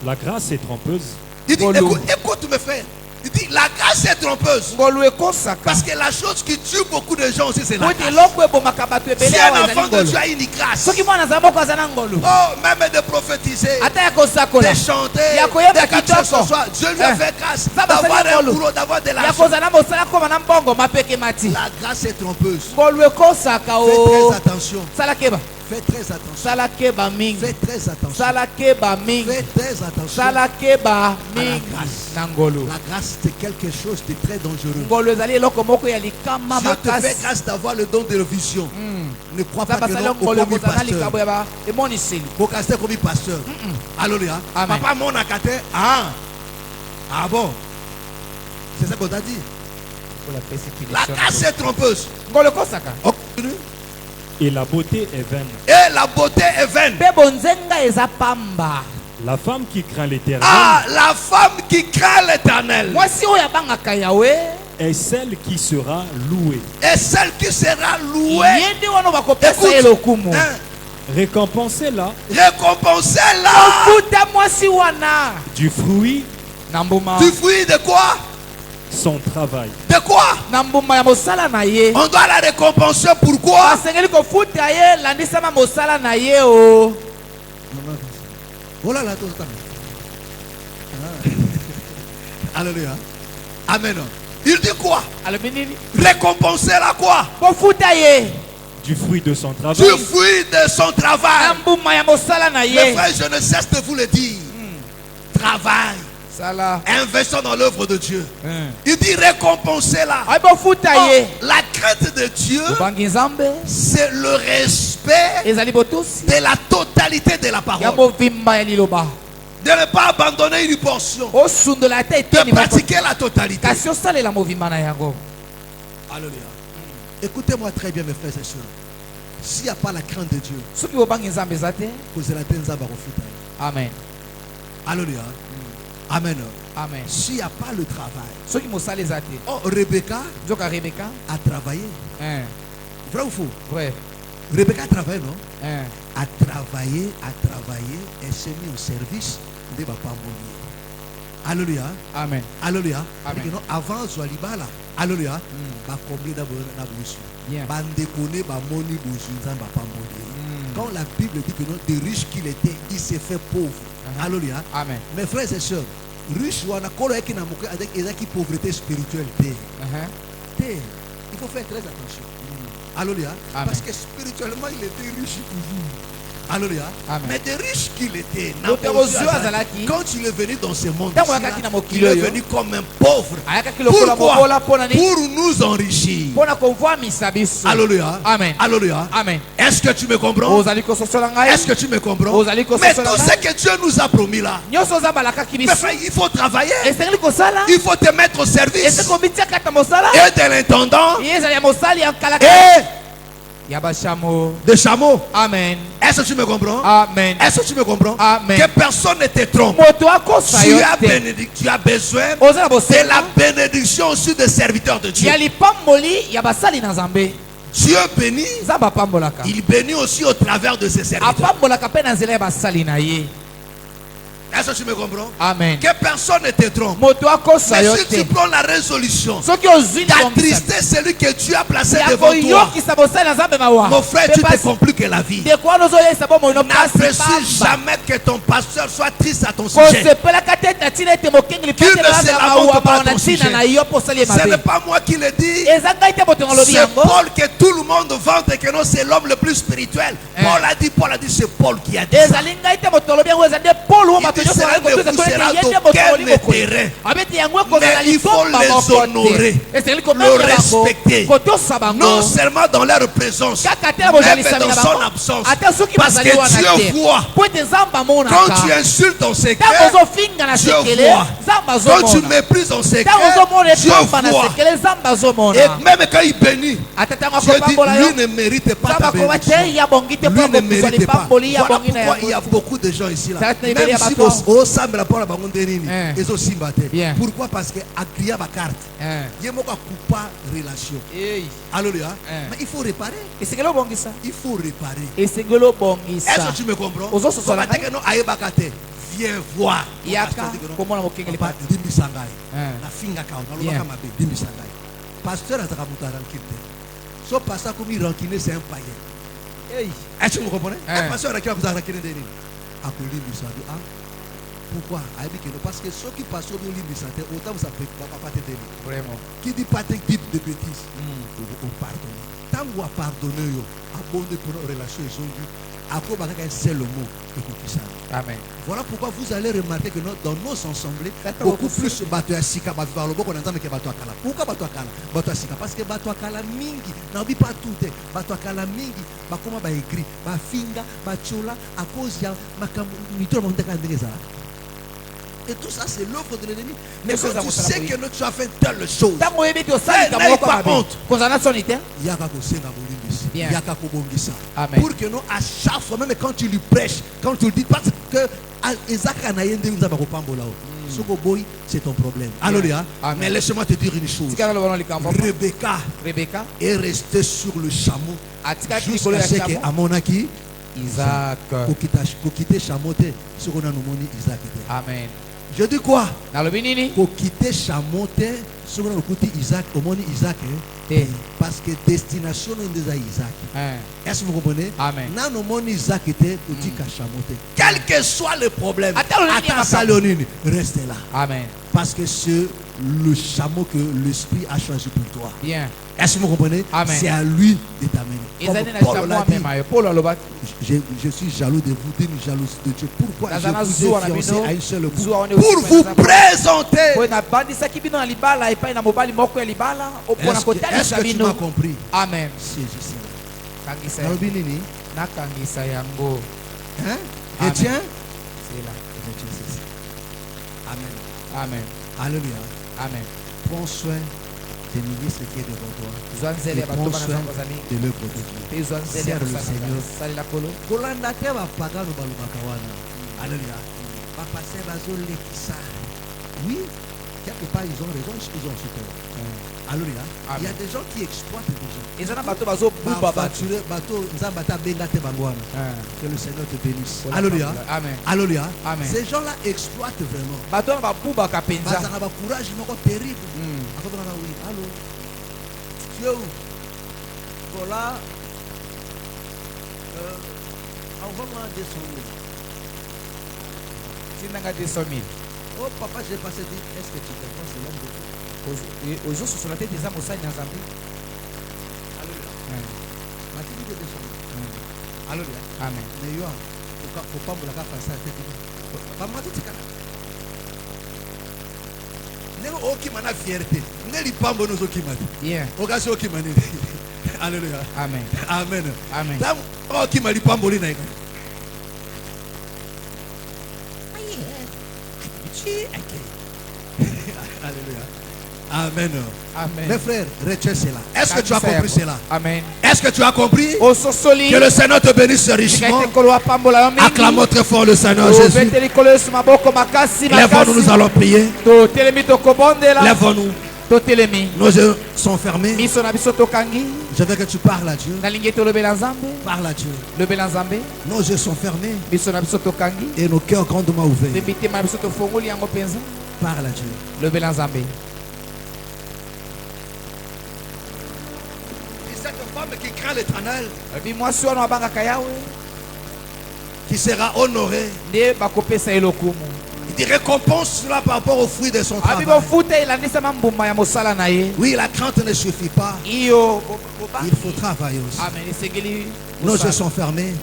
La grâce est trompeuse, Il dit, Bolo. écoute mes frères. Il dit, la grâce est trompeuse. Ngolu ekosaka. Parce que la chose qui tue beaucoup de gens aussi, c'est la Kuti grâce. eloko ebomaka bato ebele Si un awa enfant ezali de ngolu. Dieu a une grâce, Soki mwana aza moko aza na ngolu, oh, même de prophétiser, ata ya kosakola, de chanter, ya koyeba de quelque chose que ce kitoko, soit, Dieu lui a fait grâce Ça va d'avoir faire un ngolu. boulot, d'avoir de ya l'argent. kozala mosala koma na mbongo mapeke mati. La grâce est trompeuse. Ngolu ekosaka Fais o. très attention. Sala keba. Fais très attention. Sala keba mingi. Fais très attention. Sala keba mingi. Fais très attention. Sala keba mingi. grâce. Na ngolu. La grâce, c'est quelque chose de très dangereux. Ngolu ezali eloko moko ya likama Dieu te fait makasi. grâce d'avoir le don de la vision. Ne crois pas Nzambe que asali non, ngolu ya comme kozala pasteur. likambo ya ba emoniseli. Bokaster comme pasteur. Alléluia. Amen. Papa mon akate. Ah bon. C'est ça qu'on t'a dit. Pour la La précipitation. grâce est trompeuse. Ngolu ekosaka. On continue. et la beauté est vaine. Et la beauté est vaine. Mpe bonzenga eza pamba. La femme qui craint l'Éternel Ah, la femme qui craint l'éternel Mwasi oyo abangaka yawe. est celle qui sera louée. est celle qui sera louée. Ye nde wana bakopesa Écoute, ye lokumu. hein, Récompensez-la récompensez-la Okuta mwasi wana. du fruit Na mbuma. du fruit de quoi? son travail. De quoi? Na mbuma ya mosala na ye. On doit la récompenser. Pourquoi? Basengeli kofuta ye landisama mosala na ye o. Oh là là, tout ça. Alléluia. Amen. Il dit quoi? Alobi nini? Récompenser la quoi? Kofuta ye. Du fruit de son Du travail. fruit de son Na travail. mbuma ya mosala na Mes ye. frères, je ne cesse de vous le dire. Travail. Sala. Investissons dans l'œuvre de Dieu. Il dit récompenser-la. Ay bofuta ye. La crainte de Dieu, Bobangi nzambe. c'est le respect Ezali botusi. de la totalité de la Ya parole. movimba ya liloba. De ne pas abandonner une portion. Osundola ata De eteni pratiquer la totalité. kasi osalela movimba na yango. Alléluia. Écoutez-moi très bien, mes frères et sœurs. S'il n'y a pas la crainte de Dieu, Soki bobangi nzambe eza te. vous allez avoir refus. Amen. Alléluia. Amen. Amen. S'il n'y a pas le travail. Soki mosala eza te. Oh, Rebecca Nzoka Rebeka. a travaillé. Vrai ou faux? Vrai. Rebecca a travaillé, non? Hein. A travaillé, et s'est mis au service de papa Monier. Alléluia. Amen. Alléluia. Amen. Non, avant Zoualibala, Alléluia. Ba combler d'abord na bouche. Bien. Ba déconner ba moni bouche nzamba pamboli. Quand la Bible dit que non, des riches qu'il était, il s'est fait pauvre. Alléluia. Amen. Mes frères et sœurs, riche wana kolo eki na moke avec ezaki pauvreté spirituelle té. Té. Il faut faire très attention. Alléluia. Amen. Parce que spirituellement il était riche toujours. Alléluia. Amen. Mais de riche qu'il était, quand il est venu dans ce monde, il est venu comme un pauvre. Pourquoi? Pour nous enrichir. Alléluia. Amen. Alléluia. Amen. Est-ce que tu me comprends? Est-ce que tu me comprends? Mais tout ce que Dieu nous a promis là, il faut travailler. Il faut te mettre au service. Et de l'intendant. De chameau. Amen. Est-ce que tu me comprends? Amen. Est-ce que tu me comprends? Amen. Que personne ne te trompe. Tu as besoin de la bénédiction aussi des serviteurs de Dieu. Dieu bénit. Il bénit aussi au travers de ses serviteurs. Est-ce que tu me comprends? Amen. Que personne ne te trompe. Mais si tu prends la résolution d'attrister celui que Dieu a placé devant toi, mon frère, tu te compliques la vie. N'apprécie jamais que ton pasteur soit triste à ton sujet. Qu'il ne se lamente pas à ton sujet. Ce n'est pas moi qui le dis. C'est Paul que tout le monde vante et que non, c'est l'homme le plus spirituel. Paul a dit, c'est Paul qui a dit ça. Il sera d'aucun terrain. Mais il faut les honorer, le respecter. Non seulement dans leur présence, mais dans son absence. Parce que Dieu voit. Quand tu insultes en secret, Dieu voit. Quand tu méprises en secret, Dieu voit. Et même quand il bénit, Dieu dit, lui ne mérite pas ta bénédiction. Lui ne mérite pas. Voilà pourquoi il y a beaucoup de gens ici là. Même si pourquoi? Parce que agria ma carte. Il y a coupa relation. Alléluia. Mais il faut réparer. Il faut réparer. Est-ce que tu me comprends? Viens voir. Pasteur so pasteur comme il rancune, c'est un païen. Est-ce que vous comprenez? Un pasteur qui a rancune. Pourquoi? Parce que ceux qui passent au lit de santé, autant ça peut pas te donner. Vraiment. Qui dit pas de bêtises, on pardonne. Tant qu'on a pardonné, abondé pour nos relations, ils ont dit, après, c'est le mot. Amen. Voilà pourquoi vous allez remarquer que dans nos assemblées, beaucoup plus bateau à sika, bateau à l'oboko, on entend que bateau à kala. Pourquoi bateau à kala? Bateau à sika. Parce que bateau à kala mingi, n'oublie pas tout. Bateau à kala mingi, comment va écrit, ba finga, ba chola, à cause ya, ma kamito monte kandeza. Et tout ça, c'est l'œuvre de l'ennemi. Mais quand tu sais que tu as fait telle chose, n'aie pas honte. Pour que nous, à chaque fois, même quand tu lui prêches, quand tu lui dis, parce que c'est ton problème. Alléluia. Mais laisse-moi te dire une chose. Rebecca est restée sur le chameau jusqu'à ce qu'Amonaki Isaac quitter chameau. Amen. Je dis quoi? Pour quitter Chamote, sur le côté Isaac, au monde Isaac, parce que destination est déjà Isaac. Est-ce que vous comprenez? Amen. Nan au monde Isaac était au dit qu'à Chamote. Quel que soit le problème, attends Salonine, reste là. Amen. Parce que c'est le chameau que l'esprit a choisi pour toi. Bien. Est-ce que vous comprenez? C'est à lui de t'amener. Je suis jaloux de vous, d'une jalousie de Dieu. Pourquoi je vous ai fiancé à une seule épouse? Pour vous présenter. Est-ce que tu m'as compris? Amen. Etienne? Amen. Amen. Alléluia. Amen. Prends soin des ministres qui est devant toi. Et prends soin de l'œuvre de Dieu. Sers le Seigneur. Alléluia. Oui, quelque part ils ont raison, ils ont ce tort. Alléluia. Il y a des gens qui exploitent des gens. Que le Seigneur te bénisse. Alléluia. Amen. Alléluia. Amen. Ces gens-là exploitent vraiment. Ils ont un courage terrible. Allô. Tu es où? Voilà. Envoie-moi 200 000. Tu n'as 200 000. Oh papa, j'ai passé dit, est-ce que tu comprends cela? Aujourd'hui, sur la tête des âmes au sein d'un Zambie. Alléluia. Ma fille dit 200 000. Alléluia. Amen. Mais yo, faut pas me la faire ça. Pas moi tout ça. N'est-ce aucun mana fierté. N'est-ce pas bon nous aucun mana. Bien. Occasion aucun mana. Alléluia. Amen. Amen. Amen. Tam aucun mana pas bon na. Alléluia. Amen. Amen. Mes frères, retiens cela. Est-ce que tu as compris cela? Amen. Est-ce que tu as compris? Que Que le Seigneur te bénisse richement. Acclamons très fort le Seigneur Jésus. Lève-nous, nous allons prier. Lève-nous. Nos yeux sont fermés. Je veux que tu parles à Dieu. Parle à Dieu. Nos yeux sont fermés et nos cœurs grandement ouverts. Parle à Dieu. Et cette femme qui craint l'Éternel, qui sera honorée, il dit récompense cela par rapport aux fruits de son travail. Oui, la crainte ne suffit pas. Il faut travailler aussi. Nos yeux sont fermés.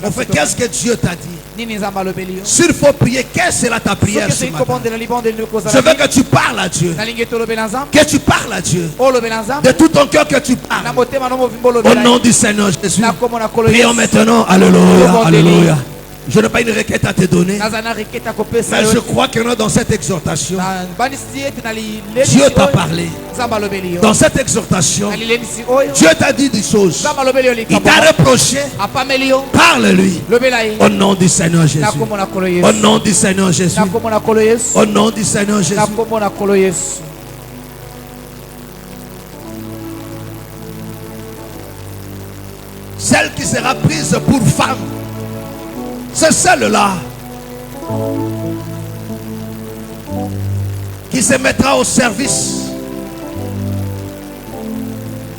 On fait qu'est-ce que Dieu t'a dit? S'il faut prier, qu'est-ce que ta prière ce matin? Je veux que tu parles à Dieu. Que tu parles à Dieu. De tout ton cœur que tu parles. Au nom du Seigneur Jésus. Prions maintenant. Alléluia. Alléluia. Je n'ai pas une requête à te donner. Mais je crois que dans cette exhortation, Dieu t'a parlé. Dans cette exhortation, Dieu t'a dit des choses. Il t'a reproché. Parle-lui. Au nom du Seigneur Jésus. Au nom du Seigneur Jésus. Au nom du Seigneur Jésus. Celle qui sera prise pour femme, c'est celle-là qui se mettra au service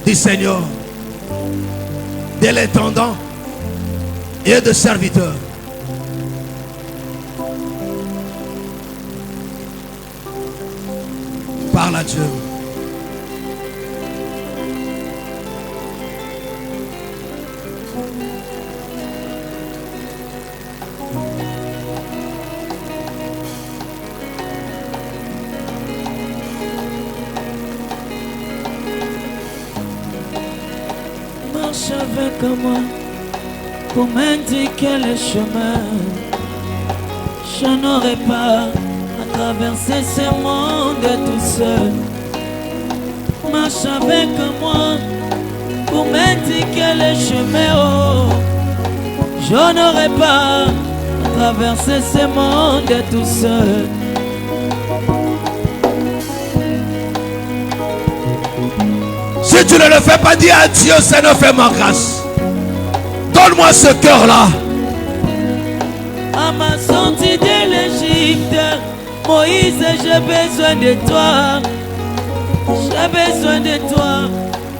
du Seigneur, de l'intendant et de serviteur. Parle à Dieu. Marche avec moi pour m'indiquer le chemin. Je n'aurai pas à traverser ce monde tout seul. Marche avec moi pour m'indiquer le chemin. Oh, je n'aurai pas à traverser ce monde tout seul. Si tu ne le fais pas, dis à Dieu, Seigneur, fais-moi grâce. Donne-moi ce cœur-là. À ma sortie de l'Égypte, Moïse, j'ai besoin de toi. J'ai besoin de toi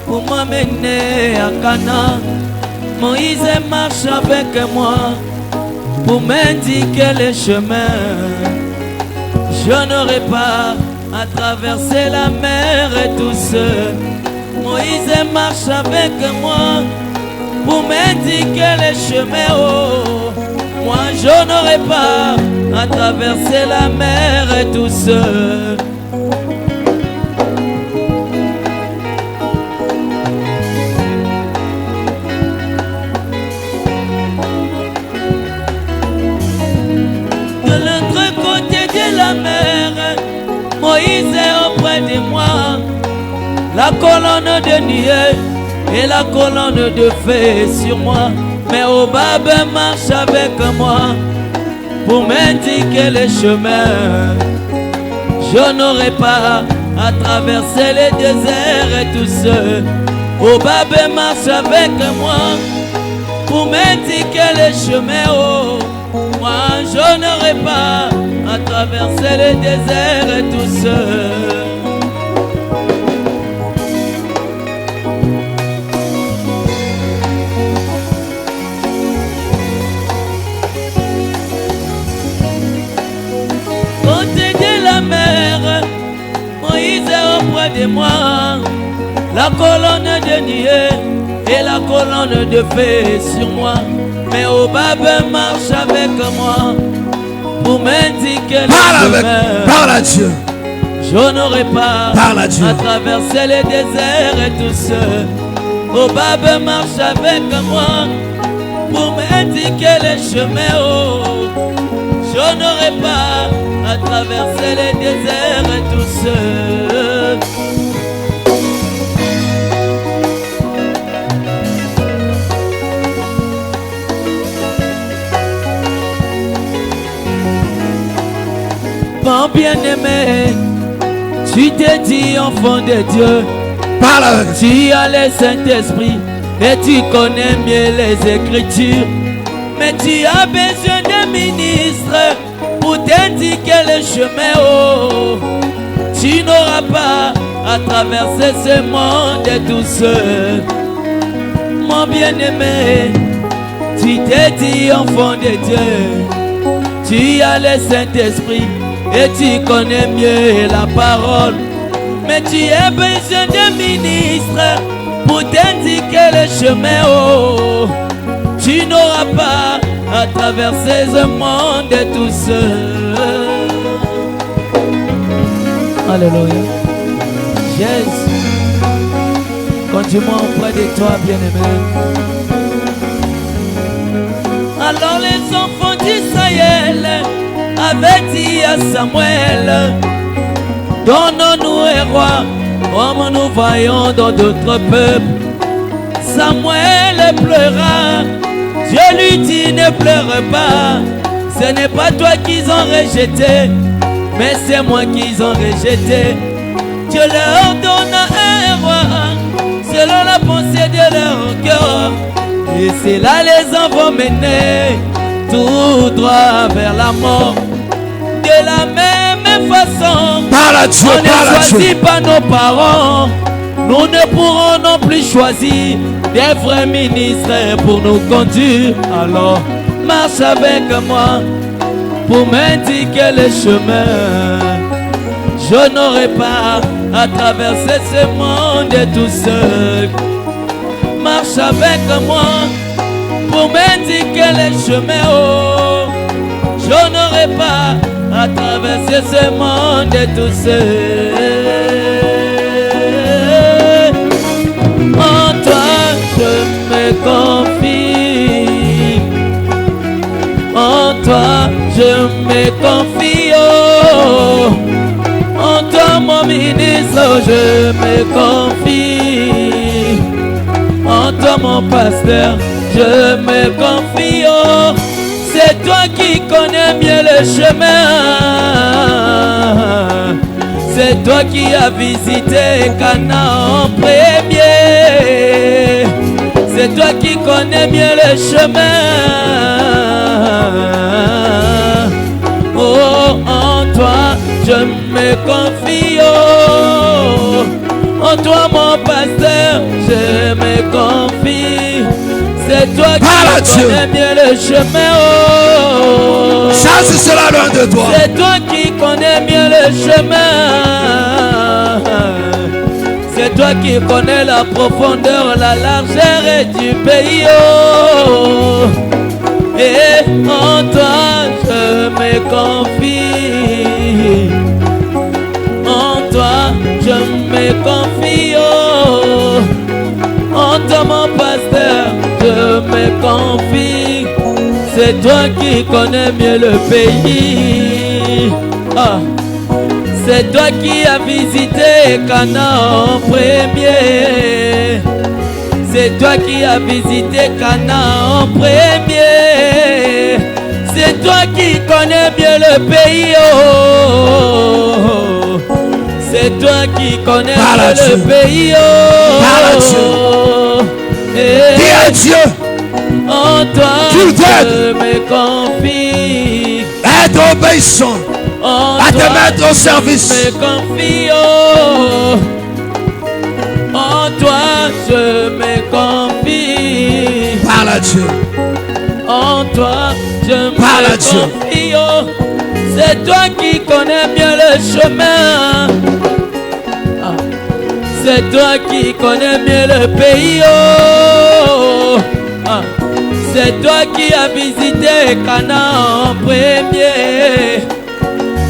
pour m'amener à Canaan. Moïse marche avec moi pour m'indiquer le chemin. Je n'aurai pas à traverser la mer tout seul. Moïse marche avec moi pour m'indiquer le chemin. Oh, moi je n'aurai pas à traverser la mer tout seul. De l'autre côté de la mer, Moïse est auprès de moi. La colonne de nuée et la colonne de feu sur moi. Mais Obab marche avec moi pour m'indiquer le chemin. Je n'aurai pas à traverser le désert tout seul. Obab marche avec moi pour m'indiquer le chemin. Oh, moi je n'aurai pas à traverser le désert tout seul. Moïse est auprès de moi. La colonne de nuée et la colonne de feu sur moi. Mais Obab marche avec moi pour m'indiquer le chemin. Parle à Dieu. Je n'aurai pas à traverser les déserts et tout seul. Obab marche avec moi pour m'indiquer les chemins. Oh, je n'aurai pas à traverser les déserts et tout seul. Mon bien-aimé, tu t'es dit enfant de Dieu. Parle avec Dieu. Tu as le Saint-Esprit et tu connais mieux les Écritures. Mais tu as besoin d'un ministre pour t'indiquer le chemin. Oh, tu n'auras pas à traverser ce monde tout seul. Mon bien-aimé, tu t'es dit enfant de Dieu. Tu as le Saint-Esprit et tu connais mieux la parole. Mais tu as besoin d'un ministre pour t'indiquer le chemin. Oh, tu n'auras pas à traverser ce monde tout seul. Alléluia. Jésus, conduis-moi auprès de toi, bien-aimé. Alors les enfants d'Israël avaient dit à Samuel, donne-nous un roi comme nous voyons dans d'autres peuples. Samuel pleura. Dieu lui dit, ne pleure pas. Ce n'est pas toi qu'ils ont rejeté, mais c'est moi qu'ils ont rejeté. Dieu leur donna un roi selon la pensée de leur cœur. Et c'est là les enfants menés tout droit vers la mort. De la même façon, on ne choisit pas nos parents. Nous ne pourrons non plus choisir des vrais ministres pour nous conduire. Alors, marche avec moi pour m'indiquer le chemin. Je n'aurai pas à traverser ce monde tout seul. Marche avec moi pour m'indiquer le chemin. Oh, je n'aurai pas à traverser ce monde tout seul. En toi je me confie. En toi je me confie. Oh, en toi mon ministre je me confie. En toi mon pasteur je me confie. Oh, c'est toi qui connais mieux le chemin. C'est toi qui as visité Canaan en premier. C'est toi qui connais mieux le chemin. Oh, en toi je me confie. Oh, en toi mon pasteur je me confie. C'est toi qui connais mieux le chemin. Oh, chasse cela loin de toi. C'est toi qui connais mieux le chemin. C'est toi qui connais la profondeur, la largeur du pays. Oh, et en toi je me confie. En toi je me confie. Oh, en toi mon pasteur je me confie. C'est toi qui connais mieux le pays. Ah, c'est toi qui as visité Canaan en premier. C'est toi qui as visité Canaan en premier. C'est toi qui connais mieux le pays. Oh, c'est toi qui connais mieux le pays. Oh, dis à Dieu. En toi je me confie. Être obéissant. À te mettre au service. Je me confie. Oh, en toi je me confie. Parle à Dieu. En toi je me confie. Oh, c'est toi qui connais mieux le chemin. C'est toi qui connais mieux le pays. Oh. Ah. C'est toi qui as visité Canaan en premier.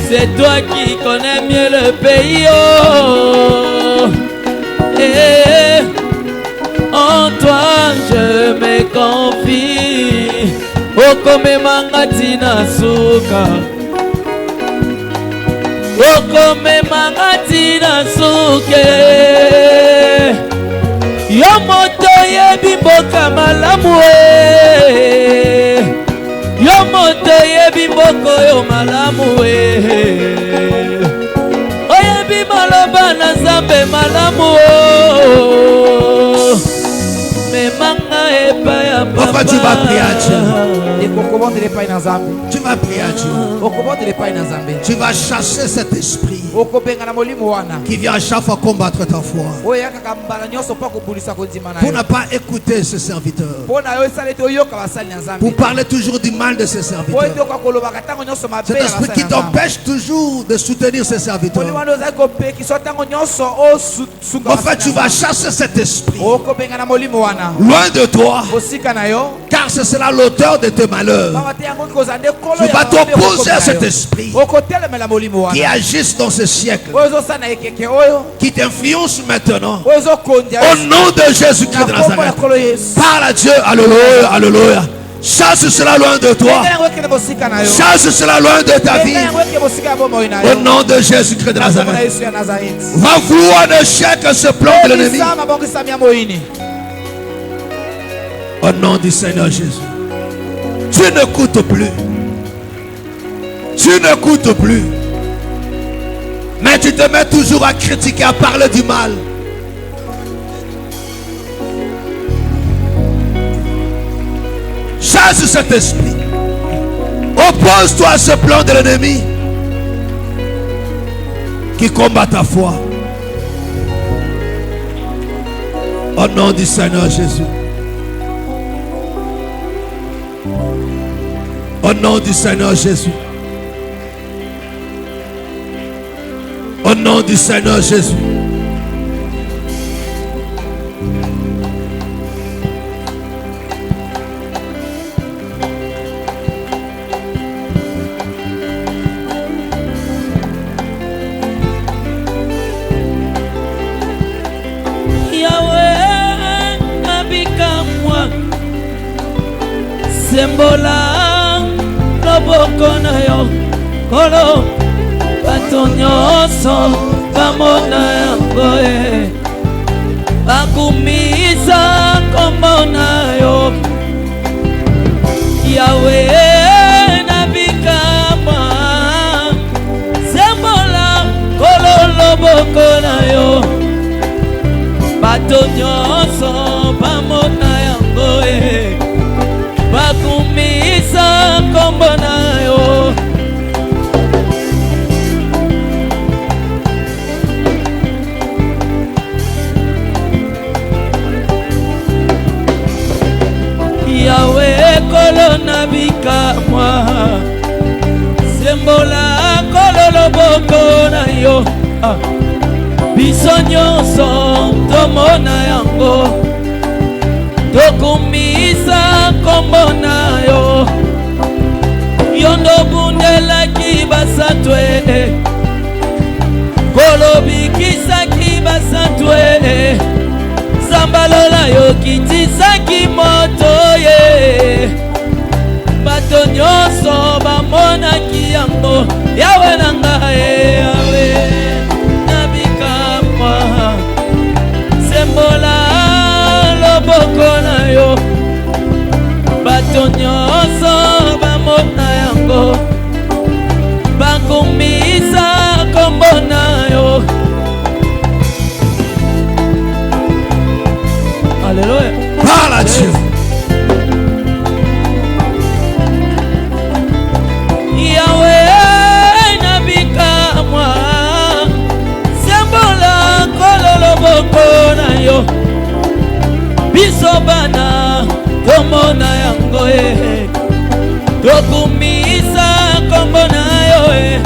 C'est toi qui connais mieux le pays. Oh. Et en toi je me confie. Okome mangatina suka. Okome mangatina suke. Yo moto yebi mboka malamu e. Yo moto yebi mboko yo malamu e. Oyebi maloba na Nzambe malamu o. Me manga epa ya papa. Pourquoi tu vas prier à Dieu? Tu vas prier à Dieu. Tu vas chasser cet esprit qui vient à chaque fois combattre ta foi. Pour ne pas écouter ce serviteur. Pour parler toujours du mal de ces serviteurs. Cet esprit qui t'empêche toujours de soutenir ces serviteurs. En fait, tu vas chasser cet esprit loin de toi, car ce sera l'auteur de tes malheurs. Tu vas t'opposer à cet esprit qui agisse dans ce siècle, qui t'influence maintenant. Au nom de Jésus-Christ de Nazareth, parle à Dieu. Alléluia, alléluia. Chasse cela loin de toi. Chasse cela loin de ta vie. Au nom de Jésus-Christ de Nazareth. Va vouloir en échec ce plan de l'ennemi. Au nom du Seigneur Jésus. Tu n'écoutes plus. Tu n'écoutes plus. Mais tu te mets toujours à critiquer, à parler du mal. Chasse cet esprit. Oppose-toi à ce plan de l'ennemi qui combat ta foi. Au nom du Seigneur Jésus. Au nom du Seigneur Jésus. Au nom du Seigneur Jésus. Yahweh, nabika moi. Sembola. Loboko na yo kolo bato nyonso bamona yango e bakumisa kombo na yo Yahweh nabikama sembola kolo loboko na yo bato nyonso bamona yango e bakumisa kombo na yo Yahweh kolo nabika mwa sembola kolo loboko na yo biso nyonso tomona yango tokumisa kombo na yo yondo bundelaki basatwe kolobikisaki basatwe sambalola yo kitisaki moto ye bato nyonso bamonaki yango Yawe na ngai Yawe nabikamwa sembola loboko na yo bato nyonso bamona yango bakumisa kombo na yo. Alléluia. Parle à Dieu. Yahweh nabika mwa sembola kolo loboko na yo biso bana tomona yango e tokumisa kombo na yo e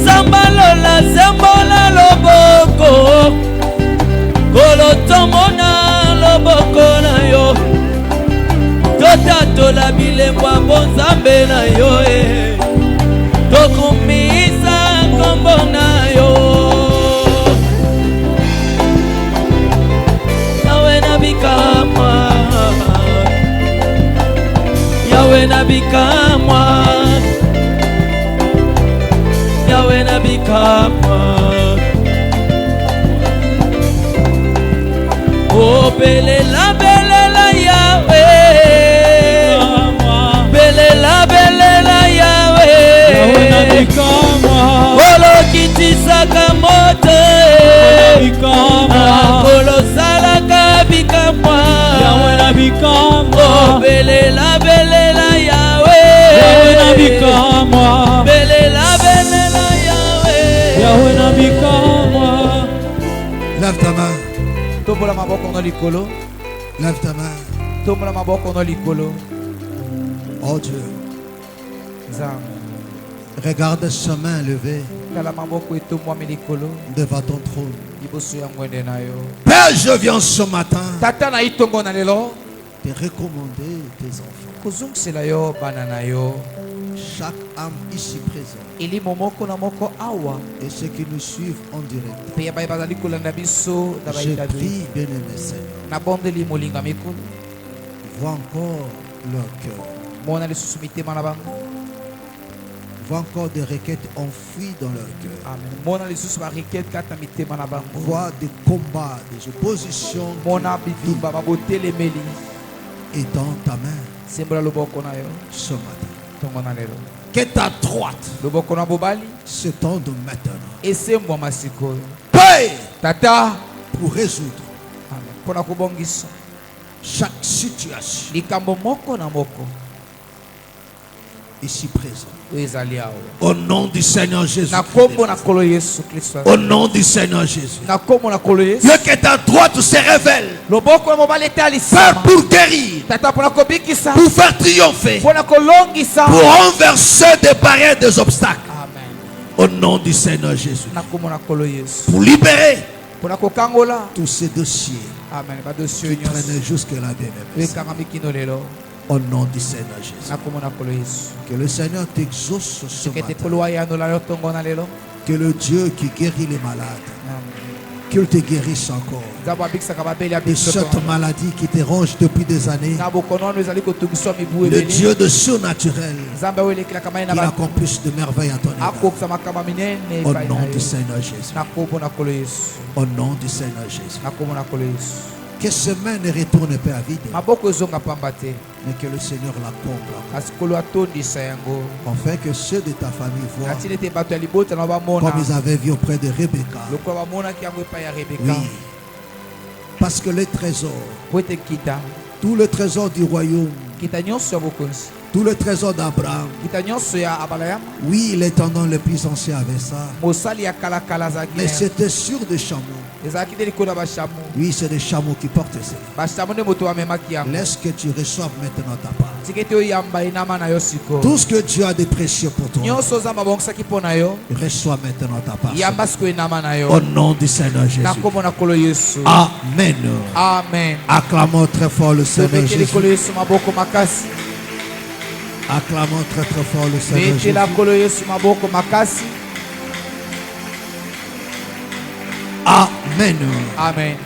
sambalola sembola loboko totola bilembo ya bonzambe na yo tokumisa kombo na yo yawe na bikamwa yawe na bikamwa yawe na bikamwa oh belela belela yawe belela yawe Yawe na bikamwa olokitisaka moto bikamwa kolosalaka bikamwa Yawe na bikamwa oh belela yawe Yawe na bikamwa belela yawe Yawe na bikamwa. Lève ta main. Tombola maboko na likolo. Lève ta main. Tombola maboko na likolo. Oh Dieu. Nzambe. Regarde sa main levée Tala maboko etomwami likolo. devant ton trône. Liboso ya ngwende na yo. Père, je viens ce matin Tata na itongo na lelo. te recommander tes enfants. Kozongisela yo bana na yo. Chaque âme ici présente Elimo moko na moko awa. et ceux qui nous suivent en direct. Pe ya bai bazali kolanda biso na Je baitabi. prie, bien-aimé Seigneur, Na bondeli molinga mikolo. vois encore leur cœur. Mona lisusu mitema na bango. Vois encore des requêtes enfouies dans leur cœur. Amen. Mona lisusu ba requête kata mitema na bango. Vois des combats, des oppositions Mona bitumba babotelemeli. et dans ta main Sembola loboko na yo. ce matin. Tongo na lelo. Que ta droite Loboko na bobali. se tende maintenant. Esembwa masikoyo. Paix Tata. pour résoudre Amen. Pona kobongisa. chaque situation Likambo moko na moko. ici présent. Oyo ezali awa. Au nom du Seigneur Jésus. Na kombo na kolo Yesu Kristo. Au nom du Seigneur Jésus. Na kombo na kolo Yesu. Dieu, que ta droite se révèle. Loboko na mobali Père, etalisama. pour guérir, Tata pona kobikisa. pour faire triompher, Pona kolongisa. pour renverser des barrières, des obstacles. Amen. Au nom du Seigneur Jésus. Na kombo na kolo Yesu. Pour libérer Pona kokangola. tous ces dossiers Amen. Ba dosio qui nyonso. traînaient jusque-là, bien-aimés. Wekanga mikino lelo. Au nom du Seigneur Jésus. Na kombo na kolo Yesu. Que le Seigneur t'exauce ce Kete matin. kolo ayano la yo tongo na lelo. Que le Dieu qui guérit les malades, Amen. qu'il te guérisse encore. Nzambo abikisaka babeli De abiso. cette maladie qui te ronge depuis des années. Na bokonono ezali kotungiswa mibu Le ebele. Dieu de surnaturel, Nzambe oyo elekilaka mai na qu'il bato. accomplisse de merveilles à ton égard. Akokisa makambo minene Au epai nom na du yo. Seigneur Jésus. Na kombo na kolo Yesu. Au nom du Seigneur Jésus. Na kombo na kolo Yesu. Que ces mains ne retournent pas à vide, Maboko ezonga pamba te. mais que le Seigneur la comble. Kasi kolo atondisa yango. Afin que ceux de ta famille voient, Natili ete bato ya libota na bamona. comme ils avaient vu auprès de Rebecca. Lokola bamonaki yango epai ya Rebeka. Oui. Parce que les trésors, Po ete kita. tout le trésor du royaume, Kita nyonso ya bokonzi. tout le trésor d'Abraham, Kita nyonso ya Abraham. oui, les tendons les plus anciens avaient ça. Mosali ya kalakala azalaki. Mais c'était sur des chameaux. Ezalaki nde likolo ya bashamo. Oui, c'est des chameaux qui portent ça. Bashamo nde moto amemaki yango. Laisse que tu reçoives maintenant ta part. Tika ete oyamba enama na yo sikoyo. Tout ce que Dieu a de précieux pour toi, Nyonso ozamba abongisaki mpo na yo. reçois maintenant ta part. Yamba sikoyo enama na yo. Au nom du Seigneur Jésus. Na kombo na kolo Yesu. Amen. Amen. Acclamons très fort le Seigneur Tobete Jésus. likolo Yesu maboko makasi. Acclamons très très fort le Seigneur Jésus. Betela kolo Yesu maboko makasi. Amen. Amen.